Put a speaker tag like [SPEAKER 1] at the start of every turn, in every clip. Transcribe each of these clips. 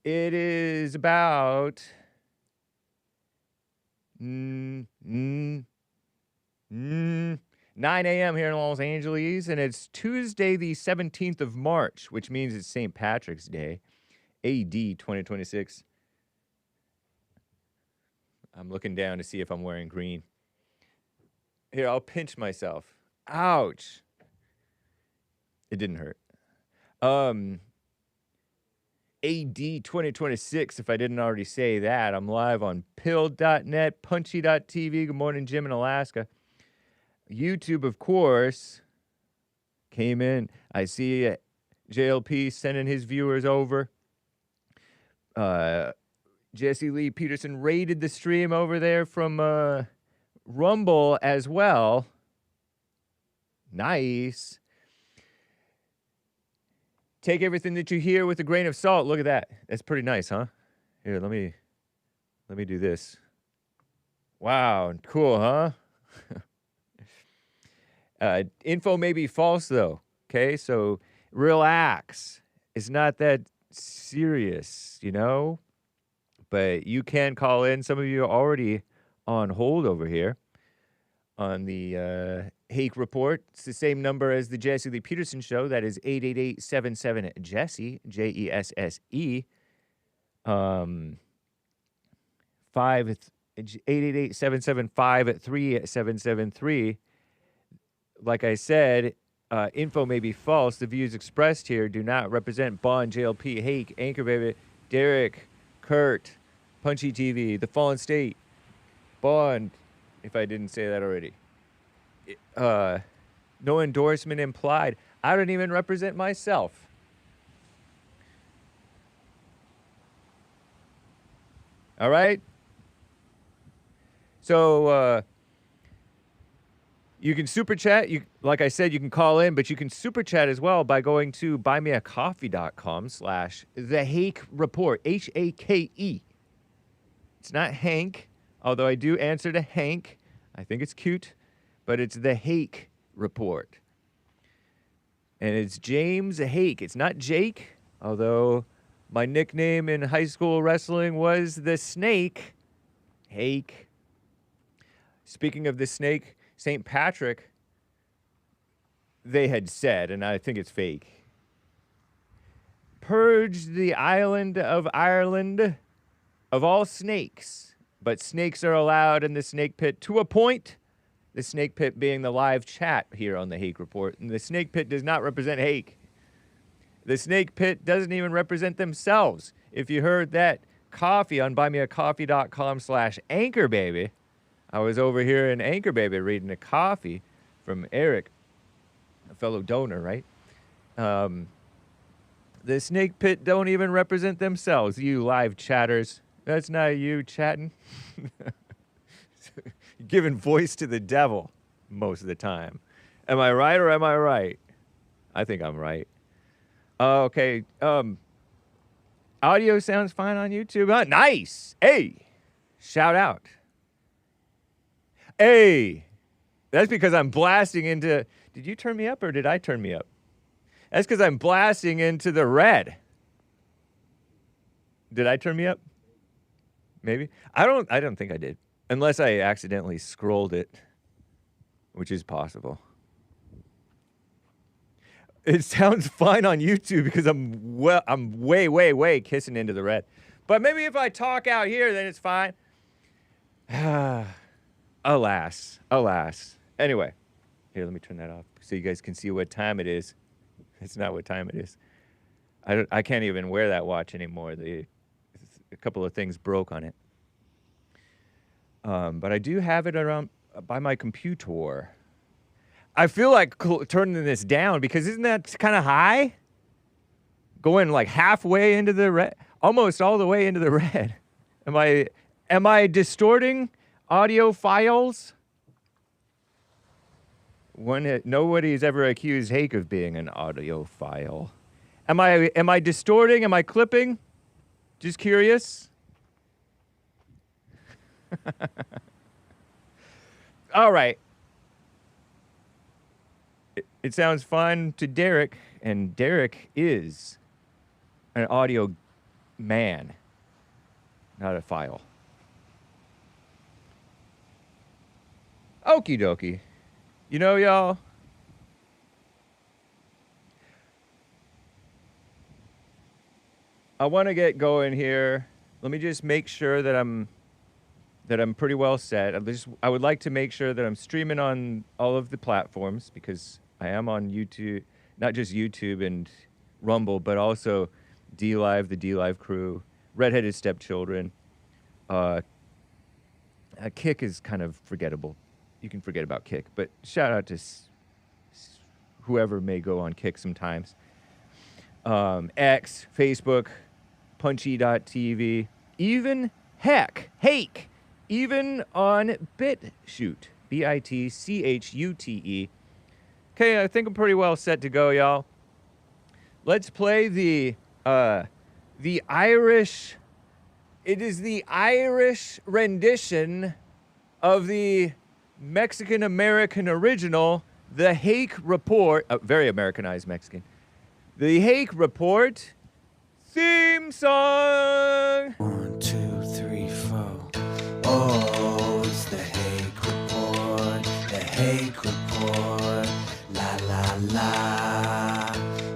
[SPEAKER 1] It is about 9 a.m. here in Los Angeles, and it's Tuesday, the 17th of March, which means it's St. Patrick's Day, AD 2026. I'm looking down to see if I'm wearing green. Here, I'll pinch myself. Ouch. It didn't hurt. AD 2026, if I didn't already say that. I'm live on pill.net, punchy.tv. Good morning, Jim in Alaska. YouTube, of course, came in. I see JLP sending his viewers over. Jesse Lee Peterson raided the stream over there from Rumble as well. Nice. Take everything that you hear with a grain of salt. Look at that. That's pretty nice, huh? Here, let me do this. Wow, cool, huh? Info may be false, though. Okay, so relax. It's not that serious, you know? But you can call in. Some of you are already on hold over here on the Hake Report. It's the same number as the Jesse Lee Peterson Show. That is 888-77-JESSE, Jesse. 888-775-3773. Like I said, info may be false. The views expressed here do not represent Bond, JLP, Hake, Anchor Baby, Derek, Kurt, Punchy TV, The Fallen State, Bond, if I didn't say that already. No endorsement implied. I don't even represent myself. All right? So, you can super chat. Like I said, you can call in, but you can super chat as well by going to buymeacoffee.com/The Hake Report, Hake. It's not Hank, although I do answer to Hank. I think it's cute, but it's The Hake Report. And it's James Hake. It's not Jake, although my nickname in high school wrestling was the Snake. Hake. Speaking of the snake, St. Patrick, they had said, and I think it's fake, purge the island of Ireland of all snakes, but snakes are allowed in the snake pit to a point, the snake pit being the live chat here on the Hake Report, and the snake pit does not represent Hake. The snake pit doesn't even represent themselves. If you heard that coffee on buymeacoffee.com/Anchor Baby, I was over here in Anchor Baby reading a coffee from Eric, a fellow donor, right? The snake pit don't even represent themselves, you live chatters. That's not you chatting. Giving voice to the devil most of the time. Am I right or am I right? I think I'm right. Okay. Audio sounds fine on YouTube. Nice. Hey, shout out. Hey, that's because I'm blasting into... Did you turn me up or did I turn me up? That's because I'm blasting into the red. Did I turn me up? Maybe. I don't think I did. Unless I accidentally scrolled it, which is possible. It sounds fine on YouTube because I'm way kissing into the red. But maybe if I talk out here, then it's fine. Alas. Anyway, here, let me turn that off so you guys can see what time it is. It's not what time it is. I can't even wear that watch anymore. A couple of things broke on it. But I do have it around by my computer. I feel like turning this down because isn't that kind of high? Going like halfway into the red, almost all the way into the red. Am I distorting audio files? Nobody's ever accused Hake of being an audiophile. Am I distorting? Am I clipping? Just curious. All right. it sounds fun to Derek, and Derek is an audio man, not a file. Okie dokie. You know, y'all, I want to get going here. Let me just make sure that I'm pretty well set. I would like to make sure that I'm streaming on all of the platforms because I am on YouTube, not just YouTube and Rumble, but also D-Live, the D-Live crew, Redheaded Stepchildren. Kick is kind of forgettable. You can forget about Kick, but shout out to whoever may go on Kick sometimes. X, Facebook, Punchy.tv, even Hake, even on BitChute, BITCHUTE. Okay, I think I'm pretty well set to go, y'all. Let's play the Irish. It is the Irish rendition of the Mexican-American original, the Hake Report, very Americanized Mexican. The Hake Report theme song.
[SPEAKER 2] 1, 2, 3, 4. Oh, it's the Hake Report, the Hake Report, la la la.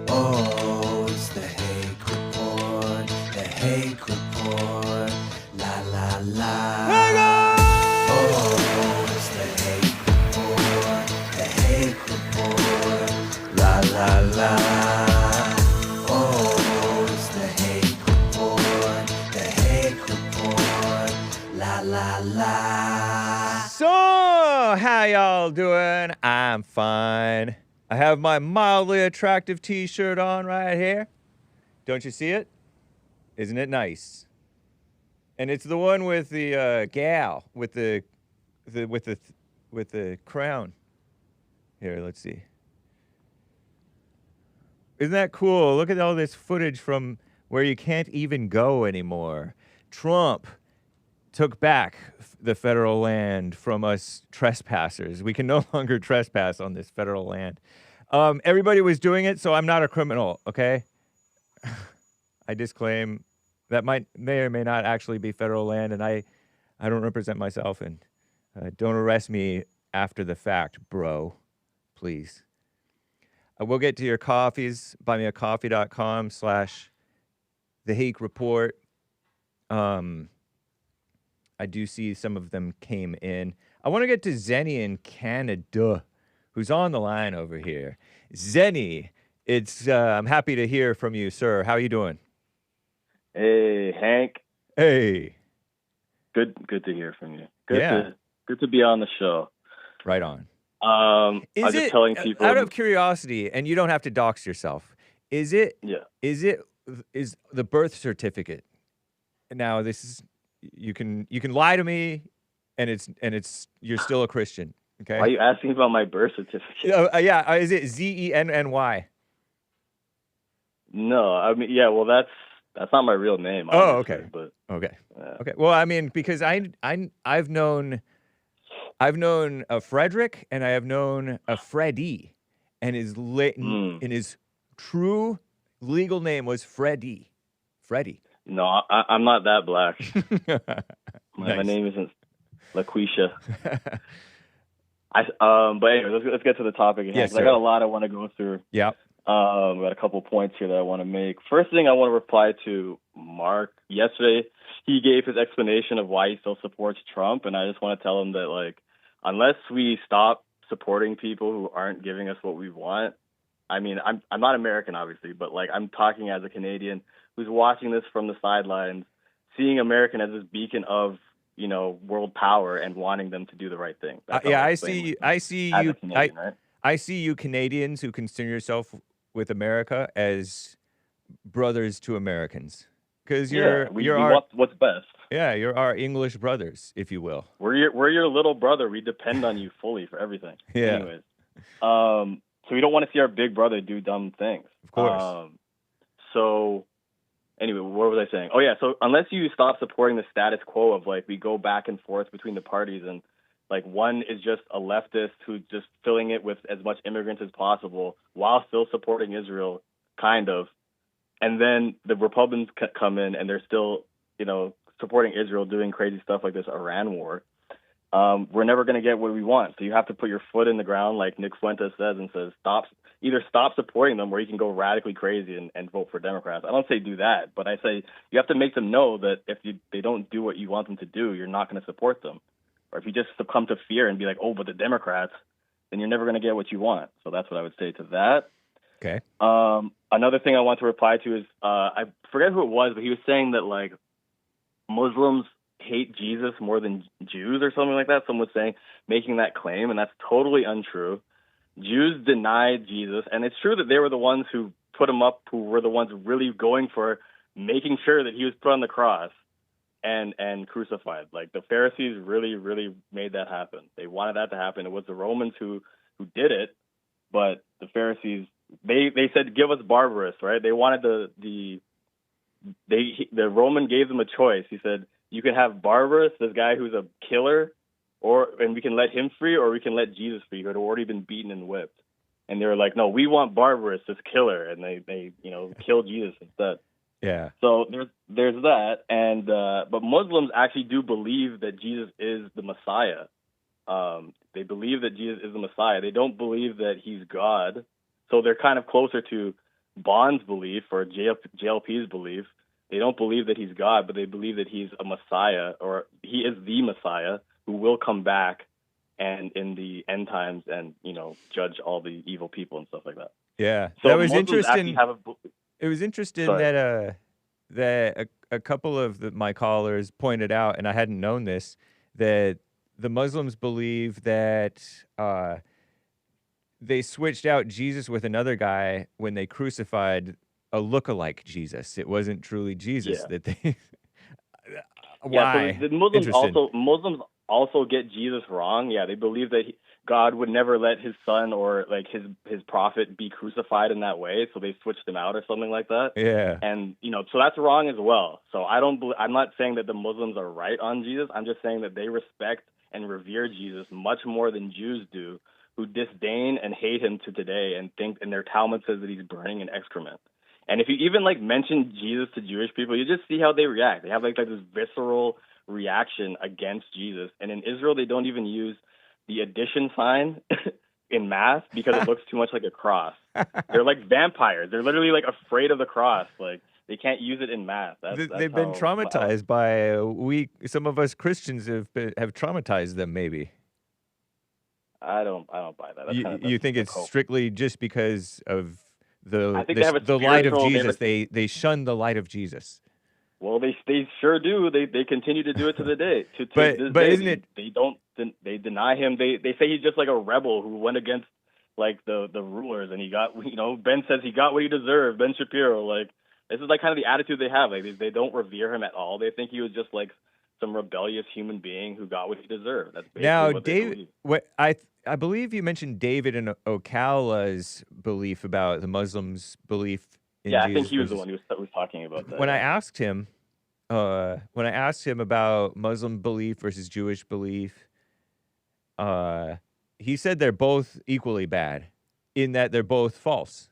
[SPEAKER 2] Oh, it's the Hake Report, the Hake Report, la la la. Oh, it's the Hake Report, the Hake Report, la la la. Oh, it's the Hake Report, the Hake Report, la la la.
[SPEAKER 1] So, how y'all doing? I'm fine. I have my mildly attractive t-shirt on right here. Don't you see it? Isn't it nice? And it's the one with the gal with the crown. Here, let's see. Isn't that cool? Look at all this footage from where you can't even go anymore. Trump took back the federal land from us trespassers. We can no longer trespass on this federal land. Everybody was doing it, so I'm not a criminal, okay? I disclaim that may or may not actually be federal land, and I don't represent myself, and don't arrest me after the fact, bro. Please. I will get to your coffees, buymeacoffee.com/The Hake Report. I do see some of them came in. I want to get to ZENNY in Canada, who's on the line over here. ZENNY, I'm happy to hear from you, sir. How are you doing?
[SPEAKER 3] Hey, Hank.
[SPEAKER 1] Hey.
[SPEAKER 3] Good to hear from you. Good to be on the show.
[SPEAKER 1] Right on.
[SPEAKER 3] I'm just telling people
[SPEAKER 1] out of curiosity, and you don't have to dox yourself. Is the birth certificate? Now this is you can lie to me, and it's you're still a Christian. Okay.
[SPEAKER 3] Why are you asking about my birth certificate?
[SPEAKER 1] Yeah. Is it ZENNY?
[SPEAKER 3] No, I mean well that's not my real name.
[SPEAKER 1] Oh, okay.
[SPEAKER 3] But
[SPEAKER 1] okay. Okay. Well, I mean, because I've known a Frederick and I have known a Freddie, and his true legal name was Freddie.
[SPEAKER 3] No, I'm not that black.
[SPEAKER 1] Nice.
[SPEAKER 3] My name isn't LaQuisha. But anyway, let's get to the topic.
[SPEAKER 1] Yes,
[SPEAKER 3] I got a lot I want to go through.
[SPEAKER 1] Yep.
[SPEAKER 3] I've got a couple points here that I want to make. First thing, I want to reply to Mark. Yesterday, he gave his explanation of why he still supports Trump, and I just want to tell him that, unless we stop supporting people who aren't giving us what we want, I mean, I'm not American, obviously, but, I'm talking as a Canadian who's watching this from the sidelines, seeing American as this beacon of, world power and wanting them to do the right thing.
[SPEAKER 1] I see you.
[SPEAKER 3] Canadian, right?
[SPEAKER 1] I see you Canadians who consider yourself with America as brothers to Americans, because we want
[SPEAKER 3] what's best.
[SPEAKER 1] Yeah, you're our English brothers, if you will.
[SPEAKER 3] We're your little brother. We depend on you fully for everything.
[SPEAKER 1] Yeah.
[SPEAKER 3] Anyways, so we don't want to see our big brother do dumb things.
[SPEAKER 1] Of course.
[SPEAKER 3] So anyway, what was I saying? Oh yeah. So unless you stop supporting the status quo of we go back and forth between the parties and Like one is just a leftist who's just filling it with as much immigrants as possible while still supporting Israel, kind of. And then the Republicans come in and they're still, supporting Israel, doing crazy stuff like this Iran war. We're never going to get what we want. So you have to put your foot in the ground, like Nick Fuentes says, and says, either stop supporting them or you can go radically crazy and vote for Democrats. I don't say do that, but I say you have to make them know that if they don't do what you want them to do, you're not going to support them. Or if you just succumb to fear and be like, oh, but the Democrats, then you're never going to get what you want. So that's what I would say to that.
[SPEAKER 1] Okay.
[SPEAKER 3] Another thing I want to reply to is I forget who it was, but he was saying that like Muslims hate Jesus more than Jews or something like that. Someone was saying, making that claim, and that's totally untrue. Jews denied Jesus, and it's true that they were the ones who put him up, who were the ones really going for making sure that he was put on the cross and crucified. Like the Pharisees really, really made that happen. They wanted that to happen. It was the Romans who did it, but the Pharisees, they said, give us Barbarous, right? They wanted the Roman gave them a choice. He said, you can have Barbarous, this guy who's a killer, and we can let him free, or we can let Jesus free, who had already been beaten and whipped. And they were like, no, we want Barbarous, this killer, and they killed Jesus instead.
[SPEAKER 1] Yeah.
[SPEAKER 3] So there's that, and but Muslims actually do believe that Jesus is the Messiah. They believe that Jesus is the Messiah. They don't believe that he's God. So they're kind of closer to Bond's belief or JLP's belief. They don't believe that he's God, but they believe that he's a Messiah, or he is the Messiah who will come back and in the end times and, judge all the evil people and stuff like that.
[SPEAKER 1] Yeah.
[SPEAKER 3] So
[SPEAKER 1] that was
[SPEAKER 3] Muslims
[SPEAKER 1] interesting.
[SPEAKER 3] actually
[SPEAKER 1] It was interesting
[SPEAKER 3] Sorry.
[SPEAKER 1] that a couple of my callers pointed out, and I hadn't known this, that the Muslims believe that they switched out Jesus with another guy when they crucified a lookalike Jesus. It wasn't truly Jesus that they. Why?
[SPEAKER 3] Yeah, so the Muslims also get Jesus wrong. Yeah, they believe that God would never let his son or like his prophet be crucified in that way, so they switched him out or something like that.
[SPEAKER 1] Yeah.
[SPEAKER 3] And so that's wrong as well. So I'm not saying that the Muslims are right on Jesus. I'm just saying that they respect and revere Jesus much more than Jews do, who disdain and hate him to today and think, and their Talmud says that he's burning in excrement. And if you even mention Jesus to Jewish people, you just see how they react. They have like this visceral reaction against Jesus. And in Israel, they don't even use the addition sign in math because it looks too much like a cross. They're like vampires. They're literally like afraid of the cross. Like they can't use it in math.
[SPEAKER 1] They've been traumatized by some of us Christians have traumatized them. Maybe.
[SPEAKER 3] I don't buy that.
[SPEAKER 1] You think it's strictly just because of the light of Jesus? They shun the light of Jesus.
[SPEAKER 3] Well, they sure do. They continue to do it to the day.
[SPEAKER 1] But isn't it?
[SPEAKER 3] They deny him. They say he's just like a rebel who went against like the rulers, and he got Ben says he got what he deserved. Ben Shapiro, like this is like kind of the attitude they have. Like they don't revere him at all. They think he was just like some rebellious human being who got what he deserved. That's basically
[SPEAKER 1] now,
[SPEAKER 3] what they
[SPEAKER 1] believe. I believe you mentioned David and Ocala's belief about the Muslims' belief in Jesus.
[SPEAKER 3] I think he was the one who was talking about that.
[SPEAKER 1] When I asked him about Muslim belief versus Jewish belief, he said they're both equally bad in that they're both false.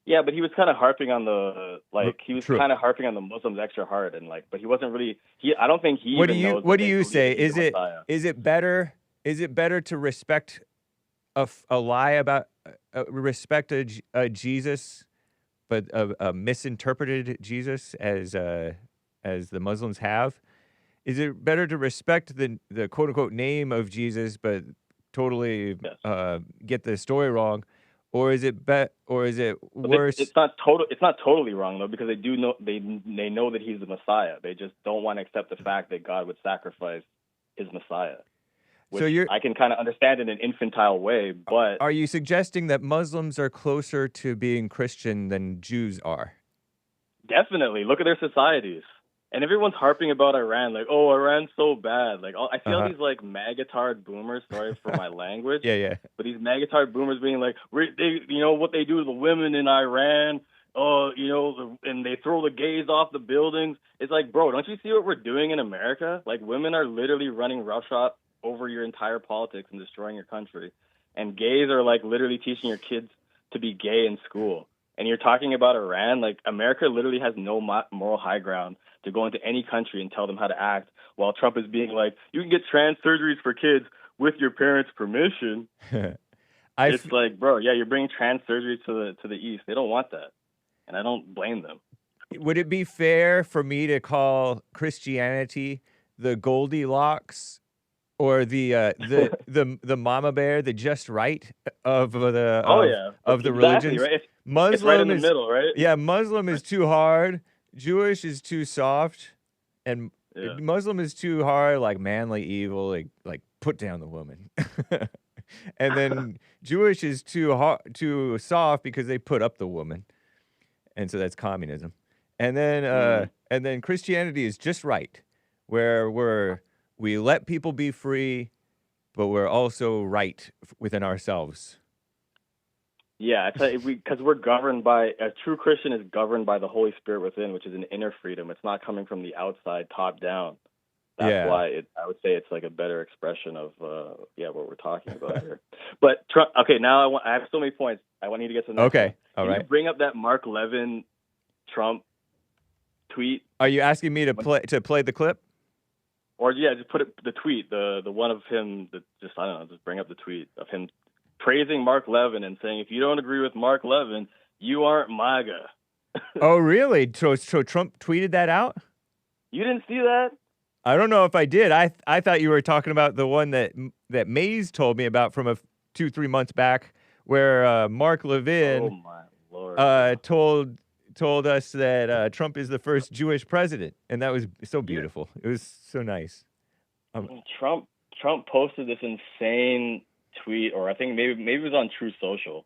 [SPEAKER 3] Yeah, but he was kind of harping on the kind of harping on the Muslims extra hard, and but he wasn't really. I don't think he.
[SPEAKER 1] What do you say? Is it better to respect a lie about respect a Jesus, but a misinterpreted Jesus as the Muslims have? Is it better to respect the quote unquote name of Jesus, but totally get the story wrong? Or is it worse?
[SPEAKER 3] It's not totally wrong though, because they do know they know that he's the Messiah. They just don't want to accept the fact that God would sacrifice his Messiah. Which I can kind of understand in an infantile way, but
[SPEAKER 1] are you suggesting that Muslims are closer to being Christian than Jews are?
[SPEAKER 3] Definitely. Look at their societies. And everyone's harping about Iran, like, oh, Iran's so bad. Like, I feel these like magatard boomers. Sorry for my language.
[SPEAKER 1] Yeah.
[SPEAKER 3] But these magatard boomers being like, what they do to the women in Iran, oh, and they throw the gays off the buildings. It's like, bro, don't you see what we're doing in America? Like, women are literally running roughshod over your entire politics and destroying your country. And gays are, like, literally teaching your kids to be gay in school. And you're talking about Iran. Like, America literally has no moral high ground to go into any country and tell them how to act, while Trump is being like, you can get trans surgeries for kids with your parents' permission. It's like, bro, yeah, you're bringing trans surgery to the East. They don't want that. And I don't blame them.
[SPEAKER 1] Would it be fair for me to call Christianity the Goldilocks or the mama bear, the just right of the of the religions?
[SPEAKER 3] Right.
[SPEAKER 1] Muslim
[SPEAKER 3] it's right in the middle, right?
[SPEAKER 1] Yeah, Muslim is too hard, Jewish is too soft, and Muslim is too hard, like manly evil, like put down the woman. And then Jewish is too soft because they put up the woman. And so that's communism. And then Christianity is just right, where we let people be free, but we're also right within ourselves.
[SPEAKER 3] Yeah, because we're governed by, a true Christian is governed by the Holy Spirit within, which is an inner freedom. It's not coming from the outside, top down. That's why I would say it's like a better expression of what we're talking about here. But Trump, okay, now I have so many points. I want you to get to the next one.
[SPEAKER 1] All
[SPEAKER 3] Can
[SPEAKER 1] right.
[SPEAKER 3] you bring up that Mark Levin Trump tweet?
[SPEAKER 1] Are you asking me to play the clip?
[SPEAKER 3] Or just put the tweet, the one of him that just bring up the tweet of him praising Mark Levin and saying, if you don't agree with Mark Levin, you aren't MAGA.
[SPEAKER 1] Oh, really? So Trump tweeted that out?
[SPEAKER 3] You didn't see that?
[SPEAKER 1] I don't know if I did. I thought you were talking about the one that Maze told me about from 2-3 months back, where Mark Levin
[SPEAKER 3] oh my Lord.
[SPEAKER 1] told us that Trump is the first Jewish president, and that was so beautiful. Yeah. It was so nice.
[SPEAKER 3] Trump posted this insane tweet, or I think maybe it was on True Social,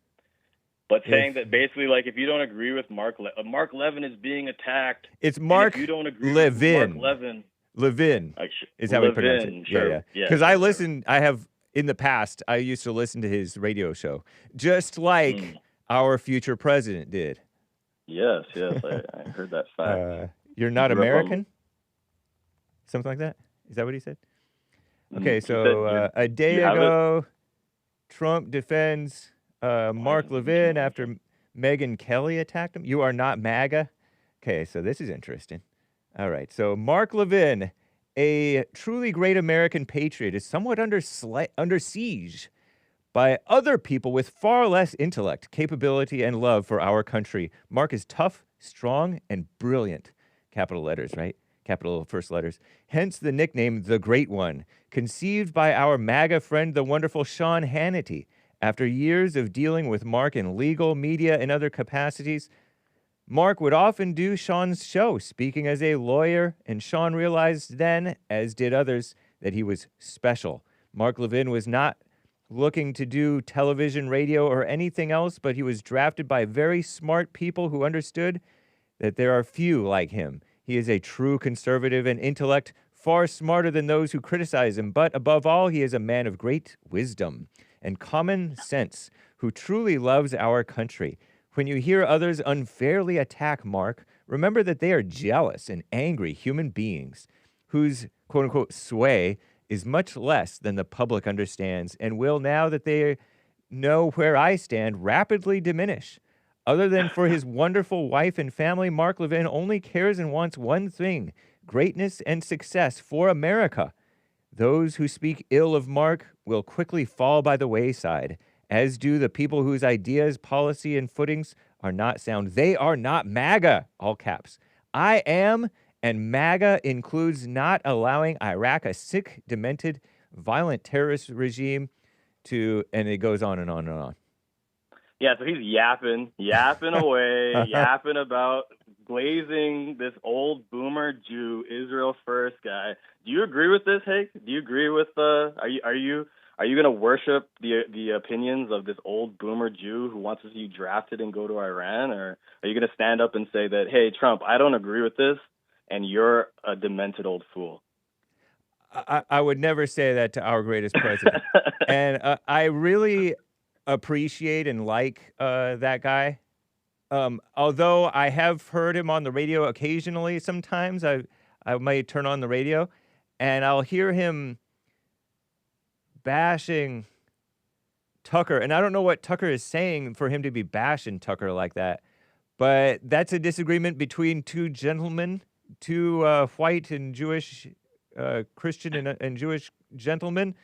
[SPEAKER 3] but saying that basically, like, if you don't agree with Mark Levin is being attacked.
[SPEAKER 1] It's Mark
[SPEAKER 3] if you don't agree
[SPEAKER 1] Levin.
[SPEAKER 3] with Mark Levin.
[SPEAKER 1] Levin is how we pronounce it.
[SPEAKER 3] Sure. Yeah.
[SPEAKER 1] Because I listen. I have in the past. I used to listen to his radio show, just like our future president did.
[SPEAKER 3] Yes, I heard that fact.
[SPEAKER 1] You're not American? Something like that? Is that what he said? Okay, so a day ago, Trump defends Mark Levin after Megyn Kelly attacked him. You are not MAGA? Okay, so this is interesting. All right, so Mark Levin, a truly great American patriot, is somewhat under siege by other people with far less intellect, capability, and love for our country. Mark is tough, strong, and brilliant. Capital letters, right? Capital first letters. Hence the nickname, The Great One, conceived by our MAGA friend, the wonderful Sean Hannity. After years of dealing with Mark in legal, media, and other capacities, Mark would often do Sean's show, speaking as a lawyer, and Sean realized then, as did others, that he was special. Mark Levin was not looking to do television, radio, or anything else, but he was drafted by very smart people who understood that there are few like him. He is a true conservative and intellect, far smarter than those who criticize him, but above all, he is a man of great wisdom and common sense who truly loves our country. When you hear others unfairly attack Mark, remember that they are jealous and angry human beings whose quote-unquote sway is much less than the public understands and will, now that they know where I stand, rapidly diminish. Other than for his wonderful wife and family, Mark Levin only cares and wants one thing, greatness and success for America. Those who speak ill of Mark will quickly fall by the wayside, as do the people whose ideas, policy, and footings are not sound. They are not MAGA, all caps. I am, and MAGA includes not allowing Iraq, a sick, demented, violent terrorist regime, to, and it goes on and on and on.
[SPEAKER 3] Yeah, so he's yapping away, yapping about glazing this old boomer Jew, Israel first guy. Do you agree with this, Hake? Do you agree with are you going to worship the opinions of this old boomer Jew who wants to see you drafted and go to Iran, or are you going to stand up and say that, hey, Trump, I don't agree with this, and you're a demented old fool?
[SPEAKER 1] I would never say that to our greatest president, and I really appreciate and like that guy. Although I have heard him on the radio occasionally, sometimes I might turn on the radio, and I'll hear him bashing Tucker, and I don't know what Tucker is saying for him to be bashing Tucker like that, but that's a disagreement between two gentlemen, two white and Jewish, Christian and Jewish gentlemen,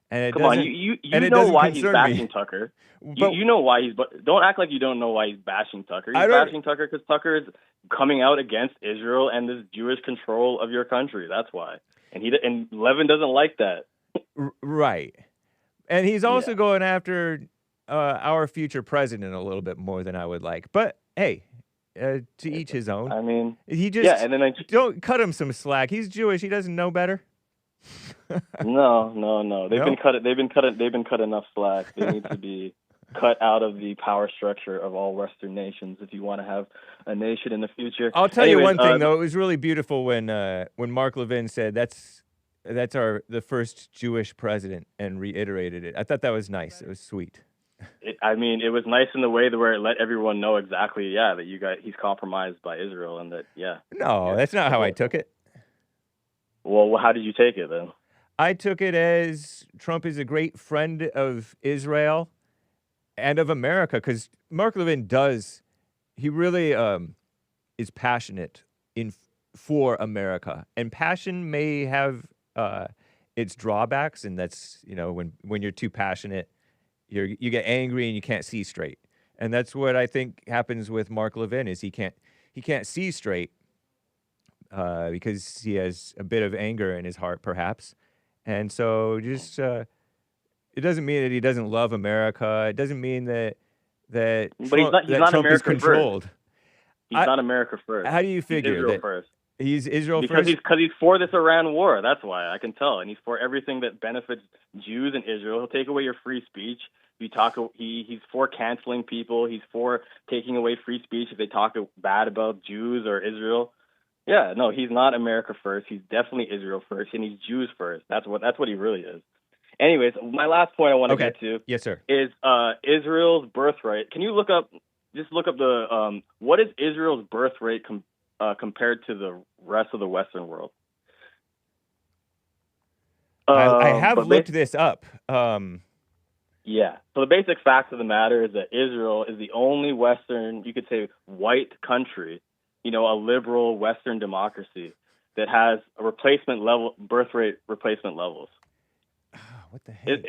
[SPEAKER 1] and it
[SPEAKER 3] Come on,
[SPEAKER 1] doesn't.
[SPEAKER 3] you
[SPEAKER 1] and it
[SPEAKER 3] know
[SPEAKER 1] doesn't
[SPEAKER 3] why he's
[SPEAKER 1] concern
[SPEAKER 3] bashing
[SPEAKER 1] me.
[SPEAKER 3] Tucker.
[SPEAKER 1] But
[SPEAKER 3] You know why he's. But don't act like you don't know why he's bashing Tucker. He's bashing Tucker because Tucker is coming out against Israel and this Jewish control of your country. That's why. And Levin doesn't like that.
[SPEAKER 1] Right. And he's also going after our future president a little bit more than I would like. But hey, to each his own.
[SPEAKER 3] I mean,
[SPEAKER 1] he just
[SPEAKER 3] and then
[SPEAKER 1] don't cut him some slack. He's Jewish. He doesn't know better.
[SPEAKER 3] No. They've been cut enough slack. They need to be cut out of the power structure of all Western nations if you want to have a nation in the future.
[SPEAKER 1] I'll tell you one thing though. It was really beautiful when Mark Levin said that's the first Jewish president and reiterated it. I thought that was nice. It was sweet.
[SPEAKER 3] It was nice in the way where it let everyone know exactly, that he's compromised by Israel and that,
[SPEAKER 1] No, that's not how I took it.
[SPEAKER 3] Well, how did you take it then?
[SPEAKER 1] I took it as Trump is a great friend of Israel and of America, because Mark Levin he really is passionate for America, and passion may have its drawbacks, and that's, when you're too passionate, you get angry and you can't see straight, and that's what I think happens with Mark Levin is he can't see straight because he has a bit of anger in his heart, perhaps, and so just it doesn't mean that he doesn't love America. It doesn't mean that Trump is controlled.
[SPEAKER 3] First. He's not America first.
[SPEAKER 1] How do you figure
[SPEAKER 3] Israel
[SPEAKER 1] that
[SPEAKER 3] first?
[SPEAKER 1] He's Israel
[SPEAKER 3] because
[SPEAKER 1] first?
[SPEAKER 3] Because he's for this Iran war. That's why I can tell, and he's for everything that benefits Jews and Israel. He'll take away your free speech. He's for canceling people. He's for taking away free speech if they talk bad about Jews or Israel. Yeah, no, he's not America first. He's definitely Israel first, and he's Jews first. That's what he really is. Anyways, my last point I want to get to,
[SPEAKER 1] yes, sir,
[SPEAKER 3] is Israel's birth rate. Can you look up the what is Israel's birth rate compared to the rest of the Western world?
[SPEAKER 1] I have looked this up.
[SPEAKER 3] Yeah. So the basic facts of the matter is that Israel is the only Western, you could say, white country, a liberal Western democracy that has a birth rate replacement levels.
[SPEAKER 1] What the heck?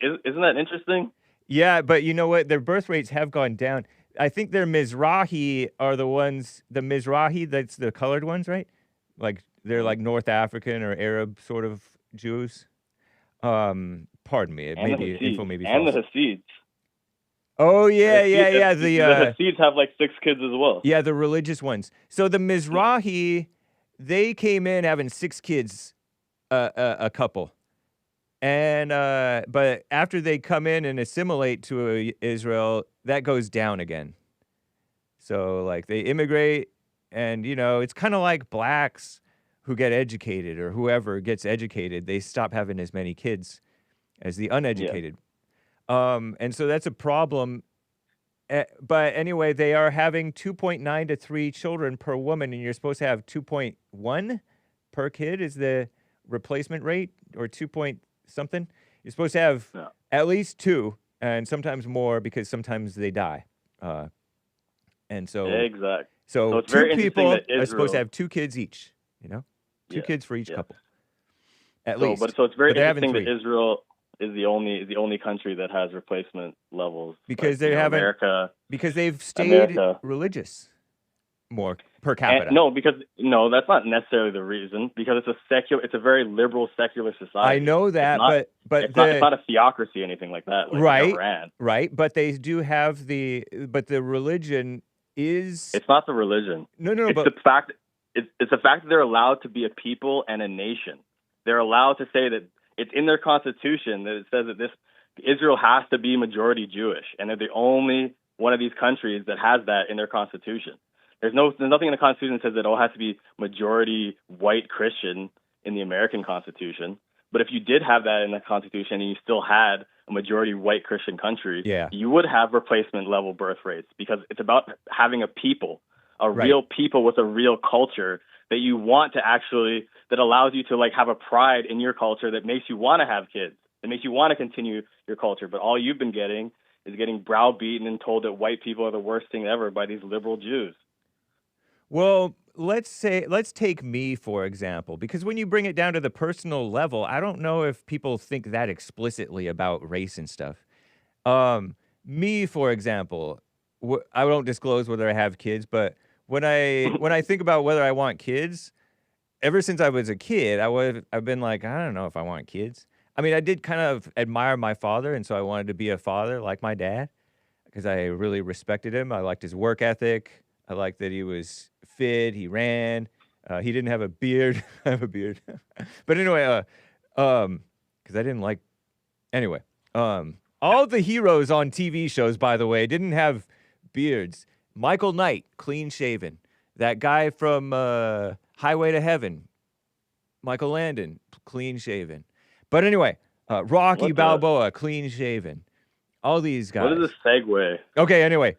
[SPEAKER 3] Isn't that interesting?
[SPEAKER 1] Yeah, but you know what? Their birth rates have gone down. I think their Mizrahi are the ones, the Mizrahi, that's the colored ones, right? Like, they're like North African or Arab sort of Jews. Pardon me. Info may be false.
[SPEAKER 3] And the Hasids.
[SPEAKER 1] Oh, yeah.
[SPEAKER 3] The Hasids have like 6 kids as well.
[SPEAKER 1] Yeah, the religious ones. So the Mizrahi, they came in having 6 kids, a couple. And but after they come in and assimilate to Israel, that goes down again. So like they immigrate, and it's kind of like blacks who get educated or whoever gets educated. They stop having as many kids as the uneducated. Yeah. And so that's a problem. But anyway, they are having 2.9 to 3 children per woman, and you're supposed to have 2.1 per kid is the replacement rate, or 2 something. You're supposed to have at least 2, and sometimes more, because sometimes they die. And so
[SPEAKER 3] exactly.
[SPEAKER 1] So
[SPEAKER 3] it's
[SPEAKER 1] 2 people are supposed to have 2 kids each. 2 kids for each couple. At least.
[SPEAKER 3] But it's very interesting that Israel is the only country that has replacement levels,
[SPEAKER 1] because they haven't
[SPEAKER 3] America,
[SPEAKER 1] because they've stayed religious more per capita.
[SPEAKER 3] That's not necessarily the reason, because it's a very liberal secular society.
[SPEAKER 1] I know that, but
[SPEAKER 3] it's not a theocracy or anything like that. Like Iran.
[SPEAKER 1] Right, but they do have the religion is.
[SPEAKER 3] It's not the religion.
[SPEAKER 1] No.
[SPEAKER 3] It's
[SPEAKER 1] but
[SPEAKER 3] the fact. It's the fact that they're allowed to be a people and a nation. They're allowed to say that it's in their constitution that it says that Israel has to be majority Jewish, and they're the only one of these countries that has that in their constitution. There's nothing in the Constitution that says that it all has to be majority white Christian in the American Constitution. But if you did have that in the Constitution and you still had a majority white Christian country, you would have replacement level birth rates, because it's about having a people, real people with a real culture that you want to actually, that allows you to like have a pride in your culture that makes you want to have kids, that makes you want to continue your culture. But all you've been getting is getting browbeaten and told that white people are the worst thing ever by these liberal Jews.
[SPEAKER 1] Well, let's take me, for example, because when you bring it down to the personal level, I don't know if people think that explicitly about race and stuff. Me, for example, I don't disclose whether I have kids, but when I think about whether I want kids, ever since I was a kid, I've been like, I don't know if I want kids. I mean, I did kind of admire my father, and so I wanted to be a father like my dad because I really respected him. I liked his work ethic. I liked that he was fit. He ran. He didn't have a beard. I have a beard. But anyway, because I didn't like. Anyway, all the heroes on TV shows, by the way, didn't have beards. Michael Knight, clean shaven. That guy from Highway to Heaven, Michael Landon, clean shaven. But anyway, Rocky Balboa, clean shaven. All these guys.
[SPEAKER 3] What is a segue?
[SPEAKER 1] Okay, anyway,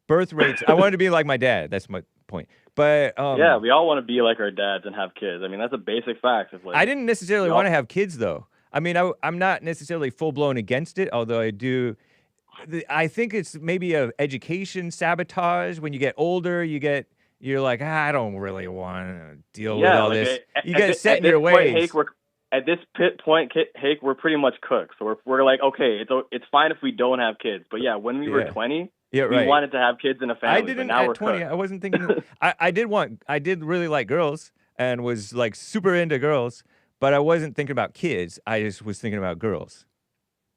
[SPEAKER 1] birth rates. I wanted to be like my dad. That's my point. But
[SPEAKER 3] yeah, we all want to be like our dads and have kids. I mean, that's a basic fact. Like,
[SPEAKER 1] I didn't necessarily want to have kids, though. I mean, I'm not necessarily full-blown against it, although I do. I think it's maybe a education sabotage. When you get older, you're like, I don't really want to deal with all this. You get set in your ways.
[SPEAKER 3] At this point, Hake, we're pretty much cooked. So we're like, okay, it's fine if we don't have kids. But yeah, when we were 20, we wanted to have kids in a family.
[SPEAKER 1] I didn't at 20. Cooked. I wasn't thinking. I did really like girls and was like super into girls, but I wasn't thinking about kids. I just was thinking about girls.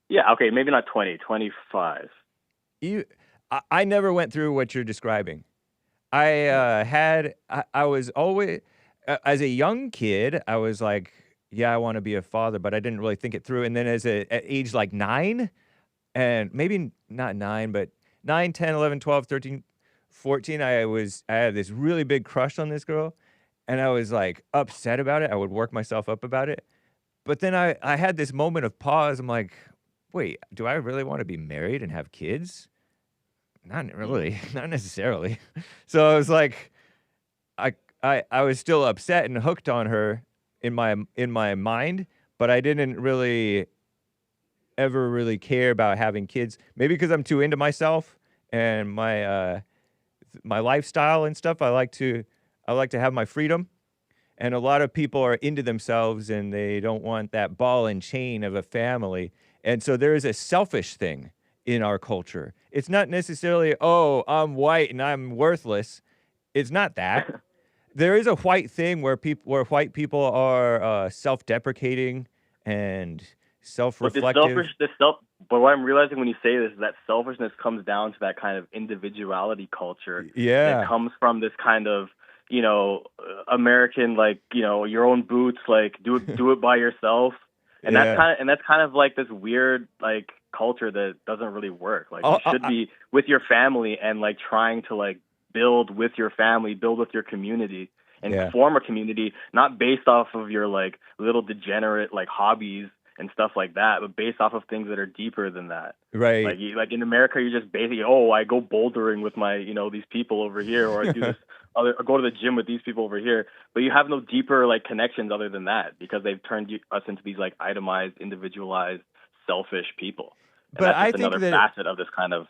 [SPEAKER 3] Yeah, okay, maybe not 20, 25.
[SPEAKER 1] I never went through what you're describing. I was always, as a young kid, I was like, yeah, I want to be a father, but I didn't really think it through. And then at age like 9, and maybe not 9, but 9, 10, 11, 12, 13, 14, I had this really big crush on this girl, and I was like upset about it. I would work myself up about it. But then I had this moment of pause. I'm like, wait, do I really want to be married and have kids? Not really, not necessarily. So I was like, I was still upset and hooked on her in my mind, but I didn't really ever really care about having kids. Maybe because I'm too into myself and my lifestyle and stuff. I like to have my freedom. And a lot of people are into themselves and they don't want that ball and chain of a family. And so there is a selfish thing in our culture. It's not necessarily, oh, I'm white and I'm worthless. It's not that. There is a white thing where white people are self-deprecating and self-reflective.
[SPEAKER 3] But what I'm realizing when you say this is that selfishness comes down to that kind of individuality culture.
[SPEAKER 1] Yeah.
[SPEAKER 3] It comes from this kind of, American, like, your own boots, like do it by yourself. And that's kind of like this weird like culture that doesn't really work. Like you should be with your family and like trying to like build with your family, build with your community, and form a community, not based off of your like little degenerate like hobbies and stuff like that, but based off of things that are deeper than that.
[SPEAKER 1] Right.
[SPEAKER 3] Like in America, you're just basically, I go bouldering with my, these people over here, or I do this, or go to the gym with these people over here. But you have no deeper like connections other than that, because they've turned us into these like itemized, individualized, selfish people. And
[SPEAKER 1] but
[SPEAKER 3] that's
[SPEAKER 1] I
[SPEAKER 3] just
[SPEAKER 1] think
[SPEAKER 3] another facet of this kind of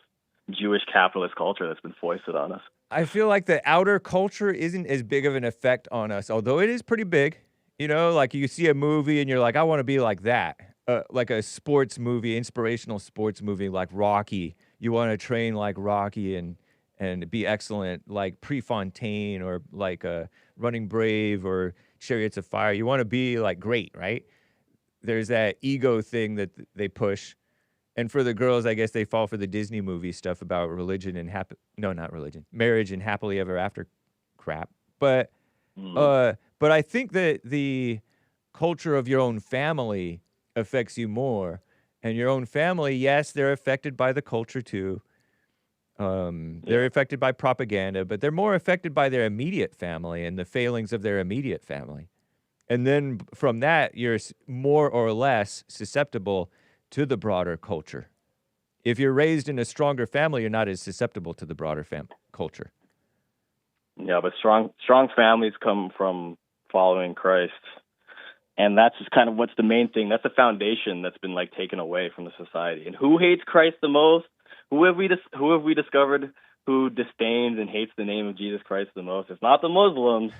[SPEAKER 3] Jewish capitalist culture that's been foisted on us.
[SPEAKER 1] I feel like the outer culture isn't as big of an effect on us, although it is pretty big. Like you see a movie and you're like, I want to be like that. Like a sports movie, inspirational sports movie like Rocky. You want to train like Rocky and be excellent like Prefontaine, or like Running Brave or Chariots of Fire. You want to be like great, right? There's that ego thing that they push. And for the girls, I guess they fall for the Disney movie stuff about religion and marriage and happily ever after crap. But I think that the culture of your own family affects you more. And your own family, yes, they're affected by the culture too. They're affected by propaganda, but they're more affected by their immediate family and the failings of their immediate family. And then from that, you're more or less susceptible to the broader culture. If you're raised in a stronger family, you're not as susceptible to the broader culture.
[SPEAKER 3] Yeah, but strong families come from following Christ. And that's just kind of what's the main thing. That's the foundation that's been like taken away from the society. And who hates Christ the most? Who have we discovered who disdains and hates the name of Jesus Christ the most? It's not the Muslims.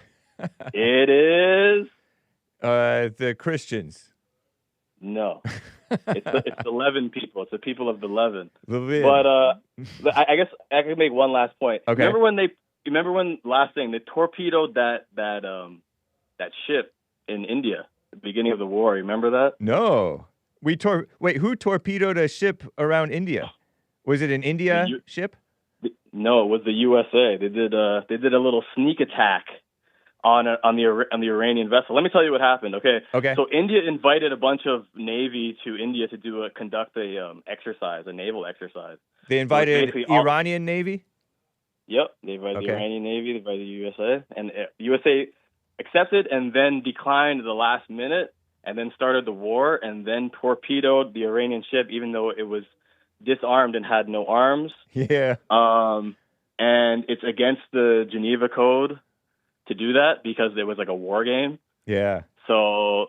[SPEAKER 3] It is
[SPEAKER 1] the Christians.
[SPEAKER 3] No, it's the Levin people. It's the people of the Levin.
[SPEAKER 1] Levin.
[SPEAKER 3] But I guess I could make one last point.
[SPEAKER 1] Okay.
[SPEAKER 3] Remember when last thing they torpedoed that ship in India at the beginning of the war? Remember that?
[SPEAKER 1] No. Wait, who torpedoed a ship around India? Was it an India ship?
[SPEAKER 3] No, it was the USA. They did a little sneak attack on the Iranian vessel. Let me tell you what happened. Okay. So India invited a bunch of Navy to India to conduct a naval exercise.
[SPEAKER 1] They invited Iranian Navy?
[SPEAKER 3] Yep, they invited the Iranian Navy, they invited the USA, and USA accepted and then declined at the last minute, and then started the war, and then torpedoed the Iranian ship, even though it was disarmed and had no arms.
[SPEAKER 1] Yeah.
[SPEAKER 3] And it's against the Geneva Code to do that because it was like a war game.
[SPEAKER 1] Yeah.
[SPEAKER 3] So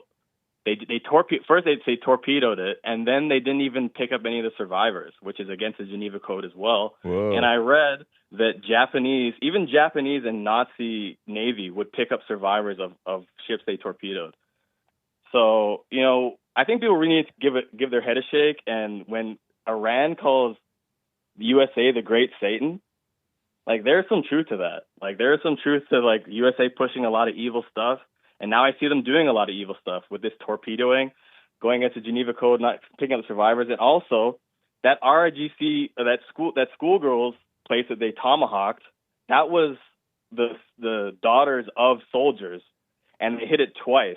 [SPEAKER 3] they torpedoed it, and then they didn't even pick up any of the survivors, which is against the Geneva Code as well.
[SPEAKER 1] Whoa.
[SPEAKER 3] And I read that Japanese and Nazi Navy would pick up survivors of ships they torpedoed. So, I think people really need to give their head a shake. And when Iran calls the USA the Great Satan, like there's some truth to that. Like there is some truth to like USA pushing a lot of evil stuff. And now I see them doing a lot of evil stuff with this torpedoing, going against the Geneva Code, not picking up the survivors. And also that IRGC, that schoolgirls place that they tomahawked, that was the daughters of soldiers, and they hit it twice.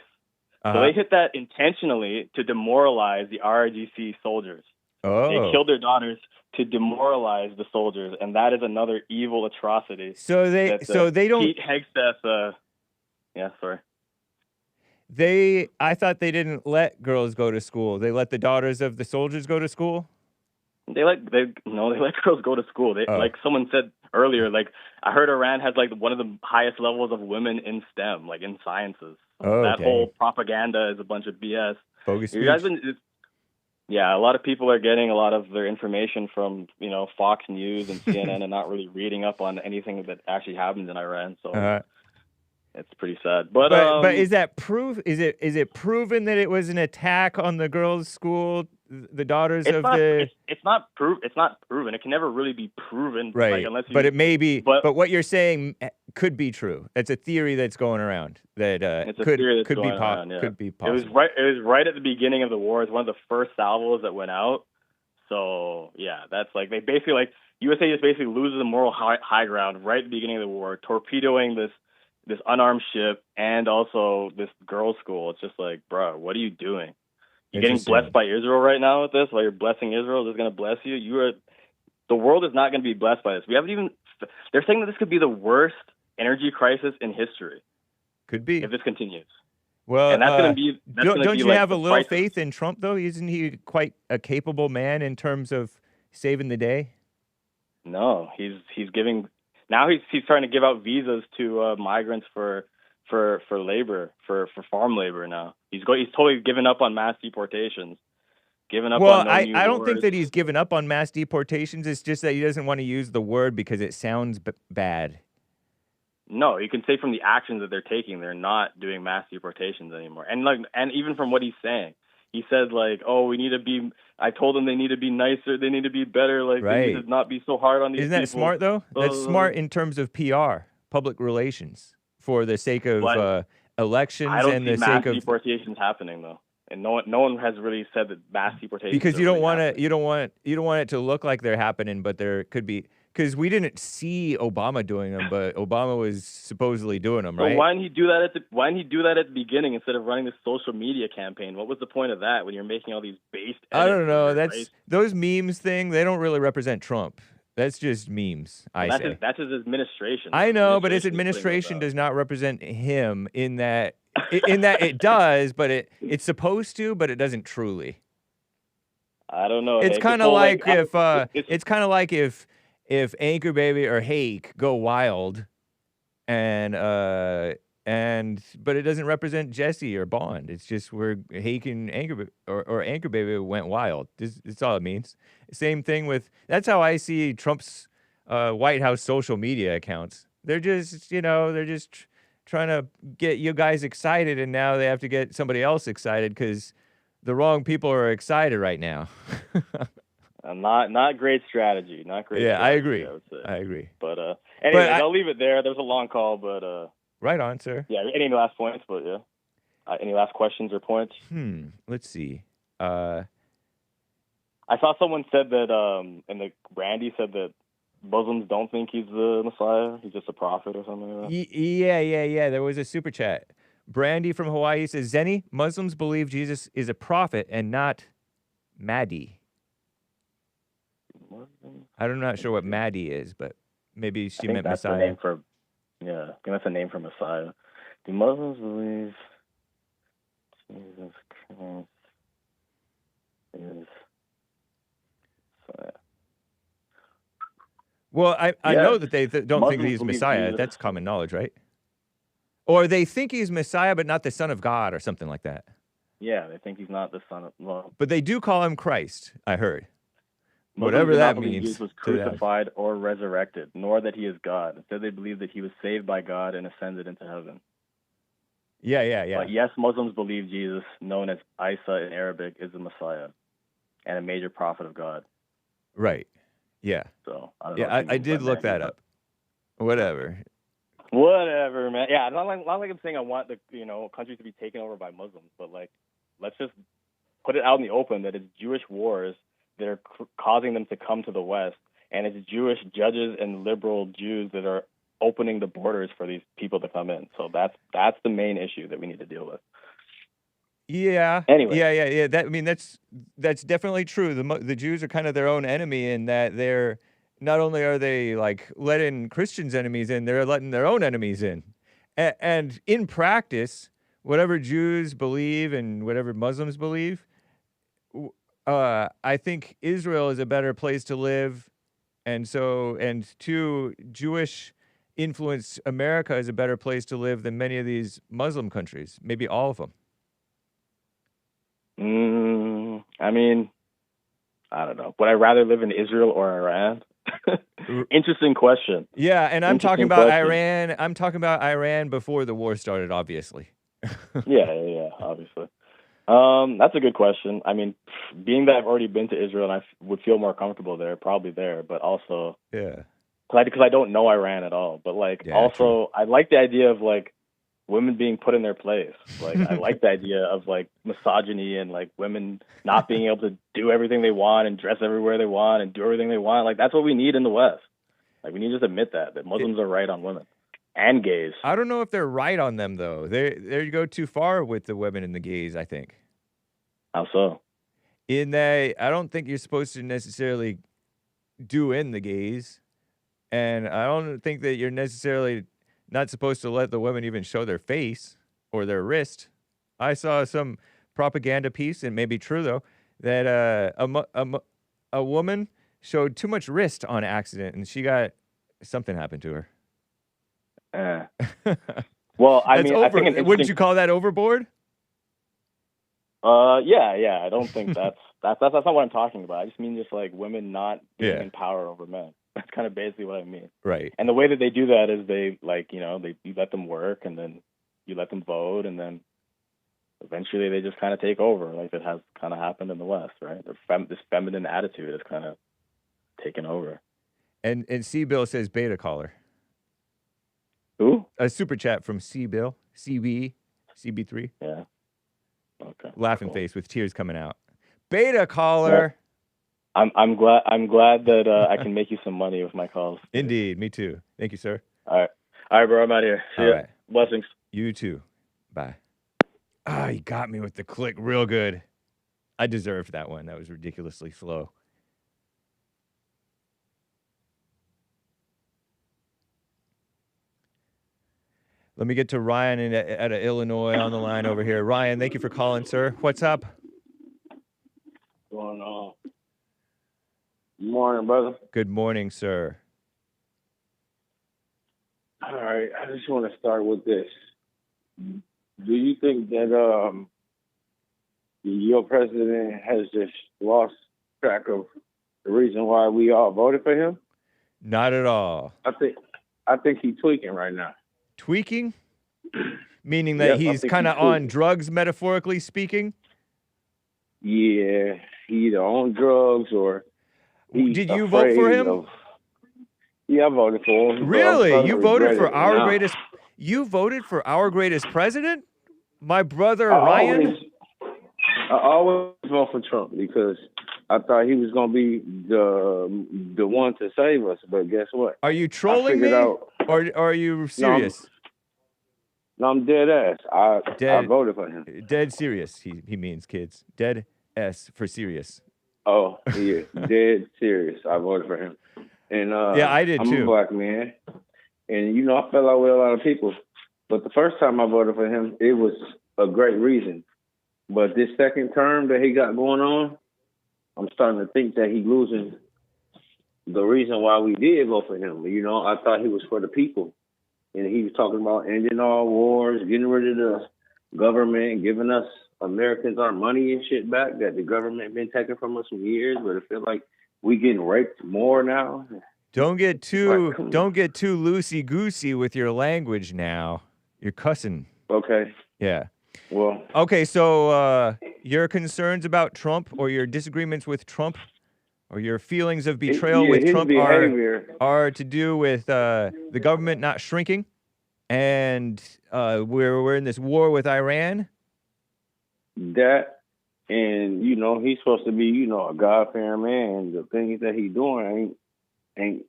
[SPEAKER 1] Uh-huh.
[SPEAKER 3] So they hit that intentionally to demoralize the IRGC soldiers.
[SPEAKER 1] Oh.
[SPEAKER 3] They killed their daughters to demoralize the soldiers, and that is another evil atrocity.
[SPEAKER 1] So they don't.
[SPEAKER 3] Pete Hegseth, yeah, sorry.
[SPEAKER 1] I thought they didn't let girls go to school. They let the daughters of the soldiers go to school.
[SPEAKER 3] They let girls go to school. Like someone said earlier, like I heard Iran has like one of the highest levels of women in STEM, like in sciences. Whole propaganda is a bunch of BS.
[SPEAKER 1] Bogus speech.
[SPEAKER 3] Yeah, a lot of people are getting a lot of their information from Fox News and CNN and not really reading up on anything that actually happens in Iran. So it's pretty sad. But is
[SPEAKER 1] that proof? Is it proven that it was an attack on the girls' school? The daughters
[SPEAKER 3] It's not proven. It can never really be proven,
[SPEAKER 1] right?
[SPEAKER 3] Like,
[SPEAKER 1] but it may be. But what you're saying could be true. It's a theory that's going around that could be possible.
[SPEAKER 3] It was right at the beginning of the war. It's one of the first salvos that went out. So yeah, that's like they basically like USA just basically loses the moral high ground right at the beginning of the war, torpedoing this unarmed ship and also this girls' school. It's just like, bro, what are you doing? You're getting blessed by Israel right now with this. While you're blessing Israel, is going to bless you. The world is not going to be blessed by this. They're saying that this could be the worst energy crisis in history.
[SPEAKER 1] Could be
[SPEAKER 3] if this continues.
[SPEAKER 1] Well,
[SPEAKER 3] and that's going to be.
[SPEAKER 1] Don't you have a little faith in Trump though? Isn't he quite a capable man in terms of saving the day?
[SPEAKER 3] No, he's giving. Now he's trying to give out visas to migrants for labor, for farm labor now. He's totally given up on mass deportations.
[SPEAKER 1] I don't think that he's given up on mass deportations. It's just that he doesn't want to use the word because it sounds bad.
[SPEAKER 3] No, you can say from the actions that they're taking, they're not doing mass deportations anymore. And even from what he's saying, he said like, "Oh, I told them they need to be nicer, they need to be better, like they need to not be so hard on these people."
[SPEAKER 1] Isn't that smart though? That's smart in terms of PR, public relations. For the sake of elections and the sake of
[SPEAKER 3] mass deportations happening though, and no one has really said that mass deportations.
[SPEAKER 1] Because you don't want it to look like they're happening, but there could be. Because we didn't see Obama doing them, but Obama was supposedly doing them, right?
[SPEAKER 3] So why didn't he do that at the beginning instead of running this social media campaign? What was the point of that when you're making all these based?
[SPEAKER 1] I don't know. Those memes thing. They don't really represent Trump. That's just memes,
[SPEAKER 3] that's his administration.
[SPEAKER 1] I know, but his administration does not represent him in that In that it does, but it's supposed to, but it doesn't truly.
[SPEAKER 3] I don't know.
[SPEAKER 1] It's
[SPEAKER 3] Hake.
[SPEAKER 1] kind of like
[SPEAKER 3] it's-
[SPEAKER 1] it's kind of like if Anchor Baby or Hake go wild, and but it doesn't represent Jesse or Bond. It's just where Hake and Anchor Baby went wild. That's all it means. Same thing with, that's how I see Trump's White House social media accounts. They're just, trying to get you guys excited, and now they have to get somebody else excited because the wrong people are excited right now.
[SPEAKER 3] Not great strategy. Not great.
[SPEAKER 1] Yeah, I
[SPEAKER 3] strategy,
[SPEAKER 1] agree.
[SPEAKER 3] I would say.
[SPEAKER 1] I agree.
[SPEAKER 3] But anyways, I'll leave it there. There was a long call, but
[SPEAKER 1] right on, sir.
[SPEAKER 3] yeah. Any last points? But yeah. Any last questions or points?
[SPEAKER 1] Let's see.
[SPEAKER 3] I saw someone said that, and Randy said that Muslims don't think he's the Messiah. He's just a prophet or something like that.
[SPEAKER 1] Yeah. There was a super chat. Brandy from Hawaii says, Zenny, Muslims believe Jesus is a prophet and not Mahdi. I'm not sure what Mahdi is, but maybe she meant
[SPEAKER 3] that's
[SPEAKER 1] Messiah.
[SPEAKER 3] The name for, I think that's the name for Messiah. Do Muslims believe Jesus Christ is Messiah?
[SPEAKER 1] Well, I know that they don't think that he's
[SPEAKER 3] believe
[SPEAKER 1] Messiah.
[SPEAKER 3] Jesus.
[SPEAKER 1] That's common knowledge, right? Or they think he's Messiah, but not the Son of God or something like that.
[SPEAKER 3] Yeah, they think he's not the son of, well.
[SPEAKER 1] But they do call him Christ, I heard.
[SPEAKER 3] Muslims
[SPEAKER 1] Whatever
[SPEAKER 3] do not
[SPEAKER 1] that
[SPEAKER 3] believe
[SPEAKER 1] means.
[SPEAKER 3] Jesus was crucified or resurrected, nor that he is God. Instead, they believe that he was saved by God and ascended into heaven.
[SPEAKER 1] Yeah.
[SPEAKER 3] But yes, Muslims believe Jesus, known as Isa in Arabic, is the Messiah and a major prophet of God.
[SPEAKER 1] Right. Yeah.
[SPEAKER 3] So I don't know.
[SPEAKER 1] Yeah, I did look that up. Whatever.
[SPEAKER 3] Whatever, man. Yeah, not like I'm saying I want the country to be taken over by Muslims, but like, let's just put it out in the open that it's Jewish wars that are causing them to come to the West, and it's Jewish judges and liberal Jews that are opening the borders for these people to come in. So that's the main issue that we need to deal with.
[SPEAKER 1] Yeah.
[SPEAKER 3] Anyway.
[SPEAKER 1] Yeah. That's definitely true. The Jews are kind of their own enemy in that they're not only are they like letting Christians' enemies in, they're letting their own enemies in. And in practice, whatever Jews believe and whatever Muslims believe, I think Israel is a better place to live, and two, Jewish influenced America is a better place to live than many of these Muslim countries, maybe all of them.
[SPEAKER 3] I mean, I don't know. Would I rather live in Israel or Iran? Interesting question.
[SPEAKER 1] Yeah, and I'm talking about Iran. I'm talking about Iran before the war started, obviously.
[SPEAKER 3] Yeah, obviously. That's a good question. I mean, being that I've already been to Israel and I would feel more comfortable there, probably there, but also,
[SPEAKER 1] yeah,
[SPEAKER 3] because I don't know Iran at all. But like, also, I like the idea of like women being put in their place. Like, I like the idea of like misogyny and like women not being able to do everything they want and dress everywhere they want and do everything they want. Like, that's what we need in the West. Like, we need to just admit that Muslims are right on women and gays.
[SPEAKER 1] I don't know if they're right on them though. They go too far with the women and the gays, I think.
[SPEAKER 3] How so?
[SPEAKER 1] In that I don't think you're supposed to necessarily do in the gays, and I don't think that you're necessarily not supposed to let the women even show their face or their wrist. I saw some propaganda piece, and maybe true though, that a woman showed too much wrist on accident, and something happened to her.
[SPEAKER 3] Well, I mean, I think
[SPEAKER 1] wouldn't you call that overboard?
[SPEAKER 3] Yeah. I don't think that's not what I'm talking about. I just mean just like women not being in power over men. That's kind of basically what I mean.
[SPEAKER 1] Right.
[SPEAKER 3] And the way that they do that is they you let them work, and then you let them vote, and then eventually they just kind of take over, like it has kind of happened in the West, right? This feminine attitude is kind of taken over.
[SPEAKER 1] And C-Bill says beta caller.
[SPEAKER 3] Who?
[SPEAKER 1] A super chat from C-Bill, CB3.
[SPEAKER 3] Yeah. Okay.
[SPEAKER 1] Laughing face with tears coming out. Beta caller.
[SPEAKER 3] Yeah. I'm glad that I can make you some money with my calls.
[SPEAKER 1] Indeed, me too. Thank you, sir.
[SPEAKER 3] All right, bro. I'm out of here. See ya.
[SPEAKER 1] Right.
[SPEAKER 3] Blessings.
[SPEAKER 1] You too. Bye. You got me with the click real good. I deserved that one. That was ridiculously slow. Let me get to Ryan out of Illinois on the line over here. Ryan, thank you for calling, sir. What's up?
[SPEAKER 4] What's going on? Good morning, brother.
[SPEAKER 1] Good morning, sir.
[SPEAKER 4] All right, I just want to start with this. Do you think that your president has just lost track of the reason why we all voted for him?
[SPEAKER 1] Not at all.
[SPEAKER 4] I think he's tweaking right now.
[SPEAKER 1] Tweaking? Meaning that he's kind of on drugs, metaphorically speaking?
[SPEAKER 4] Yeah, he either on drugs or
[SPEAKER 1] Did you vote for him?
[SPEAKER 4] Yeah, I voted for him.
[SPEAKER 1] Really? You voted for our greatest... You voted for our greatest president? My brother Ryan?
[SPEAKER 4] I always vote for Trump because I thought he was going to be the one to save us. But guess what?
[SPEAKER 1] Are you trolling me? Or are you serious?
[SPEAKER 4] No, I'm dead ass. I voted for him.
[SPEAKER 1] Dead serious, he means, kids. Dead S for serious.
[SPEAKER 4] Oh, yeah. Dead serious. I voted for him. And
[SPEAKER 1] yeah, I did too.
[SPEAKER 4] I'm a black man. And, you know, I fell out with a lot of people. But the first time I voted for him, it was a great reason. But this second term that he got going on, I'm starting to think that he's losing the reason why we did vote for him. You know, I thought he was for the people. And he was talking about ending all wars, getting rid of the government, giving us Americans our money and shit back that the government been taking from us for years. But I feel like we getting raped more now.
[SPEAKER 1] Don't get too loosey goosey with your language now. You're cussing.
[SPEAKER 4] Okay.
[SPEAKER 1] Yeah.
[SPEAKER 4] Well.
[SPEAKER 1] Okay, so your concerns about Trump or your disagreements with Trump or your feelings of betrayal with Trump are to do with the government not shrinking, and we're in this war with Iran.
[SPEAKER 4] That, and you know, he's supposed to be, you know, a God-fearing man. The things that he's doing ain't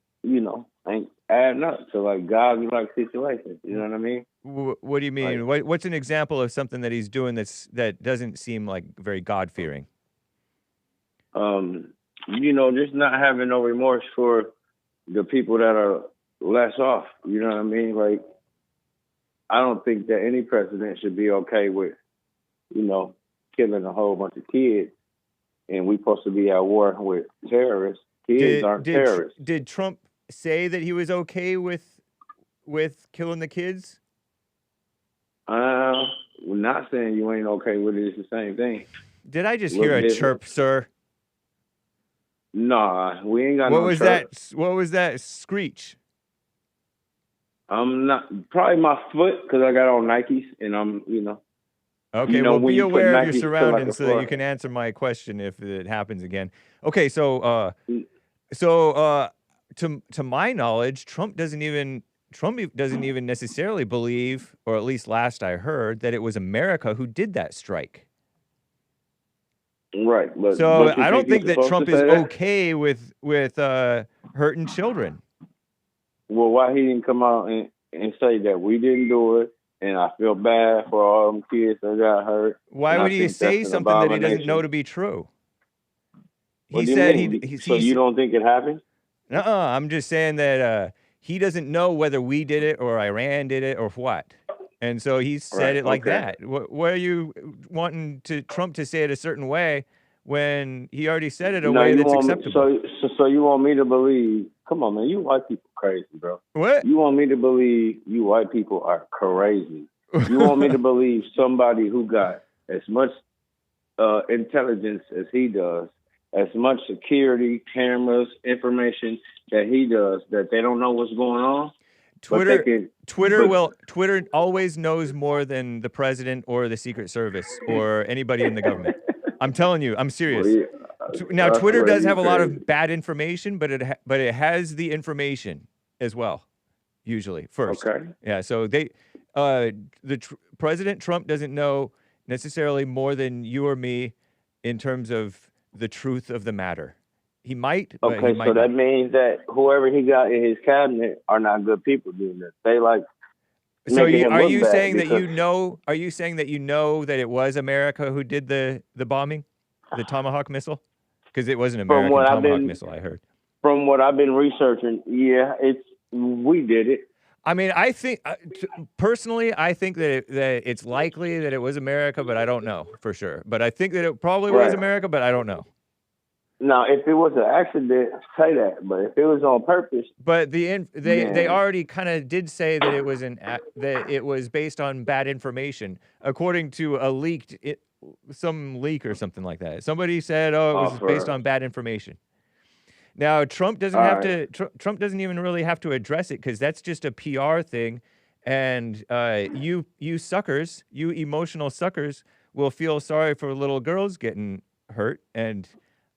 [SPEAKER 4] adding up to like God-like situations. You know what I mean?
[SPEAKER 1] What do you mean?
[SPEAKER 4] Like,
[SPEAKER 1] what's an example of something that he's doing that doesn't seem like very God-fearing?
[SPEAKER 4] You know, just not having no remorse for the people that are less off. You know what I mean? Like, I don't think that any president should be okay with, you know, killing a whole bunch of kids. And we're supposed to be at war with terrorists. Kids aren't terrorists.
[SPEAKER 1] Did Trump say that he was okay with killing the kids?
[SPEAKER 4] We're not saying you ain't okay with it. It's the same thing.
[SPEAKER 1] Did I just hear a chirp, sir?
[SPEAKER 4] Nah, we ain't got no chirp.
[SPEAKER 1] What was that screech?
[SPEAKER 4] I'm not, probably my foot, because I got on Nikes, and I'm, you know.
[SPEAKER 1] Okay,
[SPEAKER 4] you know,
[SPEAKER 1] well, be aware of your
[SPEAKER 4] Nikes
[SPEAKER 1] surroundings so that you can answer my question if it happens again. Okay, to my knowledge, Trump doesn't even necessarily believe, or at least last I heard, that it was America who did that strike.
[SPEAKER 4] Right. But,
[SPEAKER 1] so I don't think that Trump is okay with hurting children.
[SPEAKER 4] Well, why he didn't come out and say that we didn't do it, and I feel bad for all them kids that got hurt?
[SPEAKER 1] Why would he say something that he doesn't know to be true? He said
[SPEAKER 4] So you don't think it happened?
[SPEAKER 1] I'm just saying that he doesn't know whether we did it or Iran did it or what. And so he said it like that. Why are you wanting Trump to say it a certain way when he already said it a way that's acceptable?
[SPEAKER 4] So you want me to believe? Come on, man. You white people crazy, bro.
[SPEAKER 1] What?
[SPEAKER 4] You want me to believe you white people are crazy? You want me to believe somebody who got as much intelligence as he does, as much security, cameras, information that he does, that they don't know what's going on?
[SPEAKER 1] Twitter always knows more than the president or the Secret Service or anybody in the government. I'm telling you, I'm serious. Well, now, Twitter does have a lot of bad information, but it has the information as well, usually first.
[SPEAKER 4] Okay.
[SPEAKER 1] Yeah. So President Trump doesn't know necessarily more than you or me in terms of the truth of the matter. He might.
[SPEAKER 4] Okay, so that means that whoever he got in his cabinet are not good people doing this. They like.
[SPEAKER 1] So are you saying that you know? Are you saying that you know that it was America who did the bombing, the Tomahawk missile? Because it was an American Tomahawk missile, I heard.
[SPEAKER 4] From what I've been researching, yeah, we did it.
[SPEAKER 1] I mean, I think personally, I think that it's likely that it was America, but I don't know for sure. But I think that it probably was
[SPEAKER 4] Right.
[SPEAKER 1] America, but I don't know.
[SPEAKER 4] Now, if it was an accident, say that. But if it was on purpose,
[SPEAKER 1] But they already kind of did say that it was that it was based on bad information, according to a some leak or something like that. Somebody said, "Oh, it was based on bad information." Now, Trump doesn't have to. Trump doesn't even really have to address it because that's just a PR thing, and you suckers, you emotional suckers, will feel sorry for little girls getting hurt. And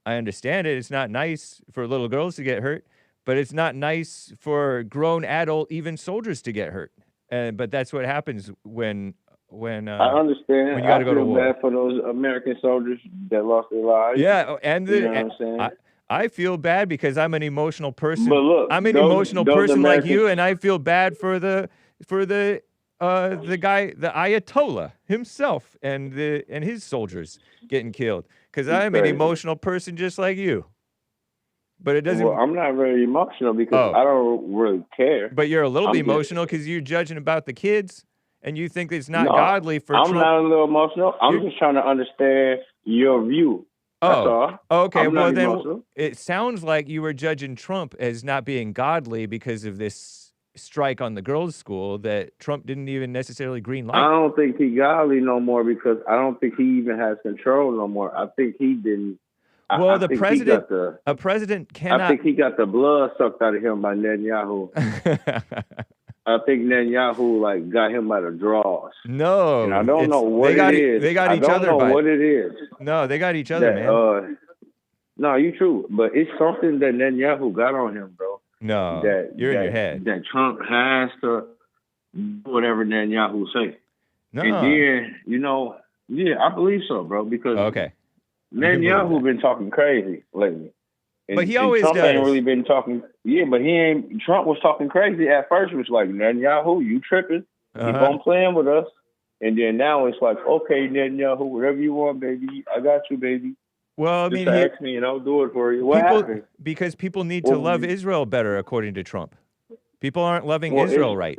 [SPEAKER 1] I understand it. It's not nice for little girls to get hurt, but it's not nice for grown adult, even soldiers, to get hurt. But that's what happens when
[SPEAKER 4] I understand.
[SPEAKER 1] when you got to go to war.
[SPEAKER 4] I feel bad for those American soldiers that lost their lives.
[SPEAKER 1] Yeah, and
[SPEAKER 4] you know what I'm saying?
[SPEAKER 1] I feel bad because I'm an emotional person.
[SPEAKER 4] But look,
[SPEAKER 1] I'm an emotional person like you, and I feel bad for the guy, the Ayatollah himself, and his soldiers getting killed. Because I'm an emotional person just like you. But it doesn't.
[SPEAKER 4] Well, I'm not very emotional because I don't really care.
[SPEAKER 1] But you're a little bit emotional because you're judging about the kids, and you think it's not godly for Trump.
[SPEAKER 4] I'm not a little emotional. I'm just trying to understand your view. That's all.
[SPEAKER 1] Okay. Well, then emotional. It sounds like you were judging Trump as not being godly because of this strike on the girls' school that Trump didn't even necessarily green light.
[SPEAKER 4] I don't think he godly no more because I don't think he even has control no more. I think he didn't.
[SPEAKER 1] Well, a president cannot.
[SPEAKER 4] I think he got the blood sucked out of him by Netanyahu. I think Netanyahu got him by the draws.
[SPEAKER 1] No,
[SPEAKER 4] and I don't know what it is.
[SPEAKER 1] They got each other.
[SPEAKER 4] I don't know what it is.
[SPEAKER 1] No, they got each other, man.
[SPEAKER 4] No, you true, but it's something that Netanyahu got on him, bro.
[SPEAKER 1] No, you're in your head.
[SPEAKER 4] That Trump has to do whatever Netanyahu say.
[SPEAKER 1] No,
[SPEAKER 4] and then I believe so, bro. Because Netanyahu been talking crazy lately.
[SPEAKER 1] But he always
[SPEAKER 4] Trump
[SPEAKER 1] does.
[SPEAKER 4] ain't really been talking. Yeah, but he ain't. Trump was talking crazy at first. It was like, Netanyahu, you tripping? Keep on playing with us. And then now it's like, okay, Netanyahu, whatever you want, baby, I got you, baby.
[SPEAKER 1] Well, I mean,
[SPEAKER 4] just ask me and I'll do it for you. What happened?
[SPEAKER 1] Because people need to love Israel better, according to Trump. People aren't loving Israel right.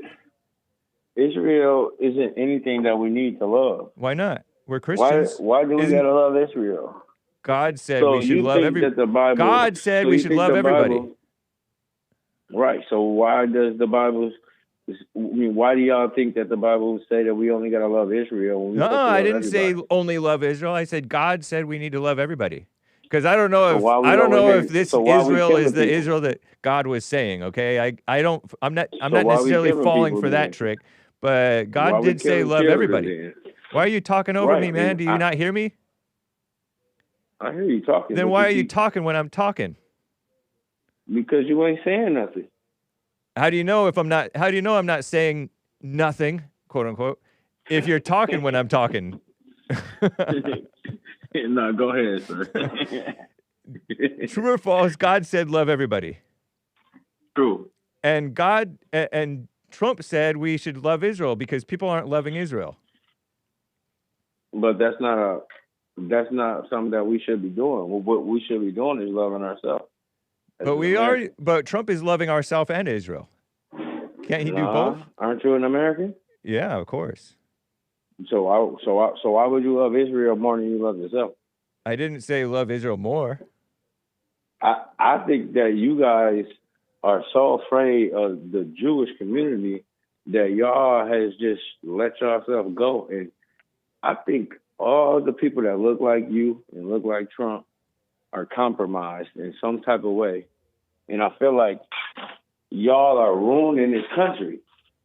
[SPEAKER 4] Israel isn't anything that we need to love.
[SPEAKER 1] Why not? We're Christians.
[SPEAKER 4] Why do we gotta love Israel?
[SPEAKER 1] God said we should love everybody. God said we should love everybody.
[SPEAKER 4] Right. So why does the Bible? Why do y'all think that the Bible say that we only gotta love Israel?
[SPEAKER 1] No, I didn't say only love Israel. I said God said we need to love everybody. Because I don't know if this Israel is the Israel that God was saying. Okay, I'm not necessarily falling for that trick. But God did say love everybody. Why are you talking over me, man? Do you not hear me?
[SPEAKER 4] I hear you talking.
[SPEAKER 1] Then why are you talking when I'm talking?
[SPEAKER 4] Because you ain't saying nothing.
[SPEAKER 1] How do you know I'm not saying nothing, quote unquote, if you're talking when I'm talking?
[SPEAKER 4] No, go ahead, sir.
[SPEAKER 1] True or false, God said love everybody.
[SPEAKER 4] True.
[SPEAKER 1] And Trump said we should love Israel because people aren't loving Israel.
[SPEAKER 4] But that's not something that we should be doing. Well, what we should be doing is loving ourselves.
[SPEAKER 1] But Trump is loving ourselves and Israel. Can't he do both?
[SPEAKER 4] Aren't you an American?
[SPEAKER 1] Yeah, of course.
[SPEAKER 4] So why would you love Israel more than you love yourself?
[SPEAKER 1] I didn't say love Israel more.
[SPEAKER 4] I think that you guys are so afraid of the Jewish community that y'all has just let yourself go. And I think all the people that look like you and look like Trump are compromised in some type of way. And I feel like y'all are ruining this country.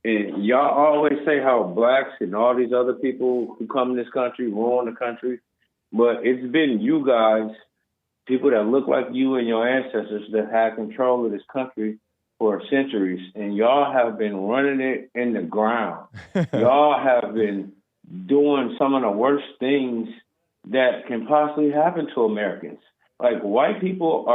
[SPEAKER 4] And y'all always say how blacks and all these other people who come in this country ruin the country. But it's been you guys, people that look like you and your ancestors, that had control of this country for centuries. And y'all have been running it in the ground. Y'all have been doing some of the worst things that can possibly happen to Americans. Like, white people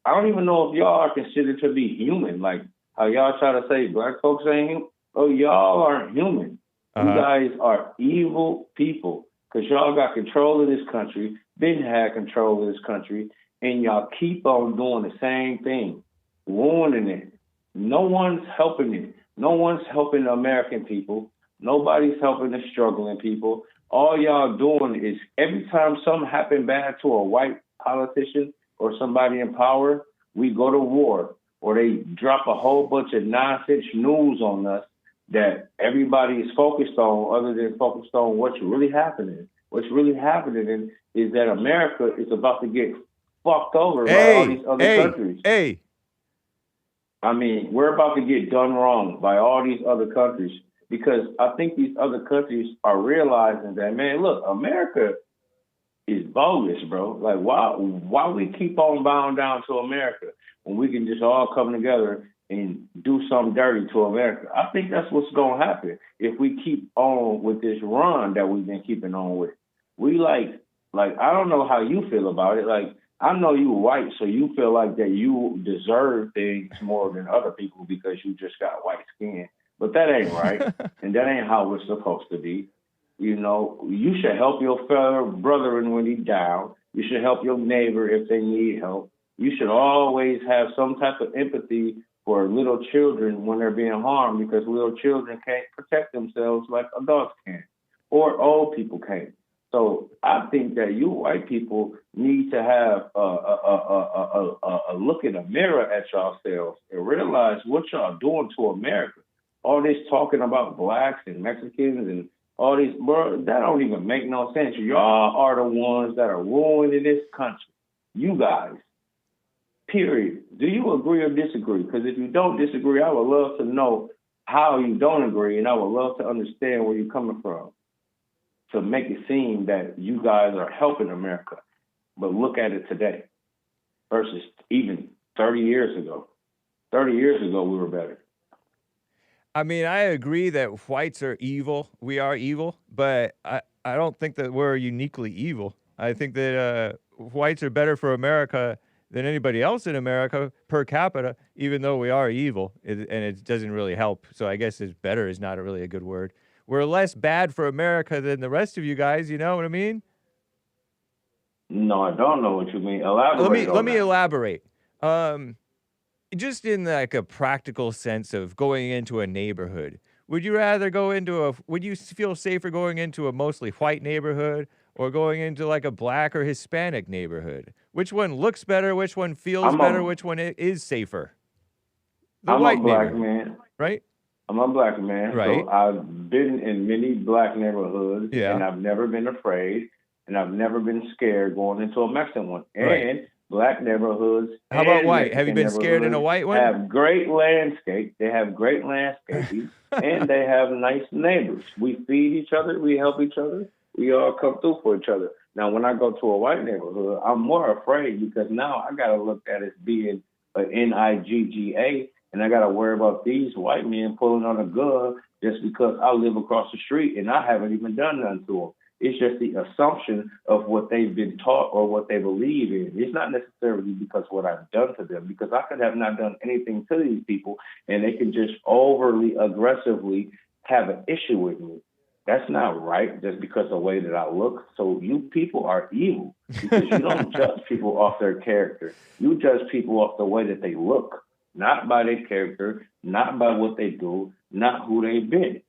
[SPEAKER 4] I don't even know if y'all are considered to be human. Like how y'all try to say black folks ain't human. Oh, y'all aren't human. You guys are evil people because y'all got control of this country, been had control of this country, and y'all keep on doing the same thing, ruining it. No one's helping it. No one's helping the American people. Nobody's helping the struggling people. All y'all doing is every time something happen bad to a white politician or somebody in power, we go to war, or they drop a whole bunch of nonsense news on us that everybody is focused on, other than focused on what's really happening. What's really happening is that America is about to get fucked over by all these other countries. I mean, we're about to get done wrong by all these other countries, because I think these other countries are realizing that, man, look, America is bogus, bro. Like, why we keep on bowing down to America when we can just all come together and do something dirty to America? I think that's what's going to happen if we keep on with this run that we've been keeping on with. We like I don't know how you feel about it. Like, I know you white, so you feel like that you deserve things more than other people because you just got white skin. But that ain't right, and that ain't how we're supposed to be. You know, you should help your fellow brethren when he's down. You should help your neighbor if they need help. You should always have some type of empathy for little children when they're being harmed, because little children can't protect themselves like adults can, or old people can't. So I think that you white people need to have a look in the mirror at yourselves and realize what y'all doing to America. All this talking about blacks and Mexicans and all these, bro, that don't even make no sense. Y'all are the ones that are ruining this country. You guys. Period. Do you agree or disagree? Because if you don't disagree, I would love to know how you don't agree, and I would love to understand where you're coming from to make it seem that you guys are helping America. But look at it today versus even 30 years ago. 30 years ago, we were better.
[SPEAKER 1] I mean, I agree that whites are evil. We are evil, but I don't think that we're uniquely evil. I think that whites are better for America than anybody else in America per capita, even though we are evil, and it doesn't really help. So I guess better is not really a good word. We're less bad for America than the rest of you guys. You know what I mean?
[SPEAKER 4] No, I don't know what you mean. Elaborate.
[SPEAKER 1] Let me elaborate. Just in like a practical sense of going into a neighborhood, would you feel safer going into a mostly white neighborhood or going into like a black or Hispanic neighborhood? Which one looks better? Which one feels better? Which one is safer?
[SPEAKER 4] I'm a black man.
[SPEAKER 1] Right?
[SPEAKER 4] I'm a black man.
[SPEAKER 1] Right.
[SPEAKER 4] So I've been in many black neighborhoods, and I've never been afraid, and I've never been scared going into a Mexican one. And black neighborhoods.
[SPEAKER 1] How about white? Have you been scared in a white one?
[SPEAKER 4] Have great landscape. They have great landscaping, and they have nice neighbors. We feed each other. We help each other. We all come through for each other. Now, when I go to a white neighborhood, I'm more afraid because now I got to look at it as being an NIGGA, and I got to worry about these white men pulling on a gun just because I live across the street and I haven't even done nothing to them. It's just the assumption of what they've been taught or what they believe in. It's not necessarily because what I've done to them, because I could have not done anything to these people and they can just overly aggressively have an issue with me. That's not right just because of the way that I look. So you people are evil because you don't judge people off their character. You judge people off the way that they look, not by their character, not by what they do, not who they've been.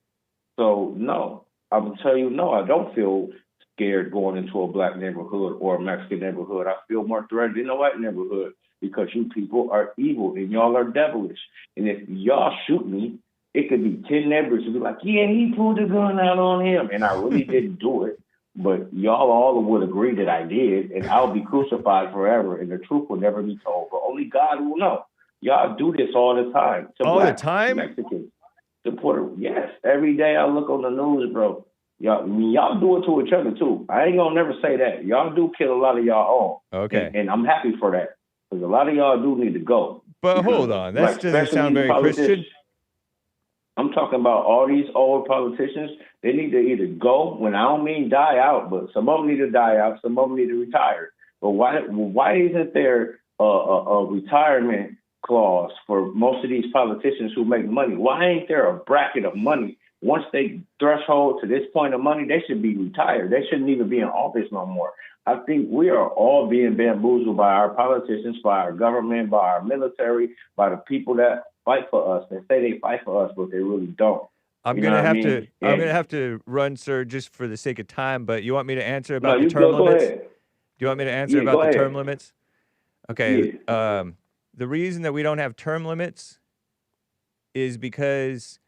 [SPEAKER 4] So, no, I'm going to tell you, no, I don't feel scared going into a black neighborhood or a Mexican neighborhood. I feel more threatened in a white neighborhood because you people are evil and y'all are devilish. And if y'all shoot me, it could be 10 neighbors who be like, yeah, he pulled the gun out on him. And I really didn't do it. But y'all all would agree that I did. And I'll be crucified forever. And the truth will never be told. But only God will know. Y'all do this all the time.
[SPEAKER 1] All the time?
[SPEAKER 4] Mexicans. Yes. Every day I look on the news, bro. Y'all do it to each other, too. I ain't going to never say that. Y'all do kill a lot of y'all own.
[SPEAKER 1] Okay.
[SPEAKER 4] And I'm happy for that. Because a lot of y'all do need to go.
[SPEAKER 1] But hold on. That doesn't sound very Christian.
[SPEAKER 4] I'm talking about all these old politicians. They need to either go, when I don't mean die out, but some of them need to die out, some of them need to retire. But why isn't there a retirement clause for most of these politicians who make money? Why ain't there a bracket of money? Once they threshold to this point of money, they should be retired. They shouldn't even be in office no more. I think we are all being bamboozled by our politicians, by our government, by our military, by the people that fight for us. They say they fight for us, but they really don't.
[SPEAKER 1] I'm
[SPEAKER 4] You know
[SPEAKER 1] gonna
[SPEAKER 4] what I
[SPEAKER 1] have to.
[SPEAKER 4] mean?
[SPEAKER 1] I'm gonna have to run, sir, just for the sake of time. But you want me to answer about
[SPEAKER 4] No,
[SPEAKER 1] the
[SPEAKER 4] you
[SPEAKER 1] term
[SPEAKER 4] go
[SPEAKER 1] limits?
[SPEAKER 4] ahead.
[SPEAKER 1] Do you want me to answer
[SPEAKER 4] Yeah,
[SPEAKER 1] about
[SPEAKER 4] go
[SPEAKER 1] the term
[SPEAKER 4] ahead.
[SPEAKER 1] limits? Okay.
[SPEAKER 4] Yeah.
[SPEAKER 1] The reason that we don't have term limits is because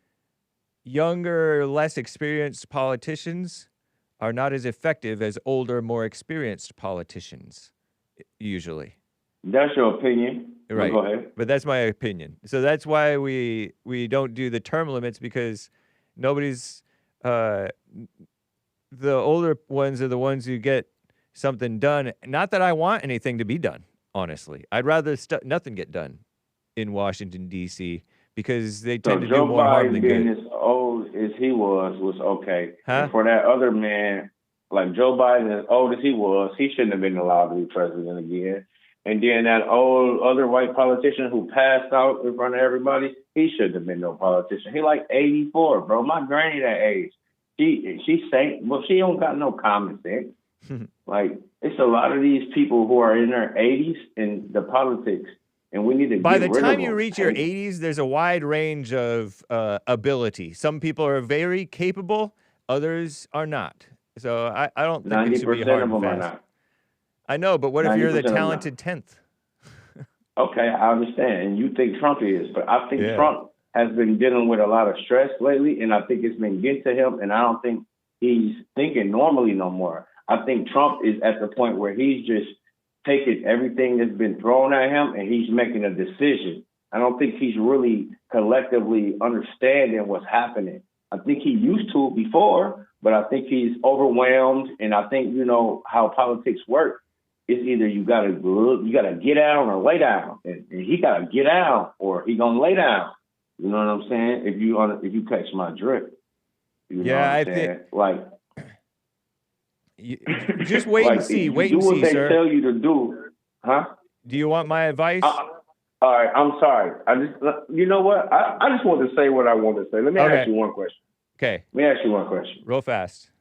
[SPEAKER 1] younger, less experienced politicians are not as effective as older, more experienced politicians, usually.
[SPEAKER 4] That's your opinion.
[SPEAKER 1] Right.
[SPEAKER 4] Go ahead.
[SPEAKER 1] But that's my opinion. So that's why we don't do the term limits, because nobody's the older ones are the ones who get something done. Not that I want anything to be done, honestly. I'd rather nothing get done in Washington, D.C., because they tend to do more harm than good.
[SPEAKER 4] Joe Biden being as old as he was okay.
[SPEAKER 1] Huh?
[SPEAKER 4] And for that other man, like Joe Biden, as old as he was, he shouldn't have been allowed to be president again. And then that old other white politician who passed out in front of everybody, he shouldn't have been no politician. He like 84, bro. My granny that age. She say, well, she don't got no common sense. Like, it's a lot of these people who are in their 80s in the politics, and we need to
[SPEAKER 1] By
[SPEAKER 4] get
[SPEAKER 1] the
[SPEAKER 4] rid
[SPEAKER 1] time
[SPEAKER 4] of
[SPEAKER 1] you
[SPEAKER 4] them.
[SPEAKER 1] reach your 80s, there's a wide range of ability. Some people are very capable, others are not. So I don't think it should be
[SPEAKER 4] 90%
[SPEAKER 1] hard
[SPEAKER 4] of
[SPEAKER 1] and
[SPEAKER 4] them are
[SPEAKER 1] fast.
[SPEAKER 4] not.
[SPEAKER 1] I know, but what if you're the
[SPEAKER 4] 90% of them
[SPEAKER 1] talented 10th?
[SPEAKER 4] Okay, I understand. And you think Trump is, but I think
[SPEAKER 1] Yeah.
[SPEAKER 4] Trump has been dealing with a lot of stress lately, and I think it's been getting to him, and I don't think he's thinking normally no more. I think Trump is at the point where he's just taking everything that's been thrown at him and he's making a decision. I don't think he's really collectively understanding what's happening. I think he used to before, but I think he's overwhelmed, and I think, you know, how politics work. It's either you gotta get down or lay down, and he gotta get down or he gonna lay down. You know what I'm saying? If you catch my drift, you know what I'm saying? Like,
[SPEAKER 1] just wait
[SPEAKER 4] like,
[SPEAKER 1] and see.
[SPEAKER 4] you
[SPEAKER 1] Wait
[SPEAKER 4] do
[SPEAKER 1] and see,
[SPEAKER 4] what they
[SPEAKER 1] sir.
[SPEAKER 4] tell you to do, huh?
[SPEAKER 1] Do you want my advice?
[SPEAKER 4] All right, I'm sorry. You know what? I just want to say what I want to say. Let me ask you one question.
[SPEAKER 1] Okay.
[SPEAKER 4] Let me ask you one question.
[SPEAKER 1] Real fast.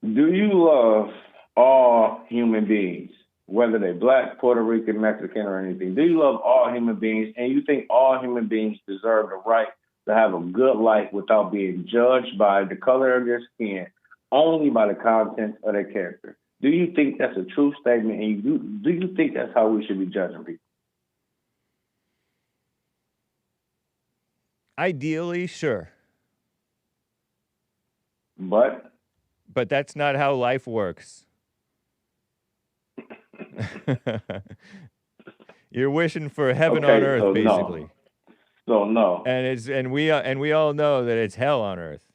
[SPEAKER 4] Do you love all human beings, whether they're Black, Puerto Rican, Mexican, or anything? Do you love all human beings, and you think all human beings deserve the right to have a good life without being judged by the color of their skin, only by the content of their character? Do you think that's a true statement, and do you think that's how we should be judging people?
[SPEAKER 1] Ideally, sure.
[SPEAKER 4] But
[SPEAKER 1] that's not how life works. You're wishing for heaven on earth,
[SPEAKER 4] so
[SPEAKER 1] basically.
[SPEAKER 4] No.
[SPEAKER 1] And we all know that it's hell on earth.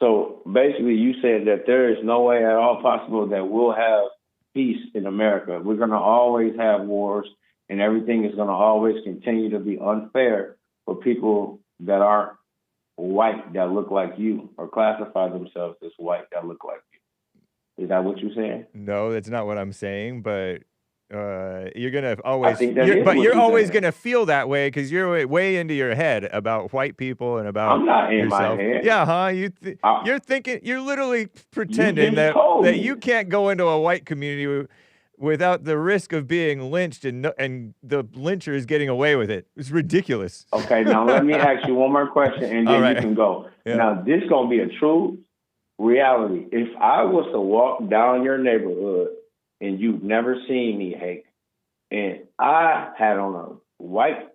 [SPEAKER 4] So basically, you said that there is no way at all possible that we'll have peace in America. We're going to always have wars, and everything is going to always continue to be unfair for people that aren't white that look like you, or classify themselves as white that look like you. Is that what you're saying?
[SPEAKER 1] No, that's not what I'm saying, but you're gonna always,
[SPEAKER 4] you're
[SPEAKER 1] always gonna feel that way because you're way into your head about white people and about
[SPEAKER 4] I'm not in
[SPEAKER 1] yourself.
[SPEAKER 4] my head.
[SPEAKER 1] Yeah, huh? You're thinking, you're literally pretending that you can't go into a white community without the risk of being lynched and the lyncher is getting away with it. It's ridiculous.
[SPEAKER 4] Okay, now let me ask you one more question, and then you can go. Yeah. Now, this is gonna be a true reality. If I was to walk down your neighborhood and you've never seen me, Hake, and I had on a white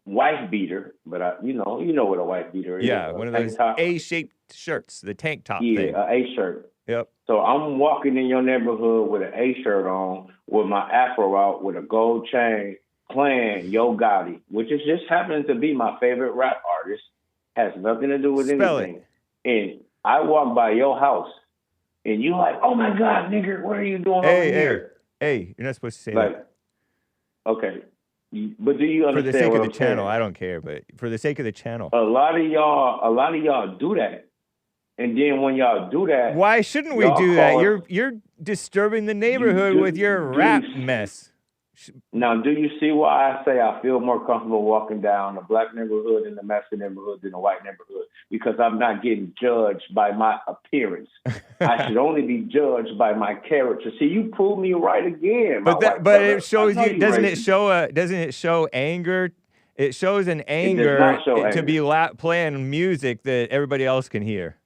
[SPEAKER 4] wife beater, but you know what a wife beater is.
[SPEAKER 1] Yeah, one of those A-shaped shirts, the tank top thing.
[SPEAKER 4] Yeah, an A-shirt.
[SPEAKER 1] Yep.
[SPEAKER 4] So I'm walking in your neighborhood with an A-shirt on, with my afro out, with a gold chain, playing Yo Gotti, which is just happens to be my favorite rap artist. Has nothing to do with anything. And I walk by your house, and you like, oh my God, nigga, what are you doing over here?
[SPEAKER 1] Hey, you're not supposed to say
[SPEAKER 4] that. Okay. But do you understand?
[SPEAKER 1] For the sake of the channel, I don't care, but for the sake of the channel.
[SPEAKER 4] A lot of y'all do that. And then when y'all do that,
[SPEAKER 1] why shouldn't we do that? You're disturbing the neighborhood with your rap mess.
[SPEAKER 4] Now, do you see why I say I feel more comfortable walking down the Black neighborhood and the Mexican neighborhood than the white neighborhood? Because I'm not getting judged by my appearance. I should only be judged by my character. See, you proved me right again.
[SPEAKER 1] But it shows you. Doesn't it show anger It shows an
[SPEAKER 4] does
[SPEAKER 1] anger
[SPEAKER 4] not show
[SPEAKER 1] to
[SPEAKER 4] anger.
[SPEAKER 1] be playing music that everybody else can hear.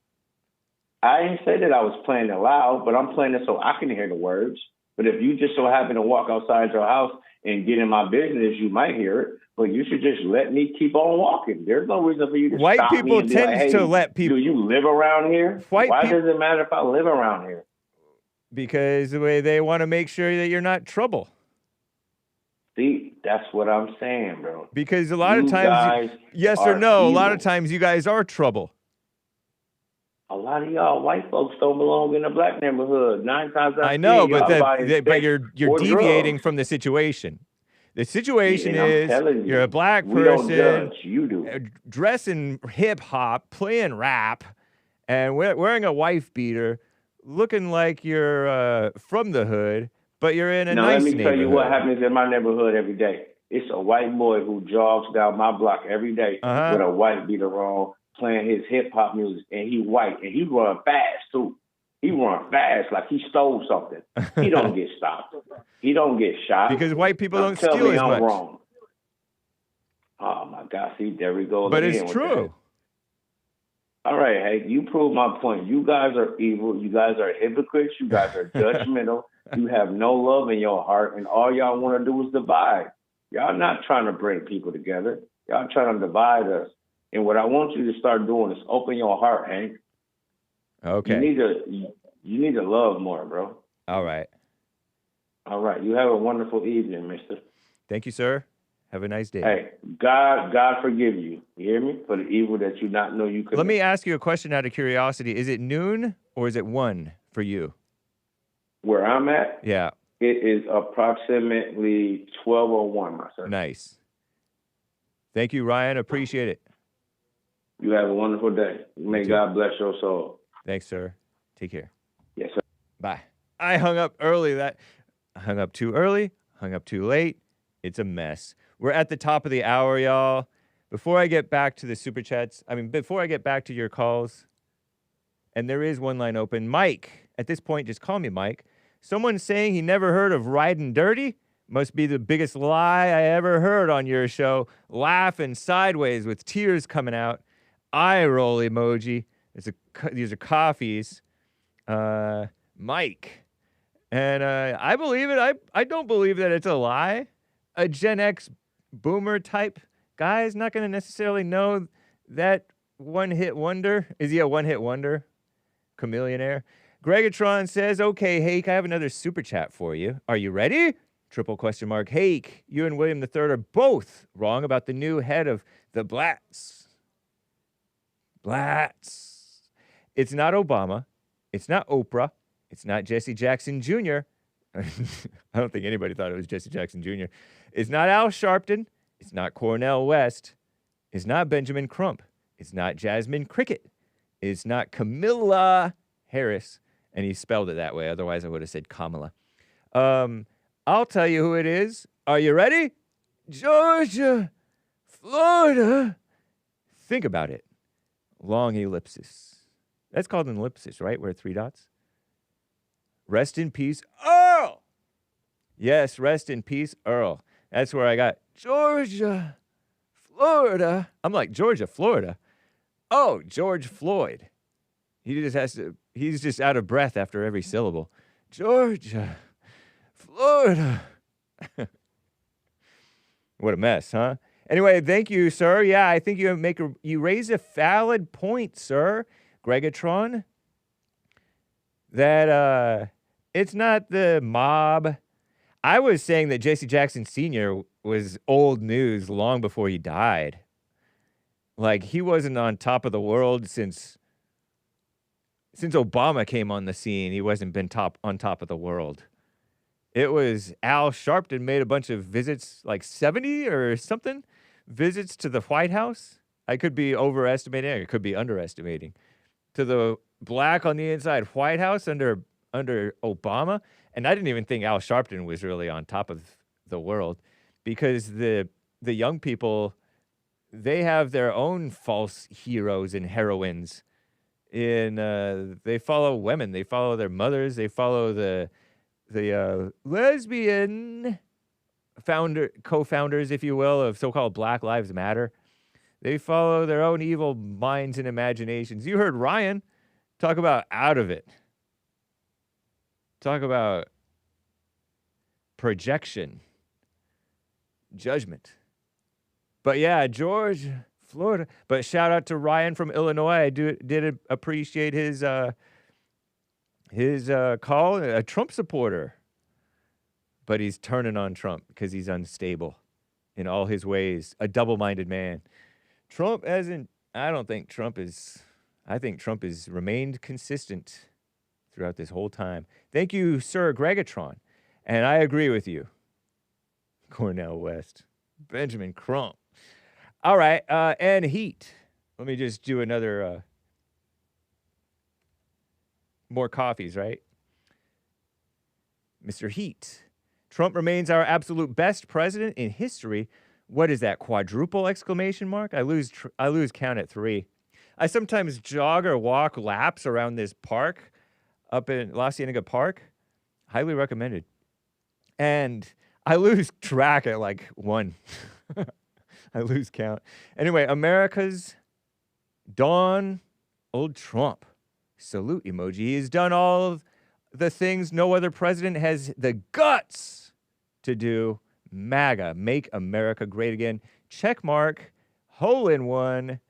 [SPEAKER 4] I didn't say that I was playing it loud, but I'm playing it so I can hear the words. But if you just so happen to walk outside your house and get in my business, you might hear it. But you should just let me keep on walking. There's no reason for you to
[SPEAKER 1] White
[SPEAKER 4] stop me
[SPEAKER 1] people
[SPEAKER 4] and be
[SPEAKER 1] tend
[SPEAKER 4] like, hey,
[SPEAKER 1] to let people.
[SPEAKER 4] do you live around here?
[SPEAKER 1] White
[SPEAKER 4] Why
[SPEAKER 1] peop-
[SPEAKER 4] does it matter if I live around here?
[SPEAKER 1] Because the way they want to make sure that you're not trouble.
[SPEAKER 4] See, that's what I'm saying, bro.
[SPEAKER 1] Because a lot
[SPEAKER 4] You
[SPEAKER 1] of times,
[SPEAKER 4] guys
[SPEAKER 1] yes or
[SPEAKER 4] are
[SPEAKER 1] no, a lot of
[SPEAKER 4] evil.
[SPEAKER 1] times you guys are trouble.
[SPEAKER 4] A lot of y'all white folks don't belong in the black neighborhood. 9 times out of 10,
[SPEAKER 1] I know, but
[SPEAKER 4] y'all buying
[SPEAKER 1] but
[SPEAKER 4] sex
[SPEAKER 1] you're
[SPEAKER 4] or
[SPEAKER 1] deviating
[SPEAKER 4] drugs.
[SPEAKER 1] from the situation. The situation
[SPEAKER 4] And I'm
[SPEAKER 1] is
[SPEAKER 4] telling
[SPEAKER 1] you're a black
[SPEAKER 4] we don't
[SPEAKER 1] person
[SPEAKER 4] judge. You do.
[SPEAKER 1] dressing hip hop, playing rap, and wearing a wife beater, looking like you're from the hood, but you're in a
[SPEAKER 4] Now,
[SPEAKER 1] nice
[SPEAKER 4] let me tell you what
[SPEAKER 1] neighborhood.
[SPEAKER 4] happens in my neighborhood every day. It's a white boy who jogs down my block every day
[SPEAKER 1] Uh-huh.
[SPEAKER 4] with a white beater on, playing his hip hop music, and he white, and he run fast too. He run fast like he stole something. He don't get stopped. He don't get shot.
[SPEAKER 1] Because white people
[SPEAKER 4] Now,
[SPEAKER 1] don't
[SPEAKER 4] tell
[SPEAKER 1] steal
[SPEAKER 4] me
[SPEAKER 1] as
[SPEAKER 4] I'm
[SPEAKER 1] much.
[SPEAKER 4] wrong. Oh my God! See, there we go.
[SPEAKER 1] But
[SPEAKER 4] again
[SPEAKER 1] it's
[SPEAKER 4] with
[SPEAKER 1] true.
[SPEAKER 4] that. All right, Hake, you prove my point. You guys are evil. You guys are hypocrites. You guys are judgmental. You have no love in your heart, and all y'all want to do is divide. Y'all not trying to bring people together. Y'all trying to divide us. And what I want you to start doing is open your heart, Hank.
[SPEAKER 1] Okay.
[SPEAKER 4] You need to love more, bro.
[SPEAKER 1] All right.
[SPEAKER 4] All right. You have a wonderful evening, mister.
[SPEAKER 1] Thank you, sir. Have a nice day.
[SPEAKER 4] Hey, God forgive you. You hear me? For the evil that you not know you could.
[SPEAKER 1] Let me ask you a question out of curiosity. Is it noon or is it 1 for you?
[SPEAKER 4] Where I'm at,
[SPEAKER 1] Yeah.
[SPEAKER 4] it is approximately 12:01, my son.
[SPEAKER 1] Nice. Thank you, Ryan. Appreciate it.
[SPEAKER 4] You have a wonderful day. May
[SPEAKER 1] too.
[SPEAKER 4] God bless your soul.
[SPEAKER 1] Thanks, sir. Take care.
[SPEAKER 4] Yes, sir.
[SPEAKER 1] Bye. I hung up early. I hung up too early, hung up too late. It's a mess. We're at the top of the hour, y'all. Before I get back to the super chats, before I get back to your calls, and there is one line open. Mike, at this point, just call me Mike. Someone saying he never heard of Riding Dirty must be the biggest lie I ever heard on your show. Laughing sideways with tears coming out. Eye roll emoji. These are coffees. Mike. And I believe it. I don't believe that it's a lie. A Gen X boomer type guy is not going to necessarily know that one-hit wonder. Is he a one-hit wonder? Chameleonaire? Greggatron says, okay, Hake, I have another super chat for you. Are you ready? Triple question mark. Hake, you and William III are both wrong about the new head of the Blatts. Blatts. It's not Obama. It's not Oprah. It's not Jesse Jackson Jr. I don't think anybody thought it was Jesse Jackson Jr. It's not Al Sharpton. It's not Cornel West. It's not Benjamin Crump. It's not Jasmine Cricket. It's not Camilla Harris. And he spelled it that way. Otherwise, I would have said Kamala. I'll tell you who it is. Are you ready? Georgia, Florida. Think about it. Long ellipsis. That's called an ellipsis, right? Where 3 dots. Rest in peace, Earl. Yes, rest in peace, Earl. That's where I got Georgia, Florida. I'm like, Georgia, Florida. Oh, George Floyd. He's just out of breath after every syllable. Georgia, Florida. What a mess, huh? Anyway, thank you, sir. Yeah, I think you raise a valid point, sir, Greggatron. That it's not the mob. I was saying that Jesse Jackson Sr. was old news long before he died. Like, he wasn't on top of the world since Obama came on the scene. He wasn't been on top of the world. It was Al Sharpton made a bunch of visits, like 70 or something, visits to the White House. I could be overestimating, I could be underestimating. To the black on the inside White House under Obama. And I didn't even think Al Sharpton was really on top of the world, because the young people, they have their own false heroes and heroines. They follow women, they follow their mothers, they follow the lesbian co-founders, if you will, of so-called Black Lives Matter. They follow their own evil minds and imaginations. You heard Ryan talk about out of it. Talk about projection, judgment. But yeah, George, Florida. But shout out to Ryan from Illinois. I did appreciate his call. A Trump supporter. But he's turning on Trump because he's unstable in all his ways. A double-minded man. Trump hasn't, I think Trump has remained consistent throughout this whole time. Thank you, Sir Greggatron. And I agree with you. Cornell West. Benjamin Crump. All right, and Heat. Let me just do another, more coffees, right? Mr. Heat. Trump remains our absolute best president in history. What is that, quadruple exclamation mark? I lose count at 3. I sometimes jog or walk laps around this park up in La Cienega Park. Highly recommended. And I lose track at like 1. I lose count. Anyway, America's Donald Trump. Salute emoji. He has done all of the things no other president has the guts to do. MAGA, make America great again. Check mark, hole in one,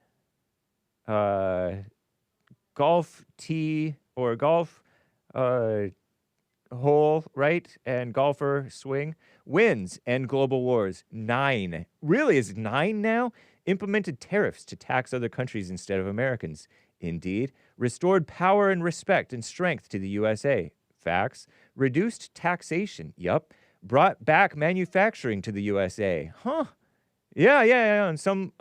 [SPEAKER 1] golf tee or golf hole, right? And golfer swing. Wins and global wars. 9. Really, is 9 now? Implemented tariffs to tax other countries instead of Americans. Indeed. Restored power and respect and strength to the USA. Facts. Reduced taxation. Yup. Brought back manufacturing to the USA. Huh. Yeah. On some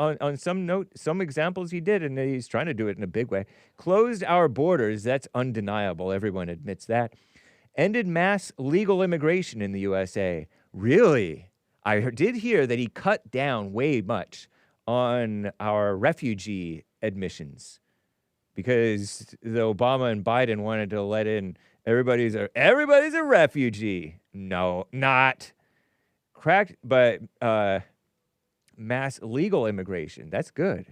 [SPEAKER 1] examples he did, and he's trying to do it in a big way. Closed our borders. That's undeniable. Everyone admits that. Ended mass legal immigration in the USA. Really? I did hear that he cut down way much on our refugee admissions because the Obama and Biden wanted to let in everybody's a refugee. No, not. Cracked, but mass legal immigration. That's good.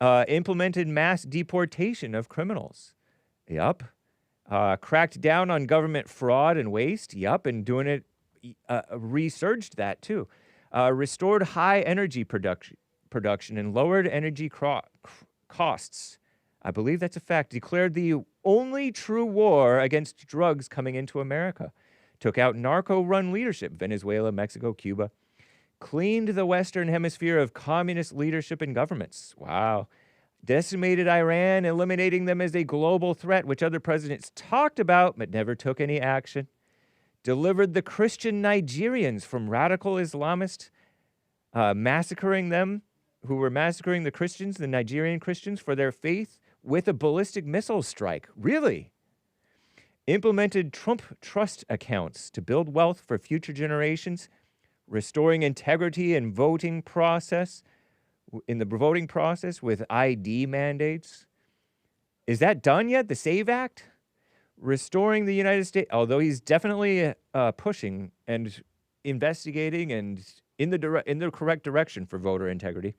[SPEAKER 1] Implemented mass deportation of criminals. Yup. Cracked down on government fraud and waste. Yup, and doing it, resurged that too. Restored high energy production and lowered energy costs. I believe that's a fact. Declared the only true war against drugs coming into America. Took out narco-run leadership, Venezuela, Mexico, Cuba. Cleaned the Western Hemisphere of communist leadership and governments. Wow. Decimated Iran, eliminating them as a global threat, which other presidents talked about but never took any action. Delivered the Christian Nigerians from radical Islamists, massacring them, who were massacring the Christians, the Nigerian Christians, for their faith with a ballistic missile strike. Really? Implemented Trump trust accounts to build wealth for future generations, restoring integrity in voting process, in the voting process with ID mandates. Is that done yet, the SAVE Act? Restoring the United States, although he's definitely pushing and investigating and in the correct direction for voter integrity.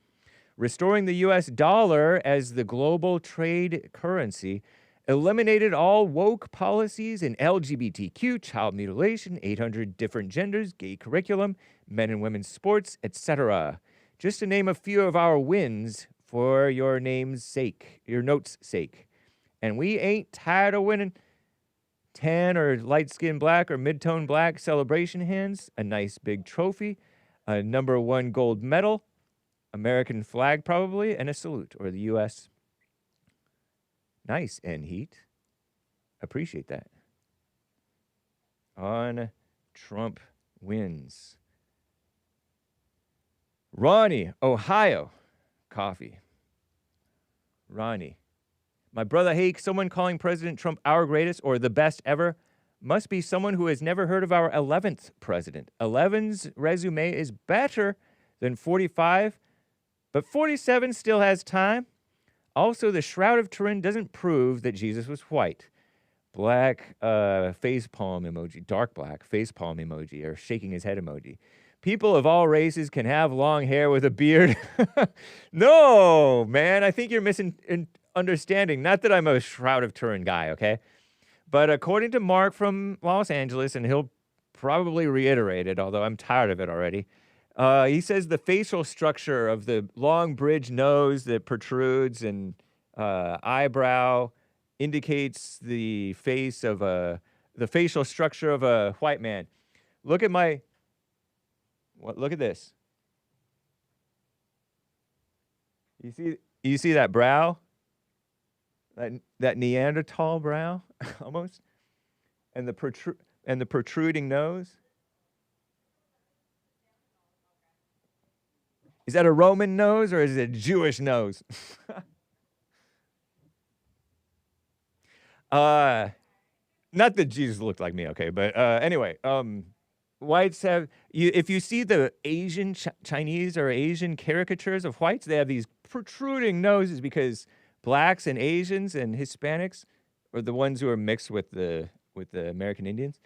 [SPEAKER 1] Restoring the U.S. dollar as the global trade currency, eliminated all woke policies in LGBTQ, child mutilation, 800 different genders, gay curriculum, men and women's sports, etc. Just to name a few of our wins for your name's sake, your note's sake. And we ain't tired of winning. Tan or light-skinned black or mid-tone black celebration hands, a nice big trophy, a #1 gold medal, American flag probably, and a salute, or the U.S. Nice, and Heat. Appreciate that. On Trump wins. Ronnie, Ohio. Coffee. Ronnie. My brother Hake, someone calling President Trump our greatest or the best ever must be someone who has never heard of our 11th president. 11's resume is better than 45, but 47 still has time. Also, the Shroud of Turin doesn't prove that Jesus was white. Black face palm emoji, dark black face palm emoji, or shaking his head emoji. People of all races can have long hair with a beard. No, man, I think you're misunderstanding. Not that I'm a Shroud of Turin guy, okay? But according to Mark from Los Angeles, and he'll probably reiterate it, although I'm tired of it already, he says the facial structure of the long bridge nose that protrudes and eyebrow indicates the facial structure of a white man. Look at look at this. You see that brow? That Neanderthal brow, almost, and the protruding nose. Is that a Roman nose or is it a Jewish nose? Not that Jesus looked like me, okay, but anyway, whites have if you see the Asian Chinese or Asian caricatures of whites, they have these protruding noses because blacks and Asians and Hispanics, or the ones who are mixed with the American Indians,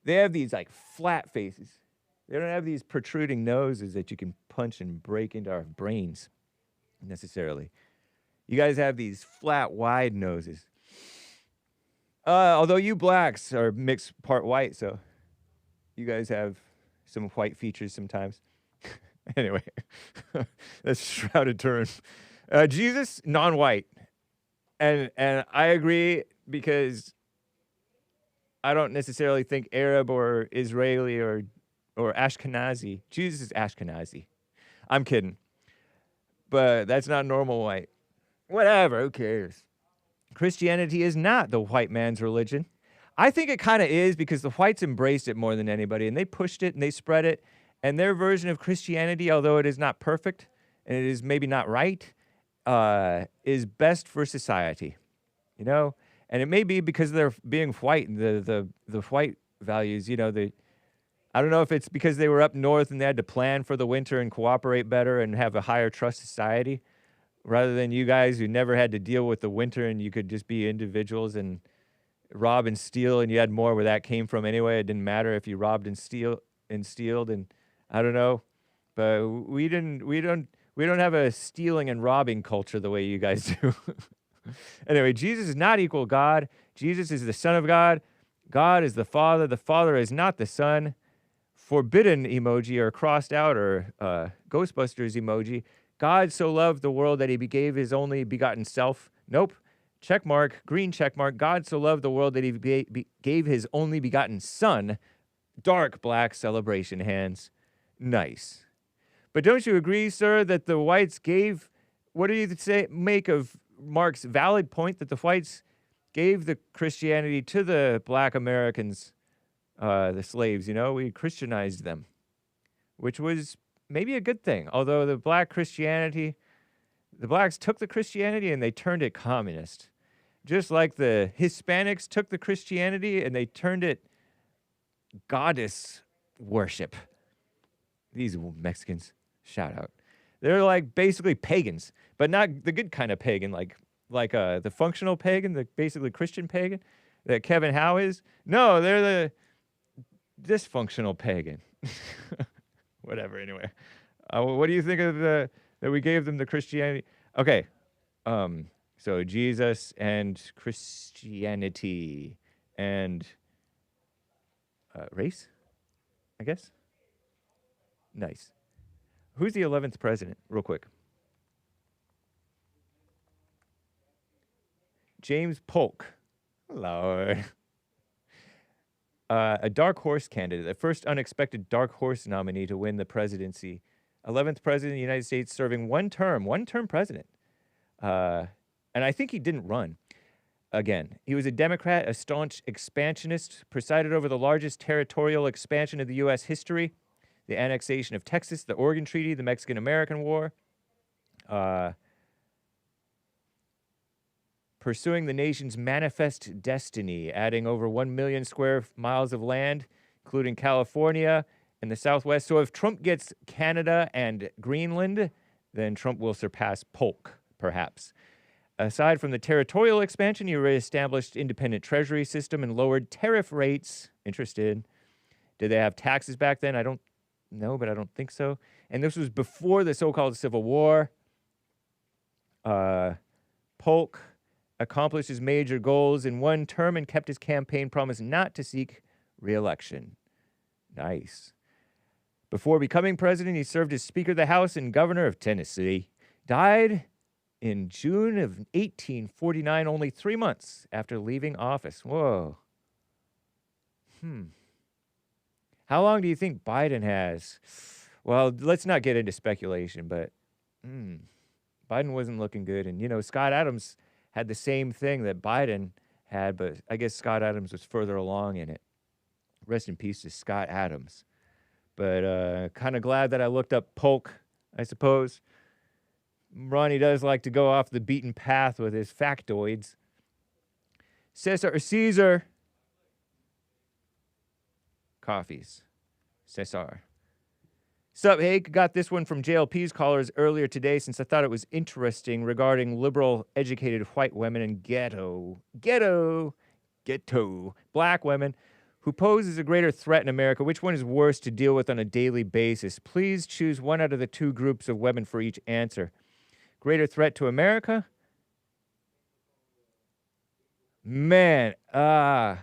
[SPEAKER 1] they have these like flat faces. They don't have these protruding noses that you can punch and break into our brains necessarily. You guys have these flat, wide noses. Although you blacks are mixed part white, so you guys have some white features sometimes. Anyway, that's Shrouded Turin. Jesus, non-white. And I agree because I don't necessarily think Arab or Israeli or Ashkenazi. Jesus is Ashkenazi. I'm kidding. But that's not normal white. Whatever, who cares? Christianity is not the white man's religion. I think it kind of is because the whites embraced it more than anybody, and they pushed it and they spread it. And their version of Christianity, although it is not perfect and it is maybe not right, is best for society, you know? And it may be because they're being white and the white values, you know, I don't know if it's because they were up north and they had to plan for the winter and cooperate better and have a higher trust society, rather than you guys who never had to deal with the winter and you could just be individuals and rob and steal, and you had more where that came from anyway. It didn't matter if you robbed and stealed, and I don't know, but we don't have a stealing and robbing culture the way you guys do. Anyway, Jesus is not equal God. Jesus is the Son of God. God is the Father. The Father is not the Son. Forbidden emoji or crossed out or Ghostbusters emoji. God so loved the world that he gave his only begotten self. Nope. Check mark, green check mark. God so loved the world that he gave his only begotten Son. Dark black celebration hands. Nice. But don't you agree, sir, that the whites gave, what do you make of Mark's valid point that the whites gave the Christianity to the black Americans, the slaves, you know? We Christianized them, which was maybe a good thing. Although the blacks took the Christianity and they turned it communist. Just like the Hispanics took the Christianity and they turned it goddess worship. These Mexicans, shout out. They're like basically pagans, but not the good kind of pagan, like the functional pagan, the basically Christian pagan that Kevin Howe is. No, they're the dysfunctional pagan. Whatever, anyway. What do you think of that we gave them the Christianity? Okay, so Jesus and Christianity and race, I guess. Nice. Who's the 11th president, real quick? James Polk. Lord. A dark horse candidate, the first unexpected dark horse nominee to win the presidency. 11th president of the United States, serving one term president. And I think he didn't run again. He was a Democrat, a staunch expansionist, presided over the largest territorial expansion of the U.S. history, the annexation of Texas, the Oregon Treaty, the Mexican-American War, pursuing the nation's manifest destiny, adding over 1 million square miles of land, including California and the Southwest. So if Trump gets Canada and Greenland, then Trump will surpass Polk, perhaps. Aside from the territorial expansion, he reestablished independent treasury system and lowered tariff rates. Interested. Did they have taxes back then? I don't know, but I don't think so. And this was before the so-called Civil War. Polk accomplished his major goals in one term and kept his campaign promise not to seek re-election. Nice. Before becoming president, he served as Speaker of the House and Governor of Tennessee. Died in June of 1849, only 3 months after leaving office. Whoa. How long do you think Biden has? Well, let's not get into speculation, but Biden wasn't looking good. And, you know, Scott Adams had the same thing that Biden had, but I guess Scott Adams was further along in it. Rest in peace to Scott Adams. But kind of glad that I looked up Polk, I suppose. Ronnie does like to go off the beaten path with his factoids. Cesar. Coffees. Cesar. Sup, Hake? Got this one from JLP's callers earlier today since I thought it was interesting regarding liberal, educated white women and ghetto black women who pose as a greater threat in America. Which one is worse to deal with on a daily basis? Please choose one out of the two groups of women for each answer. Greater threat to America? Man, the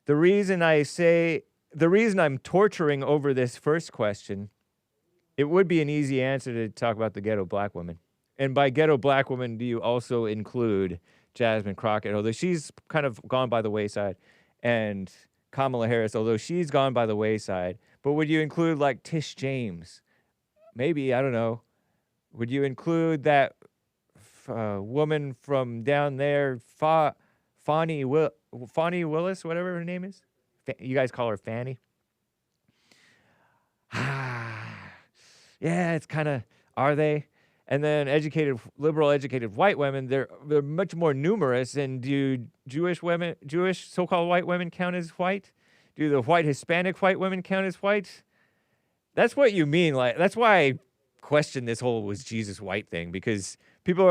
[SPEAKER 1] reason I'm torturing over this first question, it would be an easy answer to talk about the ghetto black woman. And by ghetto black woman, do you also include Jasmine Crockett, although she's kind of gone by the wayside, and Kamala Harris, although she's gone by the wayside. But would you include like Tish James? Maybe, I don't know. Would you include that woman from down there, Fannie Willis, whatever her name is? You guys call her Fannie? Yeah, it's kind of, are they? And then liberal educated white women, they're much more numerous. And do Jewish so-called white women count as white? Do the white Hispanic white women count as white? That's what you mean. Like, that's why I question this whole was Jesus white thing, because people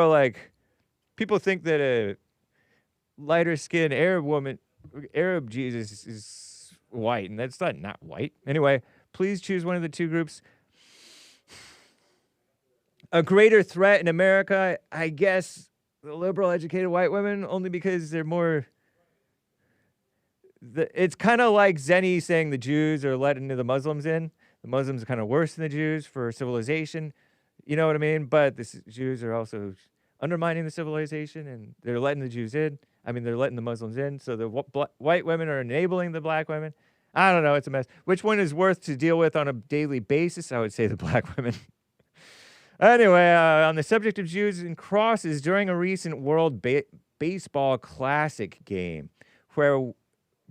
[SPEAKER 1] think that a lighter skinned Arab Jesus is white, and that's not white. Anyway, please choose one of the two groups. A greater threat in America, I guess, the liberal educated white women, only because they're more. It's kind of like ZENNY saying the Jews are letting the Muslims in. The Muslims are kind of worse than the Jews for civilization. You know what I mean? But the Jews are also undermining the civilization, and they're letting the Jews in. I mean, they're letting the Muslims in. So the white women are enabling the black women. I don't know. It's a mess. Which one is worth to deal with on a daily basis? I would say the black women. Anyway, on the subject of Jews and crosses, during a recent World Baseball Classic game where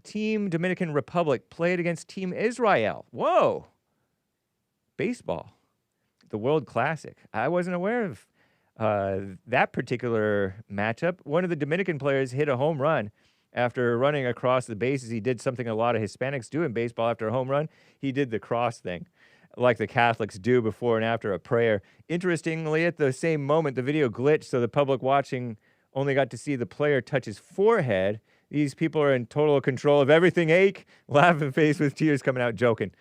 [SPEAKER 1] Team Dominican Republic played against Team Israel. Whoa. Baseball. The World Classic. I wasn't aware of that particular matchup. One of the Dominican players hit a home run after running across the bases. He did something a lot of Hispanics do in baseball after a home run. He did the cross thing, like the Catholics do before and after a prayer. Interestingly, at the same moment, the video glitched, so the public watching only got to see the player touch his forehead. These people are in total control of everything. Hake, laughing face with tears coming out, joking.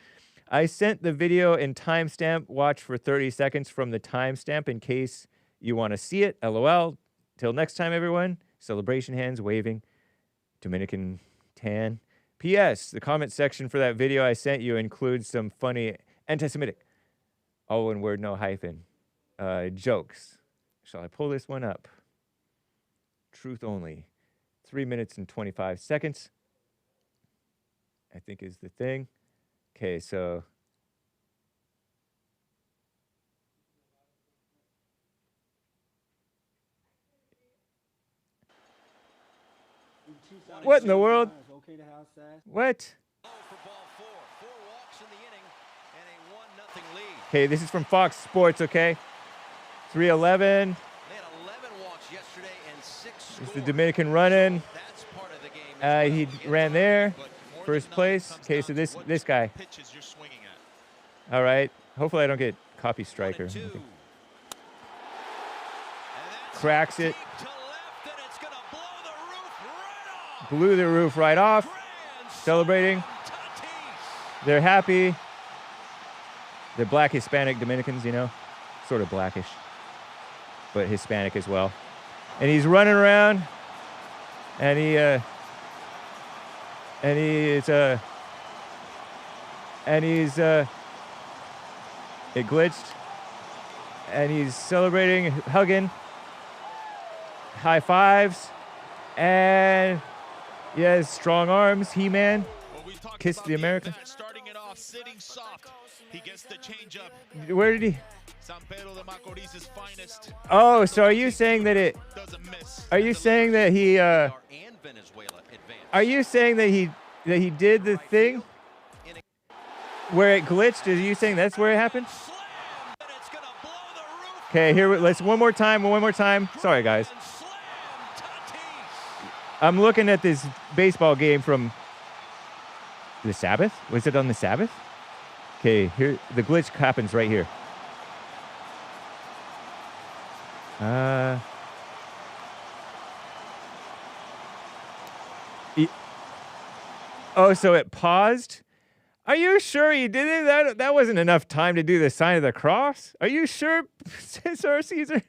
[SPEAKER 1] I sent the video and timestamp. Watch for 30 seconds from the timestamp in case you want to see it. LOL. Till next time, everyone. Celebration hands waving. Dominican tan. P.S. The comment section for that video I sent you includes some funny anti-Semitic, all one word, no hyphen, jokes. Shall I pull this one up? Truth only. 3 minutes and 25 seconds, I think is the thing. Okay, so. What in the world? What? Okay, this is from Fox Sports, okay? 311. It's the Dominican running. He ran there, first place. Okay, so this guy. All right. Hopefully I don't get copy strike or anything. cracks it. Blew the roof right off. Celebrating. They're happy. They're black Hispanic Dominicans, you know, sort of blackish, but Hispanic as well. And he's running around, and it glitched, and he's celebrating, hugging, high fives, and he has strong arms, He-Man, kiss the American.
[SPEAKER 5] Starting it off, sitting soft. He gets the change up.
[SPEAKER 1] Where did he?
[SPEAKER 5] San Pedro de Macorís' finest.
[SPEAKER 1] Oh, so are you saying that it?
[SPEAKER 5] Doesn't miss.
[SPEAKER 1] Are you saying that he? Are you saying that he did the thing where it glitched? Are you saying that's where it happened? Okay, here. Let's one more time. Sorry, guys. I'm looking at this baseball game from the Sabbath. Was it on the Sabbath? Okay, here the glitch happens right here. Oh, so it paused? Are you sure he did it? That wasn't enough time to do the sign of the cross? Are you sure, Cesar?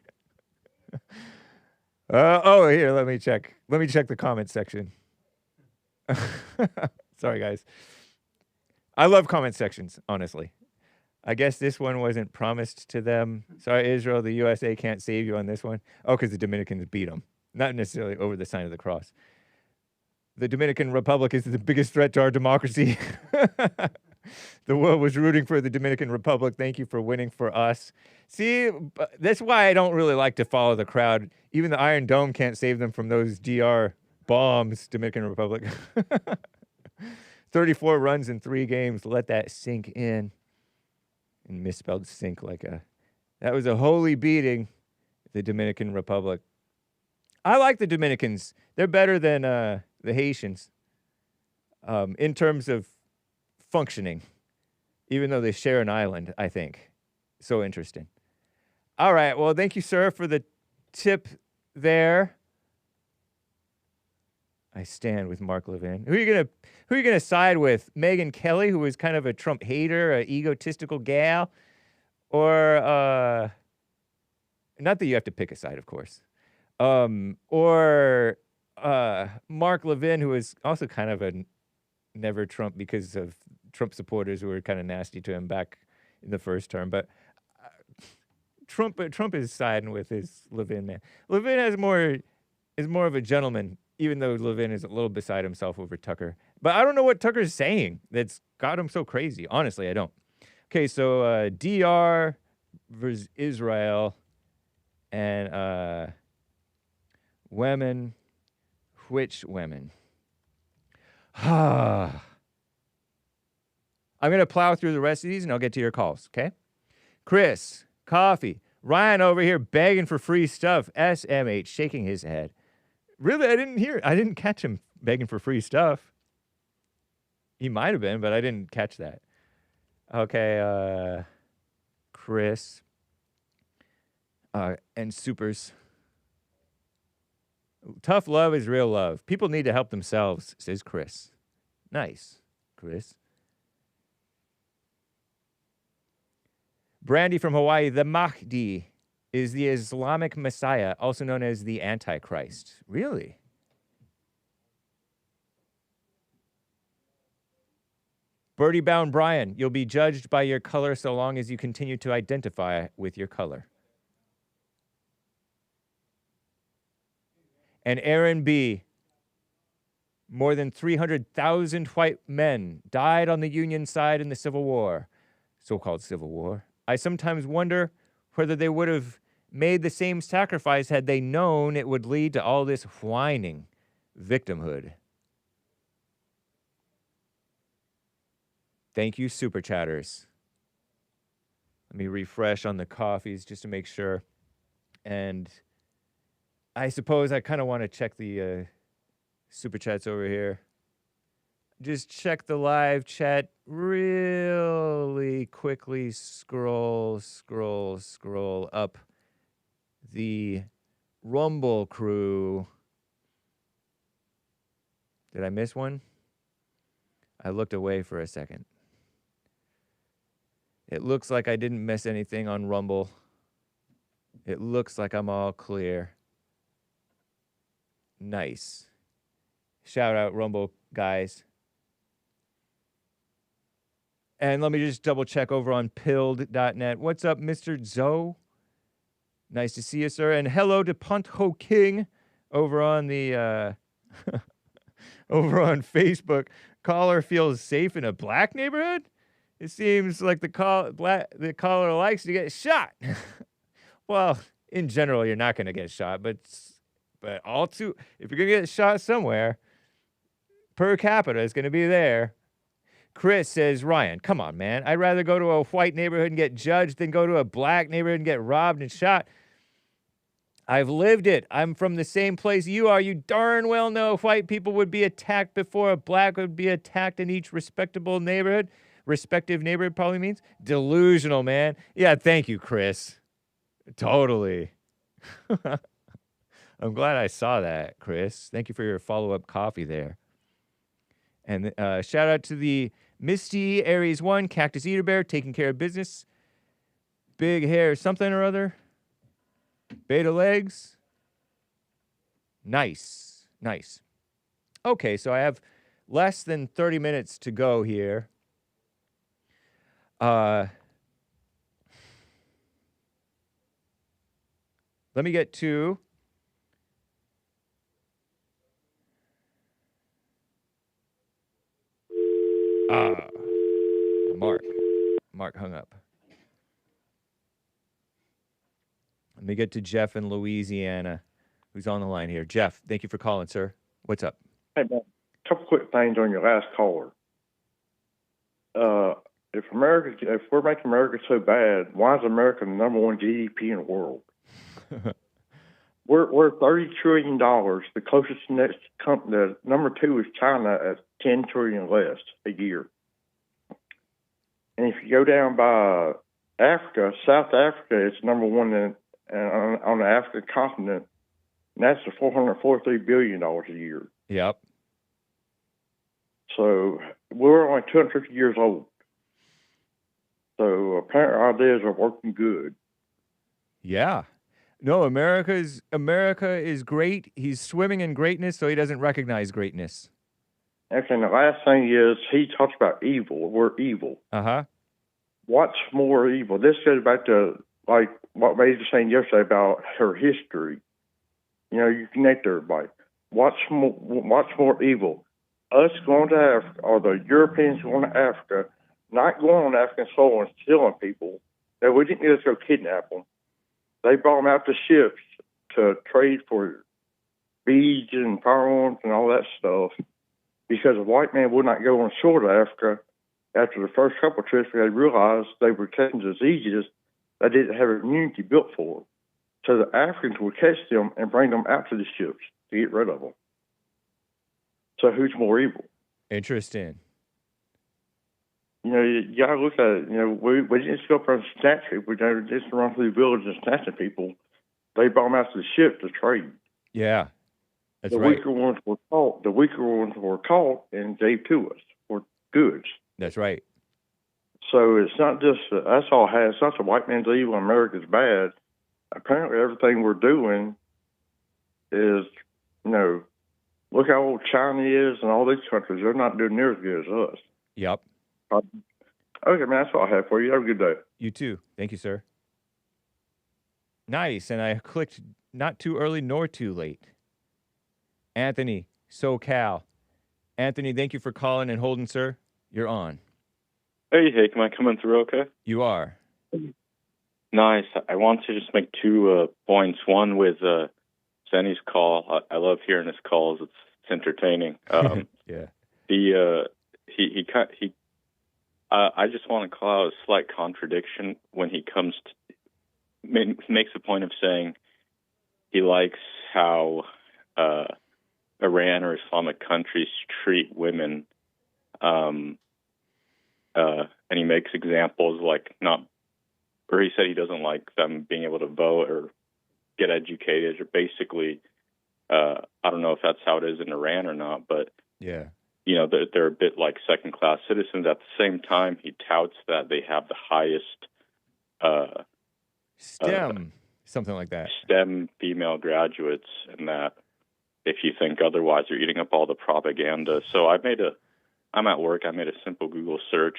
[SPEAKER 1] Here, let me check. Let me check the comment section. Sorry, guys. I love comment sections, honestly. I guess this one wasn't promised to them. Sorry, Israel, the USA can't save you on this one. Oh, because the Dominicans beat them. Not necessarily over the sign of the cross. The Dominican Republic is the biggest threat to our democracy. The world was rooting for the Dominican Republic. Thank you for winning for us. See, that's why I don't really like to follow the crowd. Even the Iron Dome can't save them from those DR bombs, Dominican Republic. 34 runs in 3 games. Let that sink in. And misspelled sink like a... That was a holy beating, the Dominican Republic. I like the Dominicans. They're better than the Haitians in terms of functioning, even though they share an island, I think. So interesting. All right. Well, thank you, sir, for the tip there. I stand with Mark Levin. Who are you gonna side with? Megyn Kelly, who was kind of a Trump hater, an egotistical gal, or not that you have to pick a side, of course, or Mark Levin, who was also kind of a never Trump because of Trump supporters who were kind of nasty to him back in the first term, but. Trump is siding with his Levin, man. Levin is more of a gentleman, even though Levin is a little beside himself over Tucker. But I don't know what Tucker's saying that's got him so crazy. Honestly, I don't. Okay, so DR versus Israel and women. Which women? I'm going to plow through the rest of these and I'll get to your calls, okay? Chris. Coffee. Ryan over here begging for free stuff. SMH shaking his head. Really, I didn't catch him begging for free stuff. He might have been, but I didn't catch that. Okay, Chris. And Supers. Tough love is real love. People need to help themselves, says Chris. Nice, Chris. Brandy from Hawaii, the Mahdi is the Islamic Messiah, also known as the Antichrist. Really? Birdie Bound Brian, you'll be judged by your color so long as you continue to identify with your color. And Aaron B., more than 300,000 white men died on the Union side in the Civil War, so-called Civil War. I sometimes wonder whether they would have made the same sacrifice had they known it would lead to all this whining victimhood. Thank you, Super Chatters. Let me refresh on the coffees just to make sure. And I suppose I kind of want to check the Super Chats over here. Just check the live chat really quickly. Scroll up the Rumble crew. Did I miss one? I looked away for a second. It looks like I didn't miss anything on Rumble. It looks like I'm all clear. Nice. Shout out Rumble guys. And let me just double check over on pilled.net. What's up, Mr. Zoe? Nice to see you, sir. And hello to Punt Ho King over on the over on Facebook. Caller feels safe in a black neighborhood? It seems like the caller likes to get shot. Well, in general, you're not going to get shot, but if you're going to get shot somewhere, per capita is going to be there. Chris says, Ryan, come on, man. I'd rather go to a white neighborhood and get judged than go to a black neighborhood and get robbed and shot. I've lived it. I'm from the same place you are. You darn well know if white people would be attacked before a black would be attacked in each respectable neighborhood. Respective neighborhood probably means delusional, man. Yeah, thank you, Chris. Totally. I'm glad I saw that, Chris. Thank you for your follow-up coffee there. And shout out to the Misty Aries 1 Cactus Eater Bear taking care of business. Big hair something or other. Beta legs. Nice. Nice. Okay, so I have less than 30 minutes to go here. Let me get to Mark hung up. Let me get to Jeff in Louisiana, who's on the line here. Jeff, thank you for calling, sir. What's up?
[SPEAKER 6] Hey, man, a couple quick things on your last caller. If we're making America so bad, why is America the number one GDP in the world? We're $30 trillion. The closest next company, number two is China at $10 trillion less a year. And if you go down by Africa, South Africa is number one on the African continent, and that's the $443 billion a year.
[SPEAKER 1] Yep.
[SPEAKER 6] So we're only 250 years old. So apparently our ideas are working good.
[SPEAKER 1] Yeah. No, America is great. He's swimming in greatness, so he doesn't recognize greatness.
[SPEAKER 6] Okay, and the last thing is he talks about evil. We're evil.
[SPEAKER 1] Uh-huh.
[SPEAKER 6] What's more evil? This goes back to like what Maze was saying yesterday about her history. You know, you connect everybody. What's more evil? Us going to Africa or the Europeans going to Africa, not going on African soil and stealing people. That we didn't just go kidnap them. They brought them out to ships to trade for beads and firearms and all that stuff because a white man would not go on shore to Africa. After the first couple of trips, they realized they were catching diseases they didn't have immunity built for. So the Africans would catch them and bring them out to the ships to get rid of them. So who's more evil?
[SPEAKER 1] Interesting.
[SPEAKER 6] You know, you got to look at it. You know, we didn't just go up and snatch people. We didn't just run through the village and snatching people. They brought them out to the ship to trade.
[SPEAKER 1] Yeah, that's
[SPEAKER 6] the
[SPEAKER 1] right.
[SPEAKER 6] Weaker ones were caught. The weaker ones were caught and gave to us for goods.
[SPEAKER 1] That's right.
[SPEAKER 6] So it's not just that's all. It's not the white man's evil. America's bad. Apparently, everything we're doing is, you know, look how old China is and all these countries. They're not doing near as good as us.
[SPEAKER 1] Yep.
[SPEAKER 6] Okay, man, that's all I have for you. Have a good day.
[SPEAKER 1] You too. Thank you, sir. Nice. And I clicked not too early nor too late. Anthony, SoCal. Anthony, thank you for calling and holding, sir. You're on.
[SPEAKER 7] Hey, Hake, am I coming through okay?
[SPEAKER 1] You are.
[SPEAKER 7] Nice. I want to just make 2 points. One with Zenny's call. I love hearing his calls. It's entertaining.
[SPEAKER 1] Yeah.
[SPEAKER 7] I just want to call out a slight contradiction when he comes to makes a point of saying he likes how Iran or Islamic countries treat women, and he makes examples like he said he doesn't like them being able to vote or get educated, or basically, I don't know if that's how it is in Iran or not, but
[SPEAKER 1] Yeah.
[SPEAKER 7] you know, they're a bit like second-class citizens. At the same time, he touts that they have the highest
[SPEAKER 1] STEM, something like that.
[SPEAKER 7] STEM female graduates, and that if you think otherwise, you're eating up all the propaganda. So I'm at work, I made a simple Google search,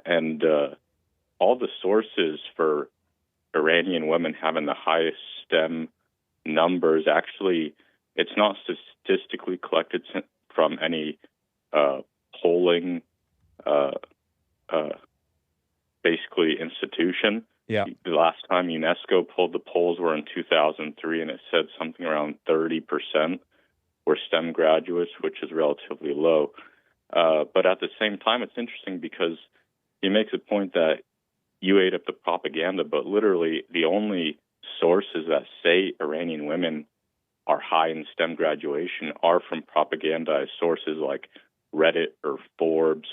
[SPEAKER 7] and all the sources for Iranian women having the highest STEM numbers, actually, it's not statistically collected from any polling, basically institution.
[SPEAKER 1] Yeah.
[SPEAKER 7] The last time UNESCO pulled the polls were in 2003, and it said something around 30% were STEM graduates, which is relatively low. But at the same time, it's interesting because he makes a point that you ate up the propaganda, but literally the only sources that say Iranian women are high in STEM graduation are from propagandized sources like Reddit or Forbes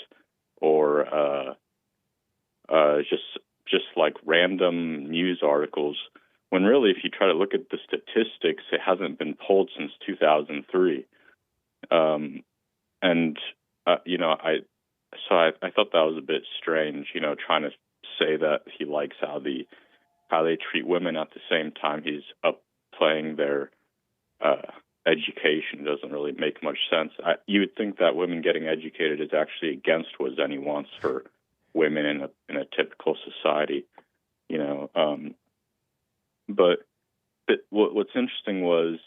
[SPEAKER 7] or just like random news articles, when really, if you try to look at the statistics, it hasn't been polled since 2003. You know, I thought that was a bit strange, you know, trying to say that he likes how they treat women at the same time he's upplaying their education. Doesn't really make much sense. You would think that women getting educated is actually against what ZENNY wants for women in a typical society, you know. But what's interesting was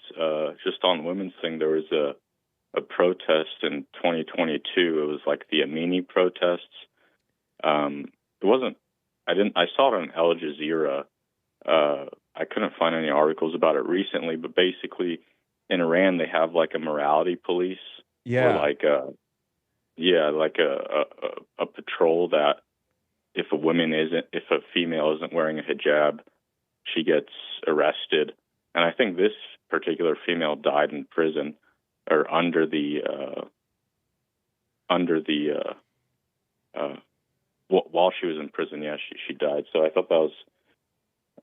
[SPEAKER 7] just on the women's thing, there was a protest in 2022. It was like the Amini protests. It wasn't. I saw it on Al Jazeera. I couldn't find any articles about it recently, but basically in Iran they have like a morality police.
[SPEAKER 1] Yeah.
[SPEAKER 7] Or like a patrol that if a female isn't wearing a hijab, she gets arrested. And I think this particular female died in prison or while she was in prison. Yeah, she died. So I thought that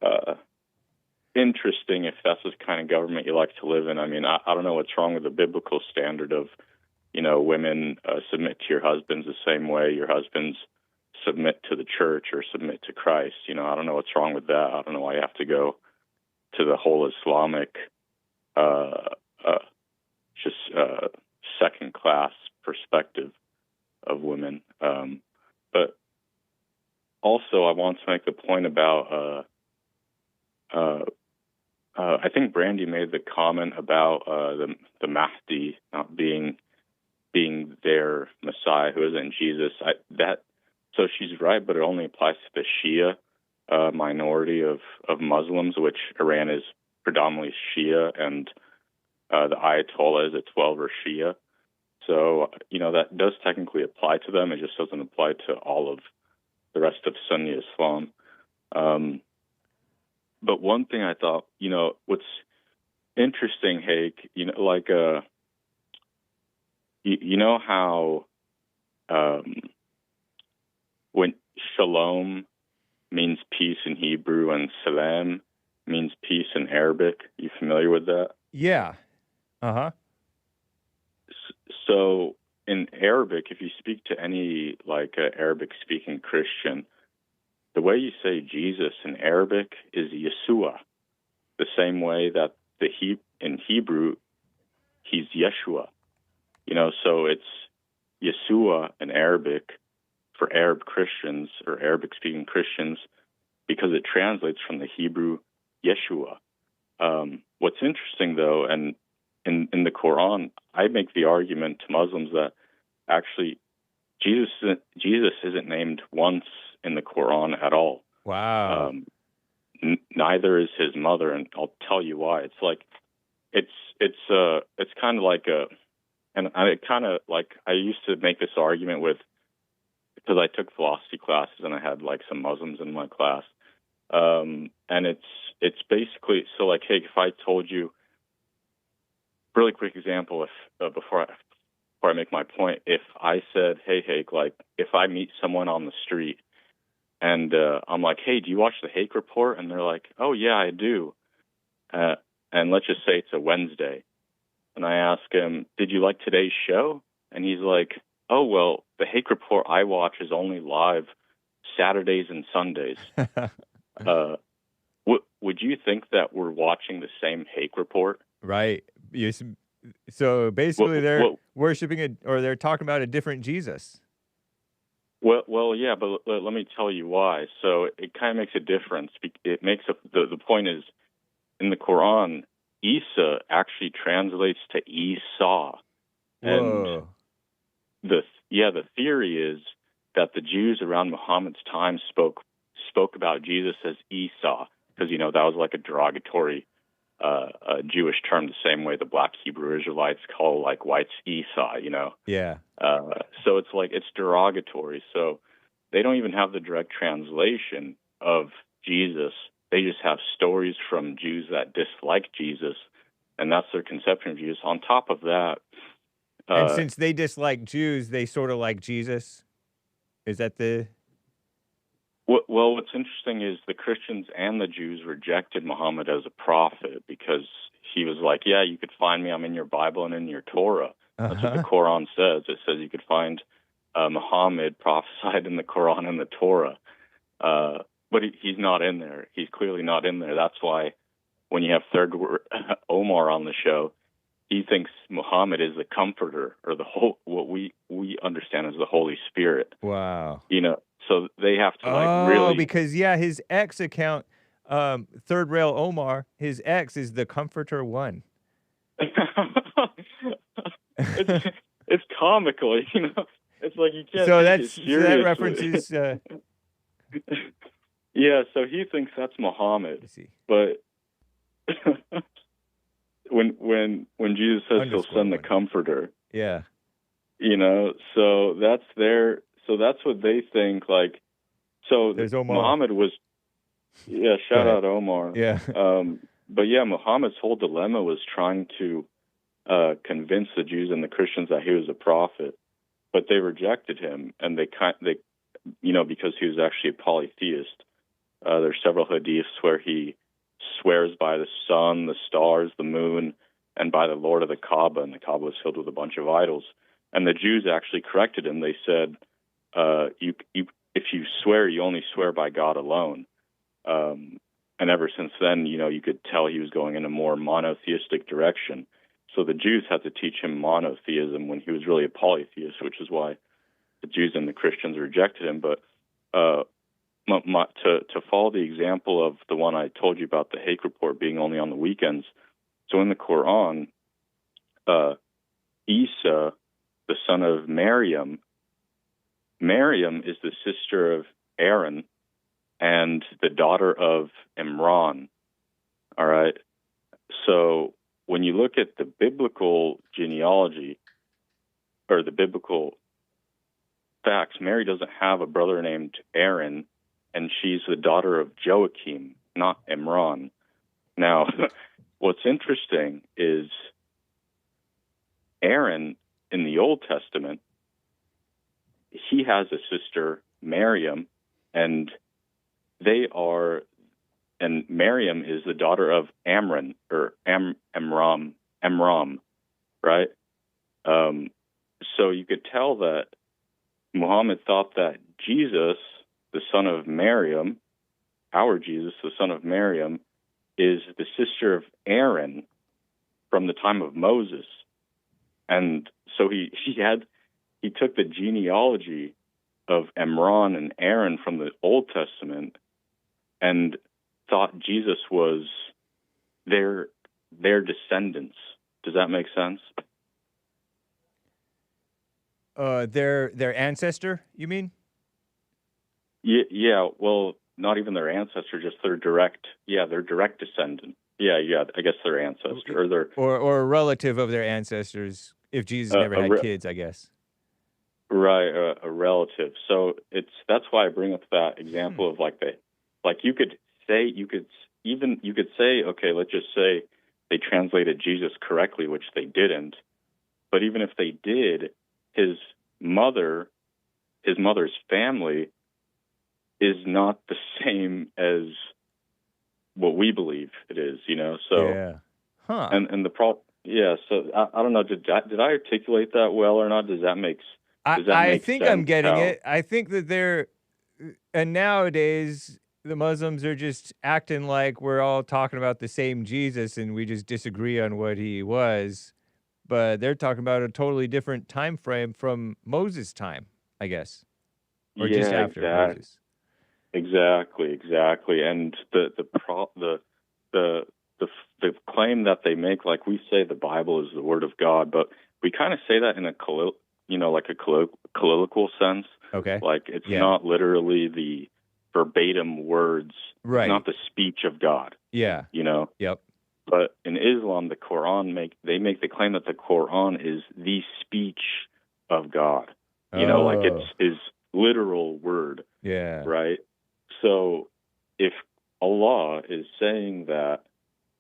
[SPEAKER 7] was interesting if that's the kind of government you like to live in. I mean, I don't know what's wrong with the biblical standard of, you know, women submit to your husbands the same way your husbands submit to the church or submit to Christ. You know, I don't know what's wrong with that. I don't know why you have to go to the whole Islamic, second-class perspective of women. But also, I want to make the point about, I think Brandy made the comment about the Mahdi not being their Messiah, who isn't Jesus. So she's right, but it only applies to the Shia minority of Muslims, which Iran is predominantly Shia, and the Ayatollahs at 12 are Shia. So, you know, that does technically apply to them. It just doesn't apply to all of the rest of Sunni Islam. But one thing I thought, you know, what's interesting, Hake, you know, like, you know how when Shalom means peace in Hebrew and Salem means peace in Arabic? You familiar with that?
[SPEAKER 1] Yeah. Uh-huh.
[SPEAKER 7] So in Arabic, if you speak to any like Arabic-speaking Christian, the way you say Jesus in Arabic is Yeshua, the same way that in Hebrew, he's Yeshua. You know, so it's Yeshua in Arabic for Arab Christians or Arabic-speaking Christians because it translates from the Hebrew Yeshua. What's interesting, though, and in the Koran, I make the argument to Muslims that actually Jesus isn't named once in the Koran at all.
[SPEAKER 1] Wow.
[SPEAKER 7] Neither is his mother, and I'll tell you why. It's like it's kind of like I used to make this argument with, because I took philosophy classes and I had like some Muslims in my class, and it's basically so like, hey, if I told you, really quick example, if before I make my point, if I said, hey, Hake, like if I meet someone on the street and I'm like, hey, do you watch the Hake Report? And they're like, oh yeah, I do. and let's just say it's a Wednesday, and I ask him, "Did you like today's show?" And he's like, "Oh, well, the Hake Report I watch is only live Saturdays and Sundays." Would you think that we're watching the same Hake Report?
[SPEAKER 1] Right. Yes. So basically, they're worshiping or they're talking about a different Jesus.
[SPEAKER 7] Well, yeah, but let me tell you why. So it kind of makes a difference. It makes the point is, in the Quran, Isa actually translates to Esau.
[SPEAKER 1] Whoa.
[SPEAKER 7] And the theory is that the Jews around Muhammad's time spoke about Jesus as Esau, because that was like a derogatory Jewish term, the same way the black Hebrew Israelites call like whites Esau.
[SPEAKER 1] Yeah.
[SPEAKER 7] So it's like it's derogatory. So they don't even have the direct translation of Jesus. They just have stories from Jews that dislike Jesus, and that's their conception of Jesus. On top of that,
[SPEAKER 1] and since they dislike Jews, they sort of like Jesus. Is that the?
[SPEAKER 7] Well, what's interesting is the Christians and the Jews rejected Muhammad as a prophet because he was like, "Yeah, you could find me. I'm in your Bible and in your Torah." That's what the Koran says. It says you could find Muhammad prophesied in the Koran and the Torah. But he's not in there. He's clearly not in there. That's why when you have third Omar on the show, he thinks Muhammad is the comforter, or what we understand as the Holy Spirit.
[SPEAKER 1] Wow.
[SPEAKER 7] So they have to really...
[SPEAKER 1] because his X account, Third Rail Omar, his X is the Comforter 1.
[SPEAKER 7] It's comical, It's like you can't.
[SPEAKER 1] So
[SPEAKER 7] that
[SPEAKER 1] references.
[SPEAKER 7] Yeah, so he thinks that's Muhammad.
[SPEAKER 1] I see.
[SPEAKER 7] But when Jesus says he'll send the Comforter,
[SPEAKER 1] yeah,
[SPEAKER 7] so that's what they think. Like, so
[SPEAKER 1] there's Omar.
[SPEAKER 7] Muhammad was, shout out Omar.
[SPEAKER 1] Yeah.
[SPEAKER 7] But Muhammad's whole dilemma was trying to convince the Jews and the Christians that he was a prophet, but they rejected him, and they because he was actually a polytheist. There's several hadiths where he swears by the sun, the stars, the moon, and by the Lord of the Kaaba, and the Kaaba was filled with a bunch of idols. And the Jews actually corrected him. They said, if you swear, you only swear by God alone. And ever since then, you could tell he was going in a more monotheistic direction. So the Jews had to teach him monotheism when he was really a polytheist, which is why the Jews and the Christians rejected him. But to follow the example of the one I told you about, the Hake Report being only on the weekends, so in the Quran, Isa, the son of Maryam is the sister of Aaron and the daughter of Imran. All right? So when you look at the biblical genealogy or the biblical facts, Mary doesn't have a brother named Aaron, and she's the daughter of Joachim, not Imran. Now, what's interesting is Aaron in the Old Testament, he has a sister, Miriam, and Miriam is the daughter of Amram, right? So you could tell that Muhammad thought that Jesus, the son of Miriam, our Jesus, the son of Miriam, is the sister of Aaron from the time of Moses. And so he took the genealogy of Imran and Aaron from the Old Testament and thought Jesus was their descendants. Does that make sense?
[SPEAKER 1] Their ancestor, you mean?
[SPEAKER 7] Yeah. Well, not even their ancestor, just their direct descendant. Yeah. I guess their ancestor,
[SPEAKER 1] or a relative of their ancestors. If Jesus never had kids, I guess.
[SPEAKER 7] Right, a relative. So that's why I bring up that example of you could say, okay, let's just say they translated Jesus correctly, which they didn't. But even if they did, his mother's family is not the same as what we believe it is, you know. So
[SPEAKER 1] Yeah. Huh.
[SPEAKER 7] and the problem, yeah. So I don't know. Did I articulate that well or not? Does that make
[SPEAKER 1] I think
[SPEAKER 7] sense?
[SPEAKER 1] I'm getting it. I think that and nowadays the Muslims are just acting like we're all talking about the same Jesus and we just disagree on what he was, but they're talking about a totally different time frame from Moses' time, I guess, or just after Moses.
[SPEAKER 7] Exactly. And the claim that they make, like we say, the Bible is the Word of God, but we kind of say that in a colloquial sense.
[SPEAKER 1] Okay.
[SPEAKER 7] Like it's not literally the verbatim words.
[SPEAKER 1] Right.
[SPEAKER 7] It's not the speech of God.
[SPEAKER 1] Yeah.
[SPEAKER 7] You know.
[SPEAKER 1] Yep.
[SPEAKER 7] But in Islam, the Quran make the claim that the Quran is the speech of God. You know, like it's his literal word.
[SPEAKER 1] Yeah.
[SPEAKER 7] Right. So if Allah is saying that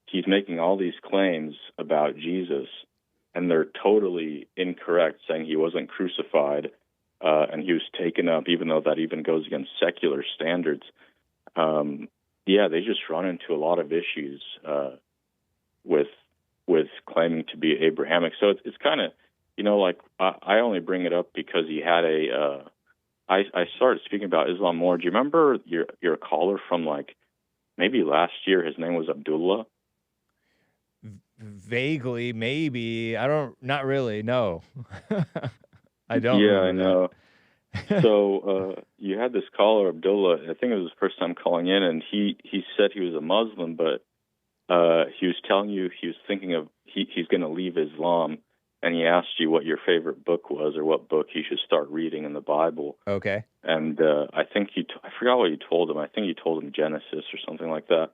[SPEAKER 7] he's making all these claims about Jesus and they're totally incorrect, saying he wasn't crucified and he was taken up, even though that even goes against secular standards, they just run into a lot of issues with claiming to be Abrahamic. So it's kind of, you know, like I only bring it up because he had I started speaking about Islam more. Do you remember your caller from like maybe last year? His name was Abdullah.
[SPEAKER 1] Vaguely, maybe. Not really. No, I don't.
[SPEAKER 7] Yeah, I know. So you had this caller, Abdullah. I think it was his first time calling in, and he said he was a Muslim, but he was telling you he was thinking of he's going to leave Islam. And he asked you what your favorite book was or what book he should start reading in the Bible.
[SPEAKER 1] Okay.
[SPEAKER 7] And I think I forgot what you told him. I think you told him Genesis or something like that.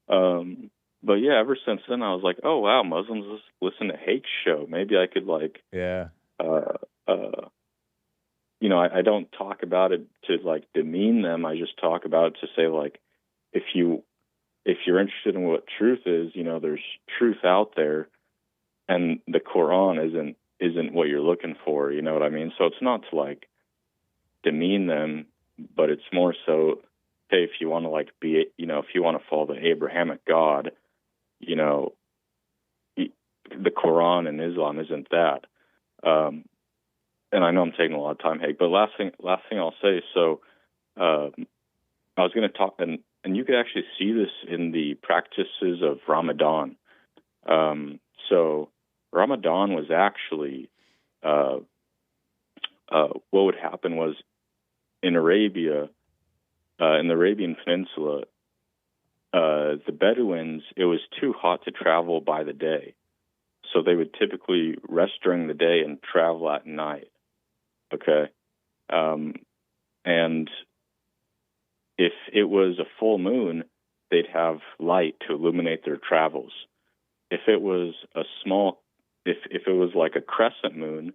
[SPEAKER 7] But yeah, ever since then I was like, oh wow, Muslims listen to Hake's show. Maybe I could you know, I don't talk about it to like demean them. I just talk about it to say like, if you're interested in what truth is, you know, there's truth out there. And the Quran isn't what you're looking for, you know what I mean? So it's not to like demean them, but it's more so, hey, if you want to like be, you know, if you want to follow the Abrahamic God, you know, the Quran and Islam isn't that. And I know I'm taking a lot of time, Hake, but last thing I'll say. So I was going to talk, and you could actually see this in the practices of Ramadan. So Ramadan was actually, what would happen was in Arabia, in the Arabian Peninsula, the Bedouins, it was too hot to travel by the day. So they would typically rest during the day and travel at night. Okay. And if it was a full moon, they'd have light to illuminate their travels. If it was if it was like a crescent moon,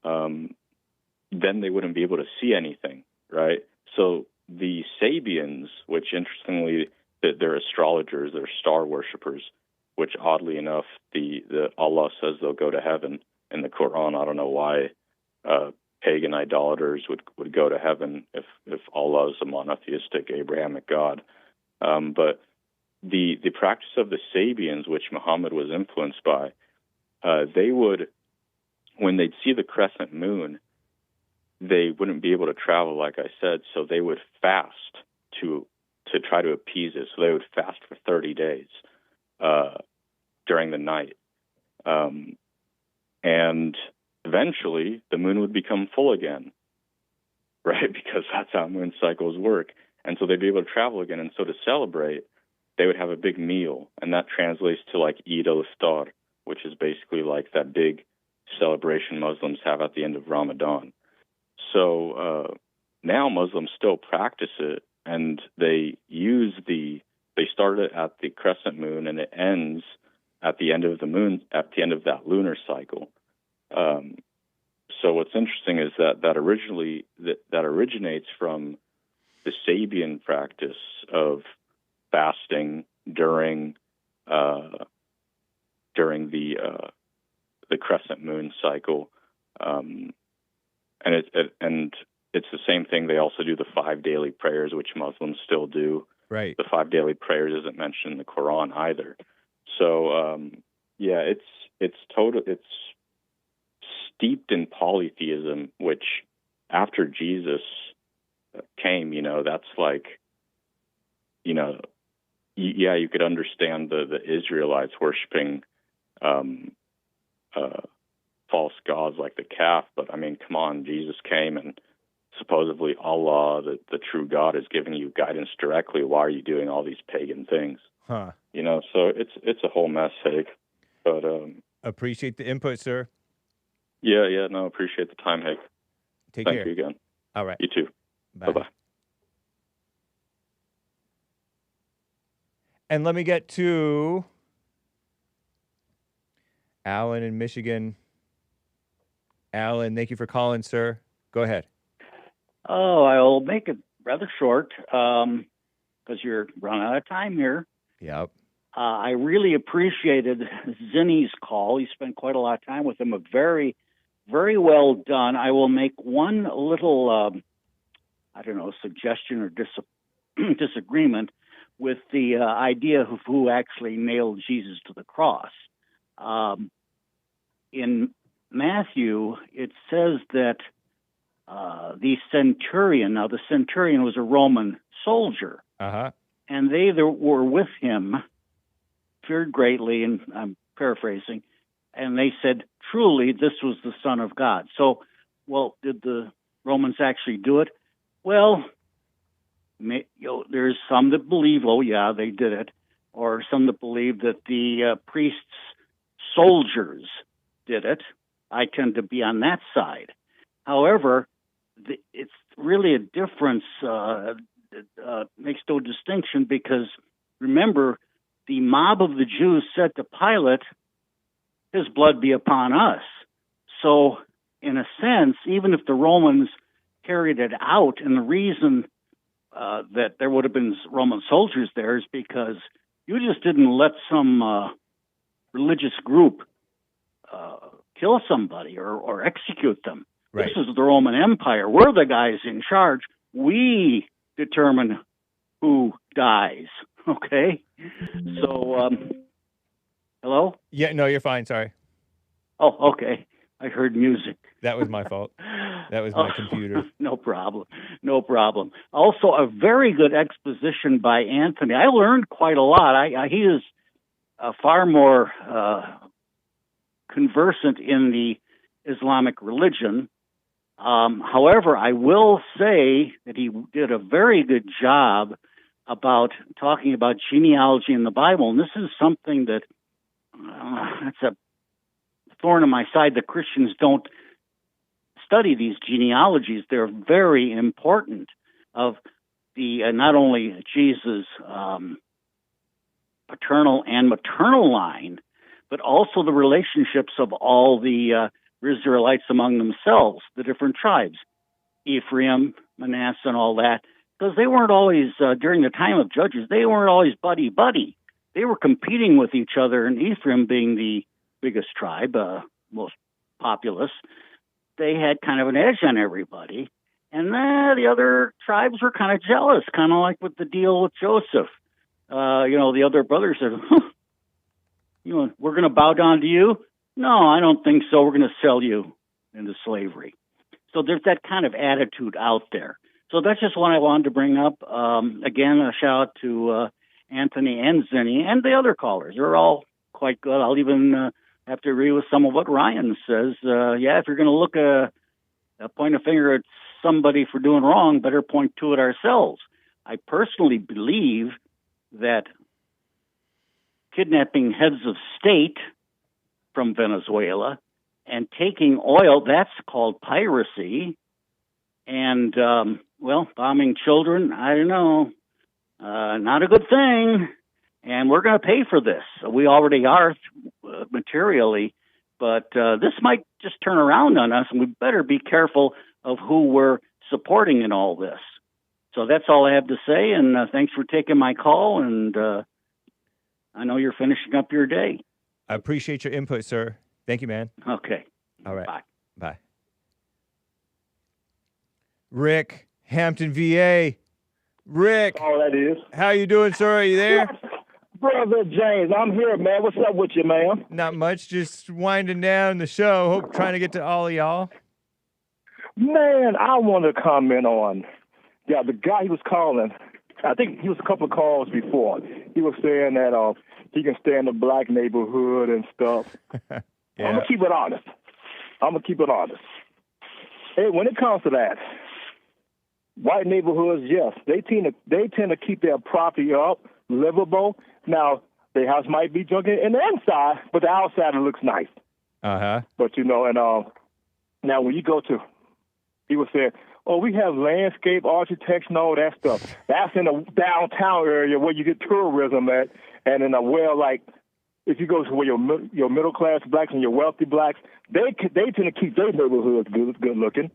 [SPEAKER 7] then they wouldn't be able to see anything, right? So the Sabians, which interestingly, they're astrologers, they're star worshippers, which oddly enough, the Allah says they'll go to heaven in the Quran. I don't know why pagan idolaters would go to heaven if Allah is a monotheistic Abrahamic God. But the practice of the Sabians, which Muhammad was influenced by, they would, when they'd see the crescent moon, they wouldn't be able to travel, like I said, so they would fast to try to appease it. So they would fast for 30 days during the night. And eventually the moon would become full again, right? Because that's how moon cycles work. And so they'd be able to travel again. And so to celebrate, they would have a big meal, and that translates to like Eid al-Iftar, which is basically like that big celebration Muslims have at the end of Ramadan. So now Muslims still practice it, and they start it at the crescent moon, and it ends at the end of the moon, at the end of that lunar cycle. So what's interesting is that originates from the Sabian practice of fasting during the crescent moon cycle, and it's the same thing. They also do the 5 daily prayers, which Muslims still do,
[SPEAKER 1] Right.
[SPEAKER 7] The 5 daily prayers isn't mentioned in the Koran either. So, yeah, it's steeped in polytheism, which after Jesus came, that's like, you could understand the Israelites worshiping false gods like the calf, but I mean, come on, Jesus came and supposedly Allah, the true God, is giving you guidance directly. Why are you doing all these pagan things?
[SPEAKER 1] Huh.
[SPEAKER 7] So it's a whole mess, Hake. But
[SPEAKER 1] appreciate the input, sir.
[SPEAKER 7] Yeah, no, appreciate the time, Hake.
[SPEAKER 1] Take care.
[SPEAKER 7] Thank you again.
[SPEAKER 1] All right.
[SPEAKER 7] You too.
[SPEAKER 1] Bye.
[SPEAKER 7] Bye-bye.
[SPEAKER 1] And let me get to Alan in Michigan. Alan, thank you for calling, sir. Go ahead.
[SPEAKER 8] Oh, I'll make it rather short because you're running out of time here.
[SPEAKER 1] Yep.
[SPEAKER 8] I really appreciated Zenny's call. You spent quite a lot of time with him. A very, very well done. I will make one little, suggestion or disagreement with the idea of who actually nailed Jesus to the cross. In Matthew, it says that the Centurion, now the Centurion was a Roman soldier, and they that were with him feared greatly, and I'm paraphrasing, and they said, truly, this was the Son of God. So, well, did the Romans actually do it? Well, there's some that believe, oh, yeah, they did it, or some that believe that the priests' soldiers did it. I tend to be on that side. However, it's really a difference, makes no distinction, because remember, the mob of the Jews said to Pilate, his blood be upon us. So, in a sense, even if the Romans carried it out, and the reason that there would have been Roman soldiers there is because you just didn't let some religious group kill somebody or execute them.
[SPEAKER 1] Right.
[SPEAKER 8] This is the Roman Empire. We're the guys in charge. We determine who dies. Okay? So, hello?
[SPEAKER 1] Yeah, no, you're fine. Sorry.
[SPEAKER 8] Oh, okay. I heard music.
[SPEAKER 1] That was my fault. That was my computer.
[SPEAKER 8] No problem. No problem. Also, a very good exposition by Anthony. I learned quite a lot. He is far more conversant in the Islamic religion. However, I will say that he did a very good job about talking about genealogy in the Bible. And this is something that that's a thorn in my side that Christians don't study these genealogies. They're very important of the not only Jesus' paternal and maternal line, but also the relationships of all the Israelites among themselves, the different tribes, Ephraim, Manasseh, and all that, because they weren't always, during the time of Judges, they weren't always buddy-buddy. They were competing with each other, and Ephraim being the biggest tribe, most populous, they had kind of an edge on everybody. And the other tribes were kind of jealous, kind of like with the deal with Joseph. The other brothers said, we're going to bow down to you? No, I don't think so. We're going to sell you into slavery. So there's that kind of attitude out there. So that's just what I wanted to bring up. Again, a shout out to Anthony and Zenny and the other callers. They're all quite good. I'll even have to agree with some of what Ryan says. If you're going to look point a finger at somebody for doing wrong, better point to it ourselves. I personally believe that kidnapping heads of state from Venezuela and taking oil, that's called piracy. And, bombing children, I don't know, not a good thing. And we're going to pay for this. We already are materially, but this might just turn around on us, and we better be careful of who we're supporting in all this. So that's all I have to say, and thanks for taking my call, and I know you're finishing up your day.
[SPEAKER 1] I appreciate your input, sir. Thank you, man.
[SPEAKER 8] Okay.
[SPEAKER 1] All right.
[SPEAKER 8] Bye.
[SPEAKER 1] Bye. Rick, Hampton, VA. Rick.
[SPEAKER 9] That's all that is.
[SPEAKER 1] How you doing, sir? Are you there?
[SPEAKER 9] Brother James, I'm here, man. What's up with you, man?
[SPEAKER 1] Not much. Just winding down the show. Hope trying to get to all of y'all.
[SPEAKER 9] Man, I want to comment on the guy he was calling. I think he was a couple of calls before. He was saying that he can stay in the black neighborhood and stuff.
[SPEAKER 1] Yeah.
[SPEAKER 9] I'm gonna keep it honest. Hey, when it comes to that, white neighborhoods, yes, they tend to keep their property up, livable. Now, their house might be junk in the inside, but the outside it looks nice.
[SPEAKER 1] Uh-huh.
[SPEAKER 9] But, now when you go to, he was saying, we have landscape architects and all that stuff. That's in the downtown area where you get tourism at, and in if you go to where your middle-class blacks and your wealthy blacks, they tend to keep their neighborhoods good looking.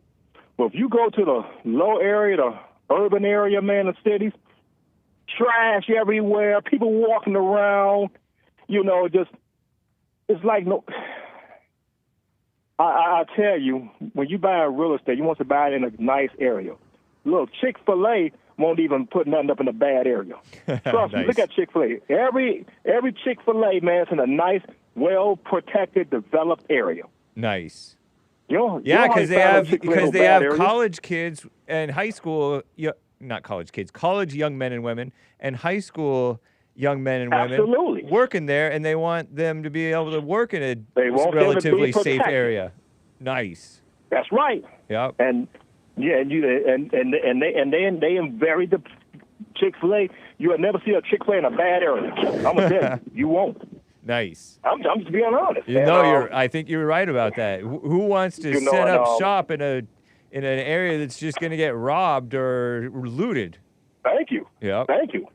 [SPEAKER 9] But if you go to the low area, the urban area, man, the cities, trash everywhere, people walking around, it's like no. I tell you, when you buy real estate, you want to buy it in a nice area. Look, Chick-Fil-A won't even put nothing up in a bad area. Trust me, look at Chick-Fil-A. Every Chick-Fil-A, man, is in a nice, well-protected, developed area.
[SPEAKER 1] Nice.
[SPEAKER 9] Yeah,
[SPEAKER 1] because they have college kids and high school, not college kids, college young men and women and high school young men and women working there, and they want them to be able to work in a relatively safe area. Nice.
[SPEAKER 9] That's right.
[SPEAKER 1] Yeah.
[SPEAKER 9] And they vary the Chick-fil-A. You will never see a Chick-fil-A in a bad area. I'm gonna tell you, you won't.
[SPEAKER 1] Nice.
[SPEAKER 9] I'm just being honest.
[SPEAKER 1] I think you're right about that. Who wants to set up shop in an area that's just going to get robbed or looted?
[SPEAKER 9] Thank you.
[SPEAKER 1] Yeah.
[SPEAKER 9] Thank you.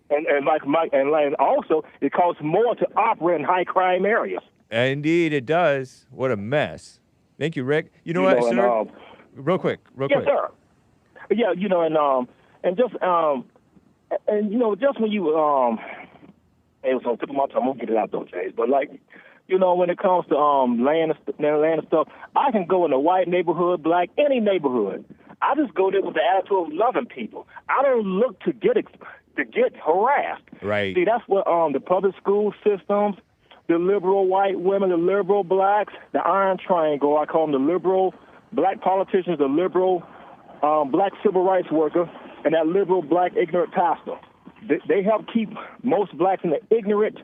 [SPEAKER 9] And also, it costs more to operate in high crime areas.
[SPEAKER 1] Indeed, it does. What a mess. Thank you, Rick. You know what, sir? Real quick.
[SPEAKER 9] Yes, sir. Yeah, just when you it was on the tip of my tongue. I'm gonna get it out though, James. But when it comes to land and stuff, I can go in a white neighborhood, black, any neighborhood. I just go there with the attitude of loving people. I don't look to get harassed.
[SPEAKER 1] Right.
[SPEAKER 9] See, that's what the public school systems, the liberal white women, the liberal blacks, the iron triangle. I call them the liberal black politicians, the liberal black civil rights worker, and that liberal black ignorant pastor. They help keep most blacks in the ignorant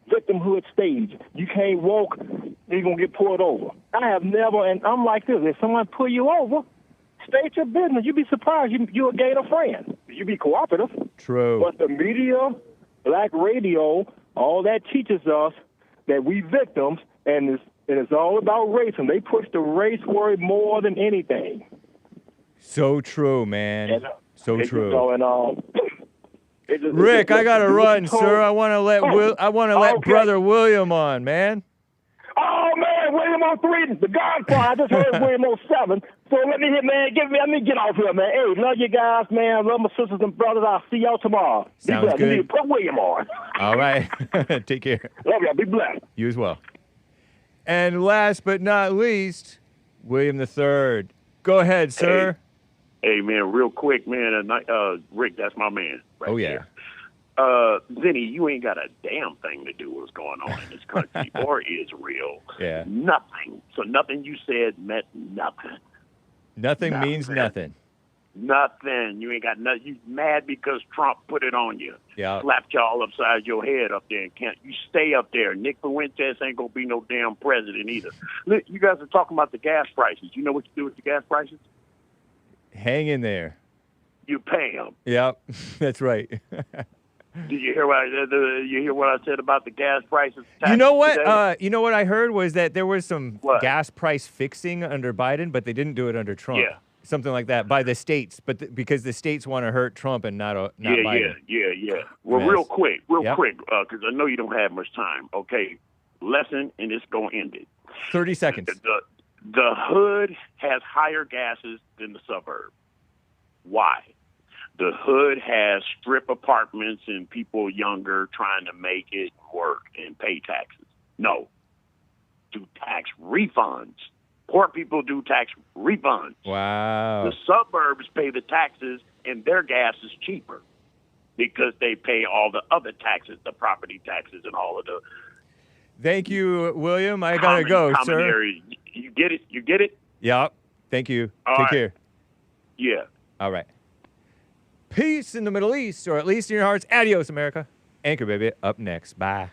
[SPEAKER 9] victimhood stage. You can't walk, you're going to get pulled over. I have never, and I'm like this, if someone pull you over, state your business. You'd be surprised. You'll gain a friend. You be cooperative.
[SPEAKER 1] True.
[SPEAKER 9] But the media, black radio, all that teaches us that we victims, and it's all about race, and they push the race word more than anything.
[SPEAKER 1] So true, man. So true.
[SPEAKER 9] Going
[SPEAKER 1] Rick, I gotta run, sir. I want to let Brother William on, man.
[SPEAKER 9] Oh man, William on 3, the Godfather. I just heard William on 7. So let me get off here, man. Hey, love you guys, man. Love my sisters and brothers. I'll see y'all tomorrow.
[SPEAKER 1] Sounds good.
[SPEAKER 9] Put William on.
[SPEAKER 1] All right. Take care.
[SPEAKER 9] Love y'all. Be blessed.
[SPEAKER 1] You as well. And last but not least, William III. Go ahead, sir.
[SPEAKER 10] Hey, man, real quick, man. Rick, that's my man.
[SPEAKER 1] Right here.
[SPEAKER 10] Zenny, you ain't got a damn thing to do with what's going on in this country or Israel.
[SPEAKER 1] Yeah.
[SPEAKER 10] Nothing. So nothing you said meant nothing.
[SPEAKER 1] Nothing means nothing.
[SPEAKER 10] Nothing. You ain't got nothing. You mad because Trump put it on you.
[SPEAKER 1] Yeah.
[SPEAKER 10] Slapped y'all upside your head up there. And can't you stay up there? Nick Fuentes ain't gonna be no damn president either. Look, you guys are talking about the gas prices. You know what you do with the gas prices?
[SPEAKER 1] Hang in there.
[SPEAKER 10] You pay them.
[SPEAKER 1] Yep, that's right.
[SPEAKER 10] Did you hear what I said about the gas prices?
[SPEAKER 1] You know what? You know what I heard was that there was some gas price fixing under Biden, but they didn't do it under Trump.
[SPEAKER 10] Yeah.
[SPEAKER 1] Something like that by the states, but because the states want to hurt Trump and not Biden.
[SPEAKER 10] Yeah. Well, real quick, because I know you don't have much time. Okay, lesson, and it's gonna end it.
[SPEAKER 1] 30 seconds.
[SPEAKER 10] The hood has higher gases than the suburb. Why? The hood has strip apartments and people younger trying to make it work and pay taxes. No. Do tax refunds Poor people do tax refunds.
[SPEAKER 1] Wow.
[SPEAKER 10] The suburbs pay the taxes, and their gas is cheaper because they pay all the other taxes, the property taxes, and all of the.
[SPEAKER 1] Thank you, William. I gotta go, sir.
[SPEAKER 10] Areas. You get it? You get it?
[SPEAKER 1] Yep. Thank you.
[SPEAKER 10] All
[SPEAKER 1] Take
[SPEAKER 10] right.
[SPEAKER 1] care.
[SPEAKER 10] Yeah.
[SPEAKER 1] All right. Peace in the Middle East, or at least in your hearts. Adios, America. Anchor, baby. Up next. Bye.